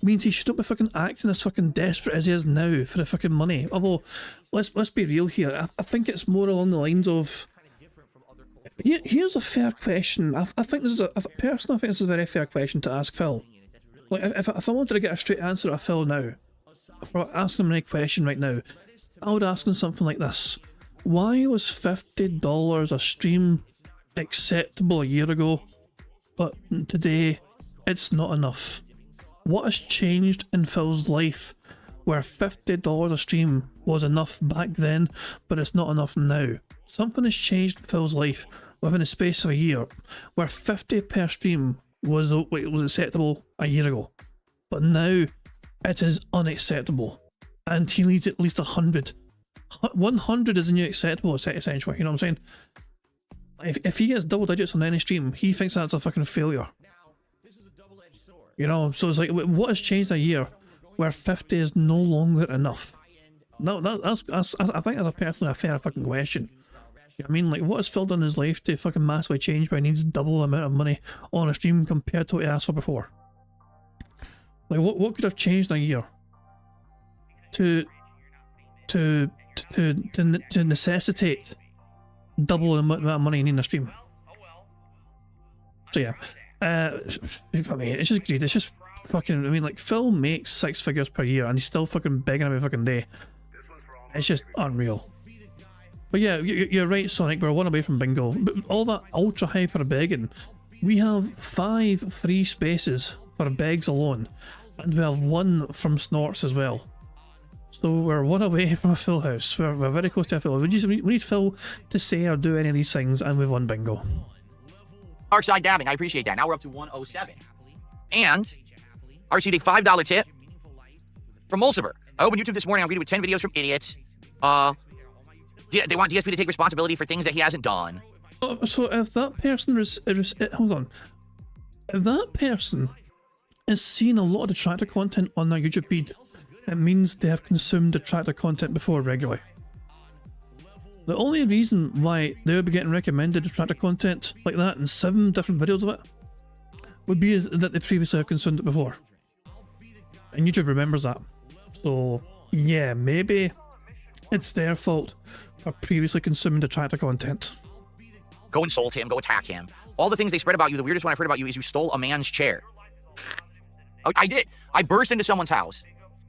Speaker 1: means he shouldn't be fucking acting as fucking desperate as he is now for the fucking money. Although, let's be real here. I think it's more along the lines of, here's a fair question. I think this is a very fair question to ask Phil. Like, if I wanted to get a straight answer out of Phil now, for asking him any question right now, I would ask him something like this. Why was $50 a stream acceptable a year ago, but today it's not enough? What has changed in Phil's life where $50 a stream was enough back then, but it's not enough now? Something has changed in Phil's life within the space of a year where 50 per stream was acceptable a year ago, but now it is unacceptable, and he needs at least 100. 100 is the new acceptable, essentially, you know what I'm saying? If he gets double digits on any stream, he thinks that's a fucking failure. You know, so it's like, what has changed in a year where 50 is no longer enough? No, I think that's a personally a fair fucking question. You know what I mean? Like, what has Phil done in his life to fucking massively change where he needs double the amount of money on a stream compared to what he asked for before? Like, what could have changed in a year to necessitate double the amount of money you need in a stream? So yeah, I mean, it's just greed. It's just fucking, I mean, like, Phil makes 6 figures per year and he's still fucking begging every fucking day. It's just unreal. But yeah, you're right, Sonic, we're one away from bingo. But all that ultra hyper begging, we have 5 free spaces for begs alone, and we have 1 from snorts as well. So we're 1 away from a full house. We're very close to a full house. We need Phil to say or do any of these things, and we've won bingo.
Speaker 4: Dark side dabbing, I appreciate that. Now we're up to 107. And I received a $5 tip from Mulciber. I opened YouTube this morning. I'm greeted with 10 videos from idiots. They want DSP to take responsibility for things that he hasn't done.
Speaker 1: So if that person hold on. If that person is seeing a lot of detractor content on their YouTube feed, it means they have consumed detractor content before regularly. The only reason why they would be getting recommended detractor content like that in 7 different videos of it would be that they previously have consumed it before. And YouTube remembers that. So yeah, maybe it's their fault for previously consuming detractor content.
Speaker 4: Go insult him, go attack him. All the things they spread about you, the weirdest one I've heard about you is you stole a man's chair. I did. I burst into someone's house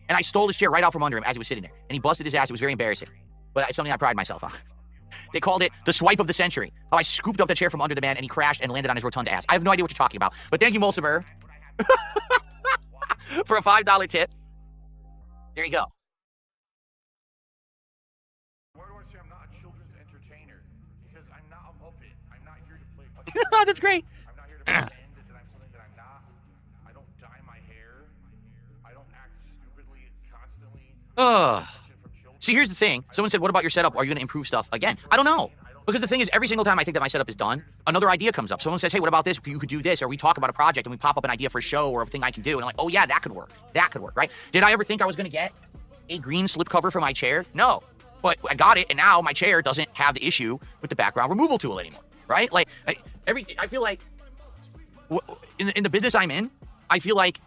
Speaker 4: and I stole his chair right out from under him as he was sitting there. And he busted his ass. It was very embarrassing. But it's something I pride myself on. They called it the swipe of the century. How I scooped up the chair from under the man and he crashed and landed on his rotund ass. I have no idea what you're talking about. But thank you, Mulciber, for a $5 tip. There you go. That's great.
Speaker 14: I'm not here to pretend that I'm something that I'm not. I don't dye my hair. I don't act stupidly constantly.
Speaker 4: See, here's the thing. Someone said, what about your setup? Are you going to improve stuff again? I don't know. Because the thing is, every single time I think that my setup is done, another idea comes up. Someone says, hey, what about this? You could do this. Or we talk about a project and we pop up an idea for a show or a thing I can do. And I'm like, oh yeah, that could work. That could work, right? Did I ever think I was going to get a green slipcover for my chair? No. But I got it, and now my chair doesn't have the issue with the background removal tool anymore, right? Like, I feel like in the business I'm in, I feel like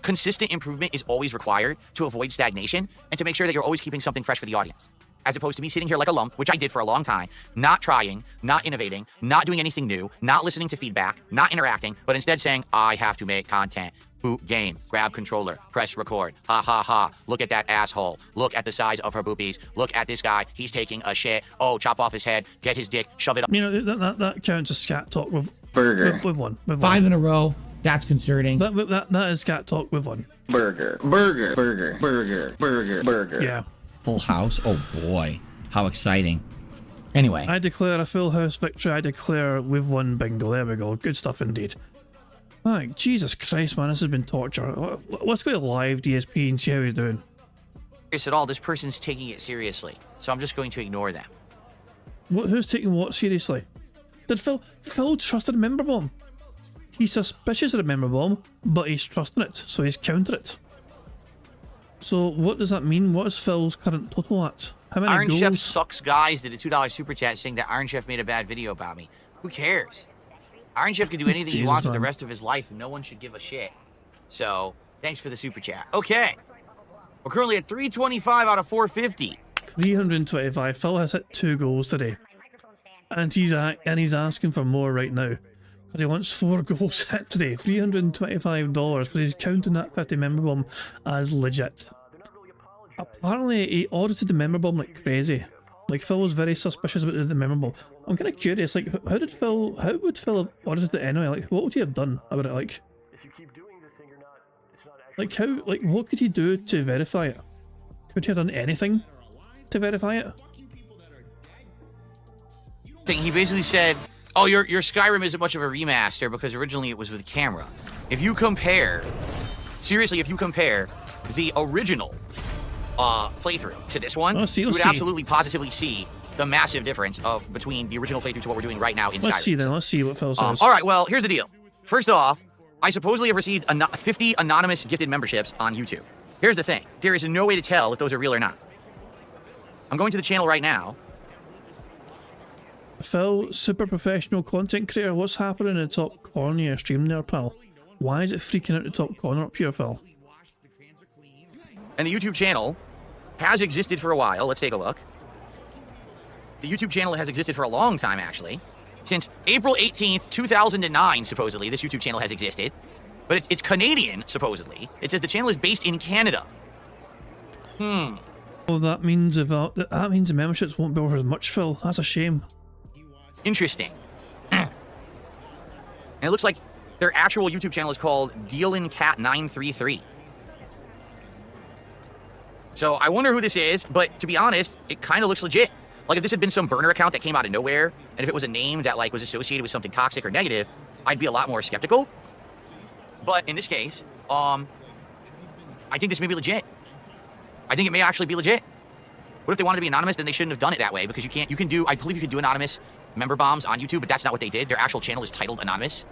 Speaker 4: consistent improvement is always required to avoid stagnation and to make sure that you're always keeping something fresh for the audience. As opposed to me sitting here like a lump, which I did for a long time, not trying, not innovating, not doing anything new, not listening to feedback, not interacting, but instead saying, I have to make content. Boot game, grab controller, press record, ha ha ha, look at that asshole, look at the size of her boobies, look at this guy, he's taking a shit, oh, chop off his head, get his dick, shove it up.
Speaker 1: You know, that counts as scat talk with
Speaker 5: Burger.
Speaker 1: With one.
Speaker 5: 5 in a row, that's concerning.
Speaker 1: That is scat talk with one.
Speaker 5: Burger. Burger. Burger. Burger. Burger. Burger.
Speaker 1: Yeah.
Speaker 5: Full house, oh boy, how exciting. Anyway.
Speaker 1: I declare a full house victory, I declare we've won bingo, there we go, good stuff indeed. Like, Jesus Christ, man, this has been torture. Let's go to live DSP and see how he's doing.
Speaker 4: At all, this person's taking it seriously, so I'm just going to ignore them.
Speaker 1: Who's taking what seriously? Did Phil trusted a member bomb? He's suspicious of a member bomb, but he's trusting it, so he's countered it. So what does that mean? What is Phil's current total at? How many
Speaker 4: Iron
Speaker 1: goals?
Speaker 4: Chef Sucks Guys did a $2 super chat saying that Iron Chef made a bad video about me. Who cares? Iron Chef can do anything he wants with the rest of his life, and no one should give a shit. So, thanks for the super chat. Okay. We're currently at 325 out of 450.
Speaker 1: 325. Phil has hit 2 goals today. And he's asking for more right now. Because he wants 4 goals hit today. $325 because he's counting that 50 member bomb as legit. Apparently he audited the member bomb like crazy. Like Phil was very suspicious about the member bomb. I'm kind of curious, like how would Phil have audited it anyway? Like what would he have done about it? Like how, like what could he do to verify it? Could he have done anything to verify it?
Speaker 4: He basically said, oh, your Skyrim isn't much of a remaster because originally it was with camera. If you compare, seriously, if you compare the original playthrough to this one, you would absolutely positively see the massive difference between the original playthrough to what we're doing right now in Skyrim.
Speaker 1: Let's see then, let's see what Phil says.
Speaker 4: Alright, well, here's the deal. First off, I supposedly have received 50 anonymous gifted memberships on YouTube. Here's the thing. There is no way to tell if those are real or not. I'm going to the channel right now.
Speaker 1: Phil, super professional content creator, what's happening in the top corner of your stream there, pal? Why is it freaking out the top corner up here, Phil?
Speaker 4: And the YouTube channel has existed for a while. Let's take a look. The YouTube channel has existed for a long time, actually. Since April 18th, 2009, supposedly, this YouTube channel has existed. But it's Canadian, supposedly. It says the channel is based in Canada.
Speaker 1: Well, that means the memberships won't be worth as much, Phil. That's a shame.
Speaker 4: Interesting. And it looks like their actual YouTube channel is called DealinCat933. So I wonder who this is, but to be honest, it kind of looks legit. Like if this had been some burner account that came out of nowhere, and if it was a name that like was associated with something toxic or negative, I'd be a lot more skeptical. But in this case, I think this may be legit. I think it may actually be legit. What if they wanted to be anonymous? Then they shouldn't have done it that way because you can do, I believe you can do anonymous member bombs on YouTube, but that's not what they did. Their actual channel is titled Anonymous.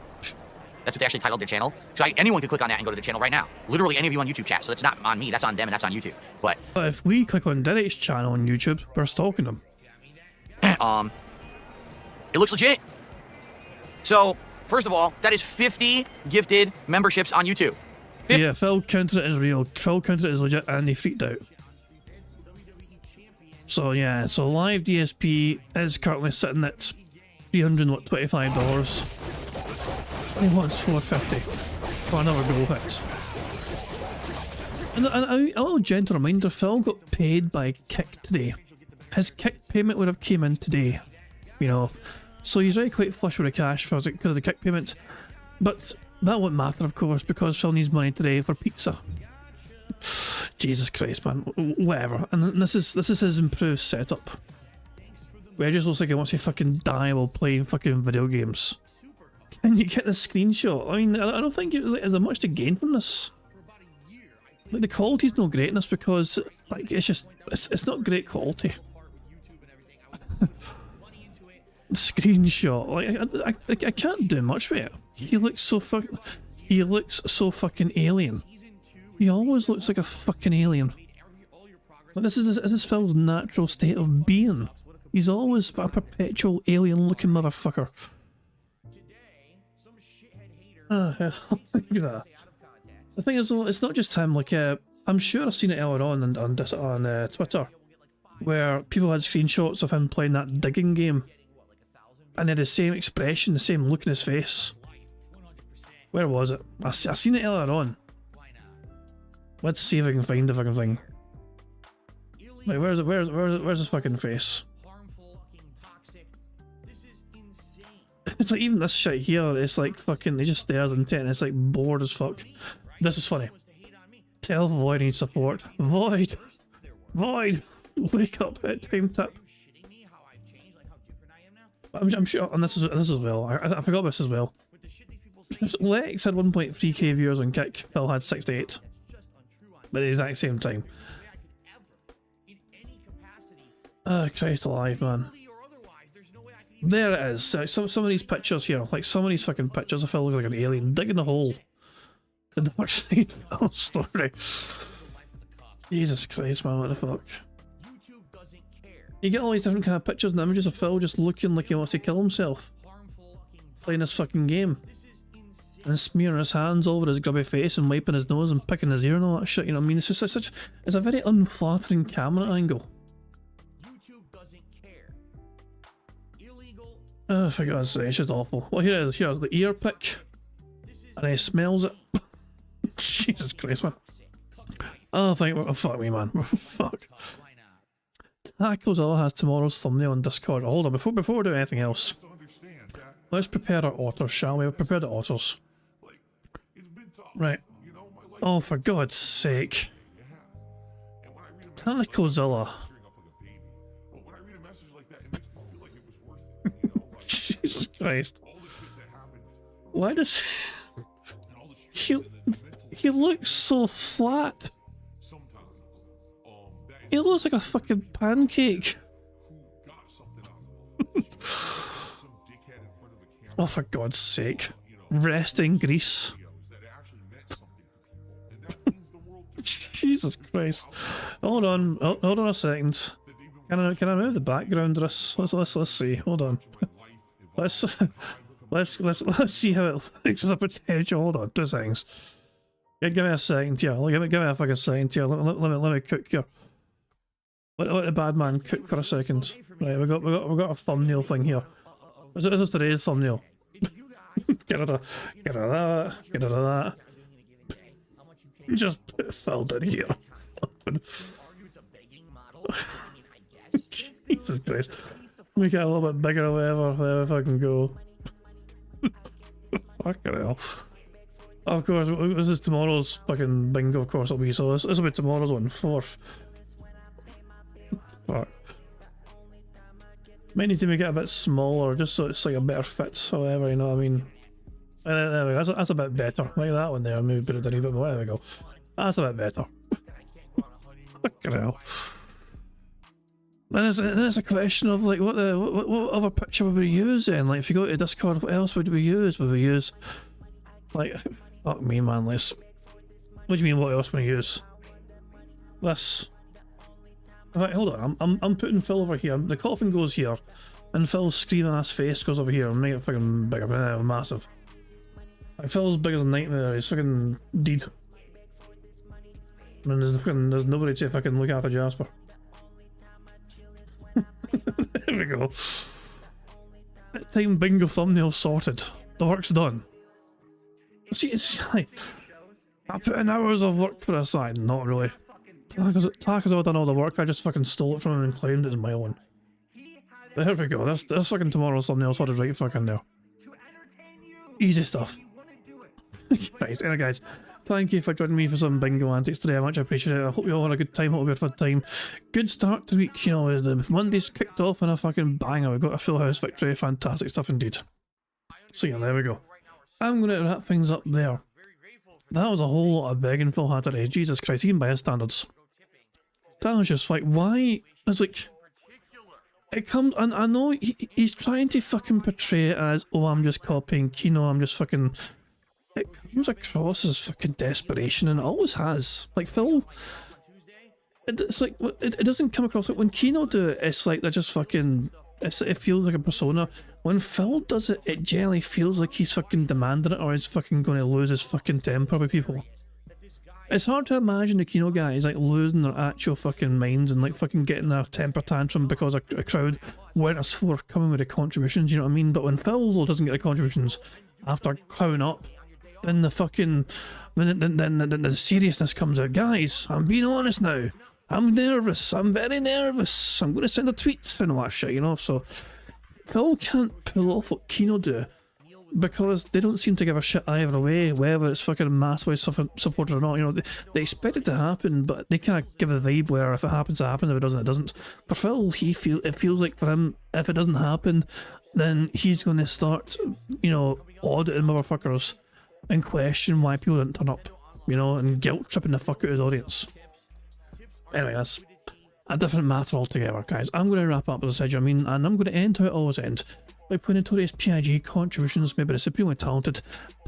Speaker 4: That's what they actually titled their channel. So anyone could click on that and go to the channel right now. Literally any of you on YouTube chat. So that's not on me, that's on them, and that's on YouTube. But
Speaker 1: if we click on Derek's channel on YouTube, we're stalking them.
Speaker 4: It looks legit. So, first of all, that is 50 gifted memberships on YouTube. 50.
Speaker 1: Yeah, Phil counted it as real. Phil counted it as legit, and he freaked out. So yeah, so live DSP is currently sitting at $325. He wants $450 for another goal hit. And a little gentle reminder, Phil got paid by Kick today. His Kick payment would have came in today, you know. So he's really quite flush with the cash because of the Kick payment. But that won't matter, of course, because Phil needs money today for pizza. Jesus Christ, man. Whatever. And this is his improved setup. Where it just looks like he wants to fucking die while playing fucking video games. And you get the screenshot. I mean, I don't think there's much to gain from this. Like, the quality's no great in this because, like, it's not great quality. Screenshot. Like, I can't do much with it. He looks so fucking alien. He always looks like a fucking alien. But this is Phil's natural state of being. He's always a perpetual alien-looking motherfucker. The thing is, though, it's not just him. Like, I'm sure I've seen it earlier on Twitter, where people had screenshots of him playing that digging game, and they had the same expression, the same look in his face. Where was it? I seen it earlier on. Let's see if I can find the fucking thing. Like, where's his fucking face? It's like even this shit here, it's like fucking, he just stares into it and it's like bored as fuck. This is funny. Tell Void needs support. Void! Void! Wake up, time tip. I'm sure, and this as well, I forgot this as well. Lex had 1.3k viewers on Kick, Phil had 68. But at the exact same time. Oh, Christ alive, man. There it is. Some of these pictures here, like some of these fucking pictures of Phil look like an alien digging a hole. The Dark Side Phil story. Jesus Christ, man, what the fuck? You get all these different kind of pictures and images of Phil just looking like he wants to kill himself. Playing this fucking game. And smearing his hands all over his grubby face and wiping his nose and picking his ear and all that shit, you know what I mean? It's just it's a very unflattering camera angle. Oh, for God's sake, it's just awful. Well, here it is. Here's the ear pick. And he smells it. Jesus Christ, man. Oh, fuck me, man. Fuck. Tacozilla has tomorrow's thumbnail on Discord. Hold on, before we do anything else, let's prepare our authors, shall we? We'll prepare the authors. Right. Oh, for God's sake. Tacozilla. Jesus Christ. Why does he looks so flat? He looks like a fucking pancake. Oh, for God's sake. Rest in Greece. Jesus Christ. Hold on a second. Can I move the background of this? Let's see. Hold on. Let's see how it looks as a potential. Hold on, 2 seconds. Give me a second here. Give me a fucking second here. Let me cook here. Let the bad man cook for a second. Right, we got a thumbnail thing here. This is today's thumbnail. Get rid of that. Just put Phil in here. Jesus Christ. Make it a little bit bigger or whatever if I can go. Fucking hell. Of course, this is tomorrow's fucking bingo, of course it'll be, so this will be tomorrow's one, 4th. Fuck. Might need to make it a bit smaller, just so it's like a better fit, or whatever, you know what I mean? There we go, that's a bit better. Like that one there, maybe put it down a bit more, there we go. That's a bit better. Fucking hell. Then it's a question of like what other picture would we use then? Like if you go to Discord, what else would we use? Would we use like fuck me man, what do you mean what else would we use? This. Right, hold on, I'm putting Phil over here. The coffin goes here, and Phil's screen ass face goes over here and make it fucking bigger, massive. Like Phil's bigger than Nightmare, he's fucking dead. I mean there's nobody to fucking look after Jasper. There we go. Time bingo thumbnail sorted. The work's done. See, it's like I put in hours of work for this side. Not really. Tack has all done all the work. I just fucking stole it from him and claimed it as my own. There we go. That's fucking tomorrow's thumbnail sorted right fucking there. Easy stuff. Right, anyway guys, thank you for joining me for some bingo antics today. I much appreciate it. I hope you all had a good time. Hope you had a fun time. Good start to the week, you know. The Monday's kicked off in a fucking banger. We got a full house victory. Fantastic stuff indeed. So yeah, there we go. I'm going to wrap things up there. That was a whole lot of begging Phil had today. Jesus Christ, even by his standards. That was just like, why? It's like, it comes, and I know he's trying to fucking portray it as, oh, I'm just copying Kino, I'm just fucking. It comes across as fucking desperation, and it always has. Like Phil, it's like it doesn't come across like when Kino do it. It's like they're just fucking. It feels like a persona. When Phil does it, it generally feels like he's fucking demanding it, or he's fucking going to lose his fucking temper with people. It's hard to imagine the Kino guys like losing their actual fucking minds and like fucking getting a temper tantrum because a crowd weren't as forthcoming with the contributions. You know what I mean? But when Phil doesn't get the contributions after clowning up, then the fucking then the seriousness comes out. Guys, I'm being honest now. I'm nervous. I'm very nervous. I'm going to send a tweet and all that shit, you know. So Phil can't pull off what Kino do because they don't seem to give a shit either way, whether it's fucking massively supported or not. You know, they expect it to happen, but they kind of give a vibe where if it happens, it happens. If it doesn't, it doesn't. For Phil, it feels like for him, if it doesn't happen, then he's going to start, you know, auditing motherfuckers and question why people didn't turn up, you know, and guilt tripping the fuck out of his audience. Anyway, that's a different matter altogether, guys. I'm going to wrap up, as I said, you know what I mean, and I'm going to end how it always ends by playing notorious PIG contributions made by the supremely talented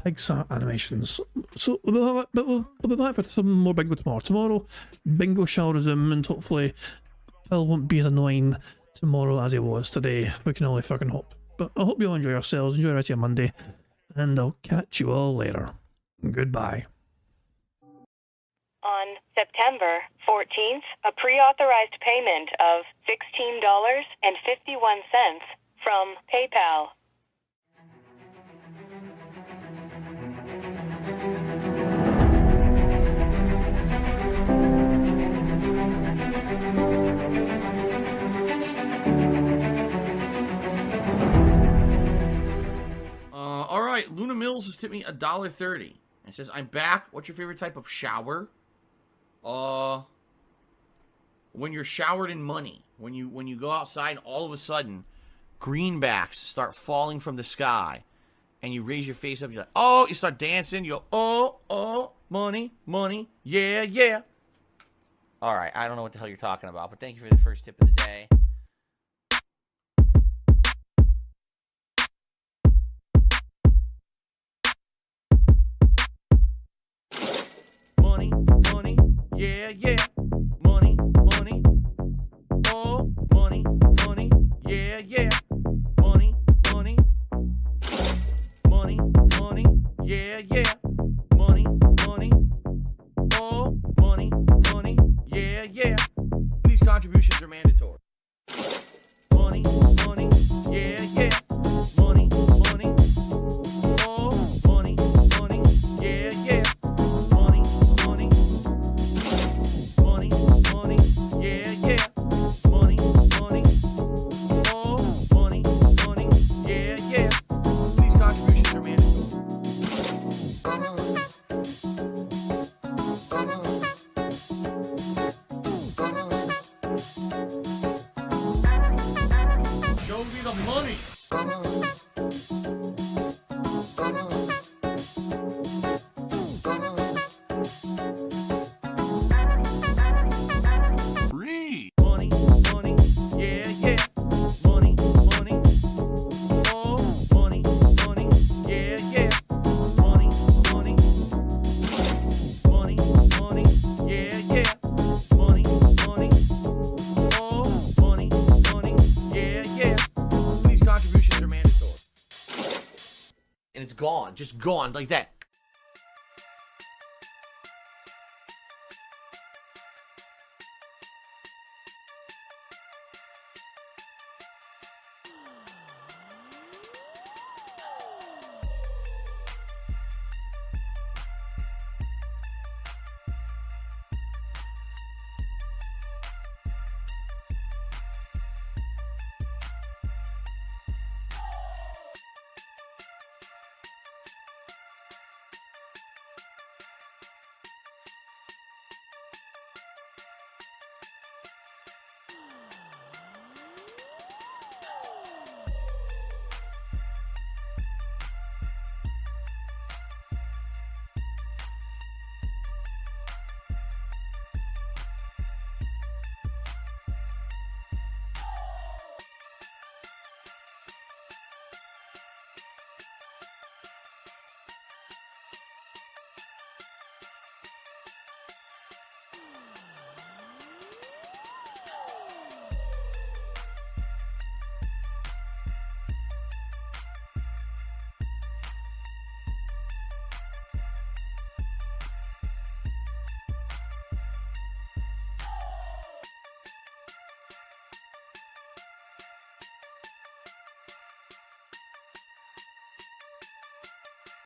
Speaker 1: Pixar Animations. So we'll be back for some more bingo tomorrow. Tomorrow, bingo shall resume, and hopefully Phil won't be as annoying tomorrow as he was today. We can only fucking hope. But I hope you all enjoy yourselves, enjoy the rest of your Monday, and I'll catch you all later. Goodbye.
Speaker 15: On September 14th, a pre-authorized payment of $16.51 from PayPal.
Speaker 5: All right, Luna Mills has tipped me $1.30. It says, I'm back. What's your favorite type of shower? When you're showered in money. When you go outside and all of a sudden, greenbacks start falling from the sky. And you raise your face up, you're like, oh, you start dancing, you go, oh, money, money, yeah, yeah. All right, I don't know what the hell you're talking about, but thank you for the first tip of the day. Money, money, yeah, yeah. Money, money, oh, money, money, yeah, yeah. Money, money, money, money, yeah, yeah. Money, money, oh, money, money, yeah, yeah. These contributions are mandatory. Money, money, yeah, yeah. Money, money, oh, money, money, yeah, yeah. Money, money, money, money, yeah, yeah. Money, money, oh, money, money, yeah, yeah. These contributions are mandatory. Show me the money.
Speaker 3: Free.
Speaker 5: Money, money, yeah, yeah. Money, money, oh, money, money, yeah, yeah. Money, money, money, money, yeah, yeah. Money, money, oh, money, money, yeah, yeah. These contributions are mandatory. And it's gone, just gone like that.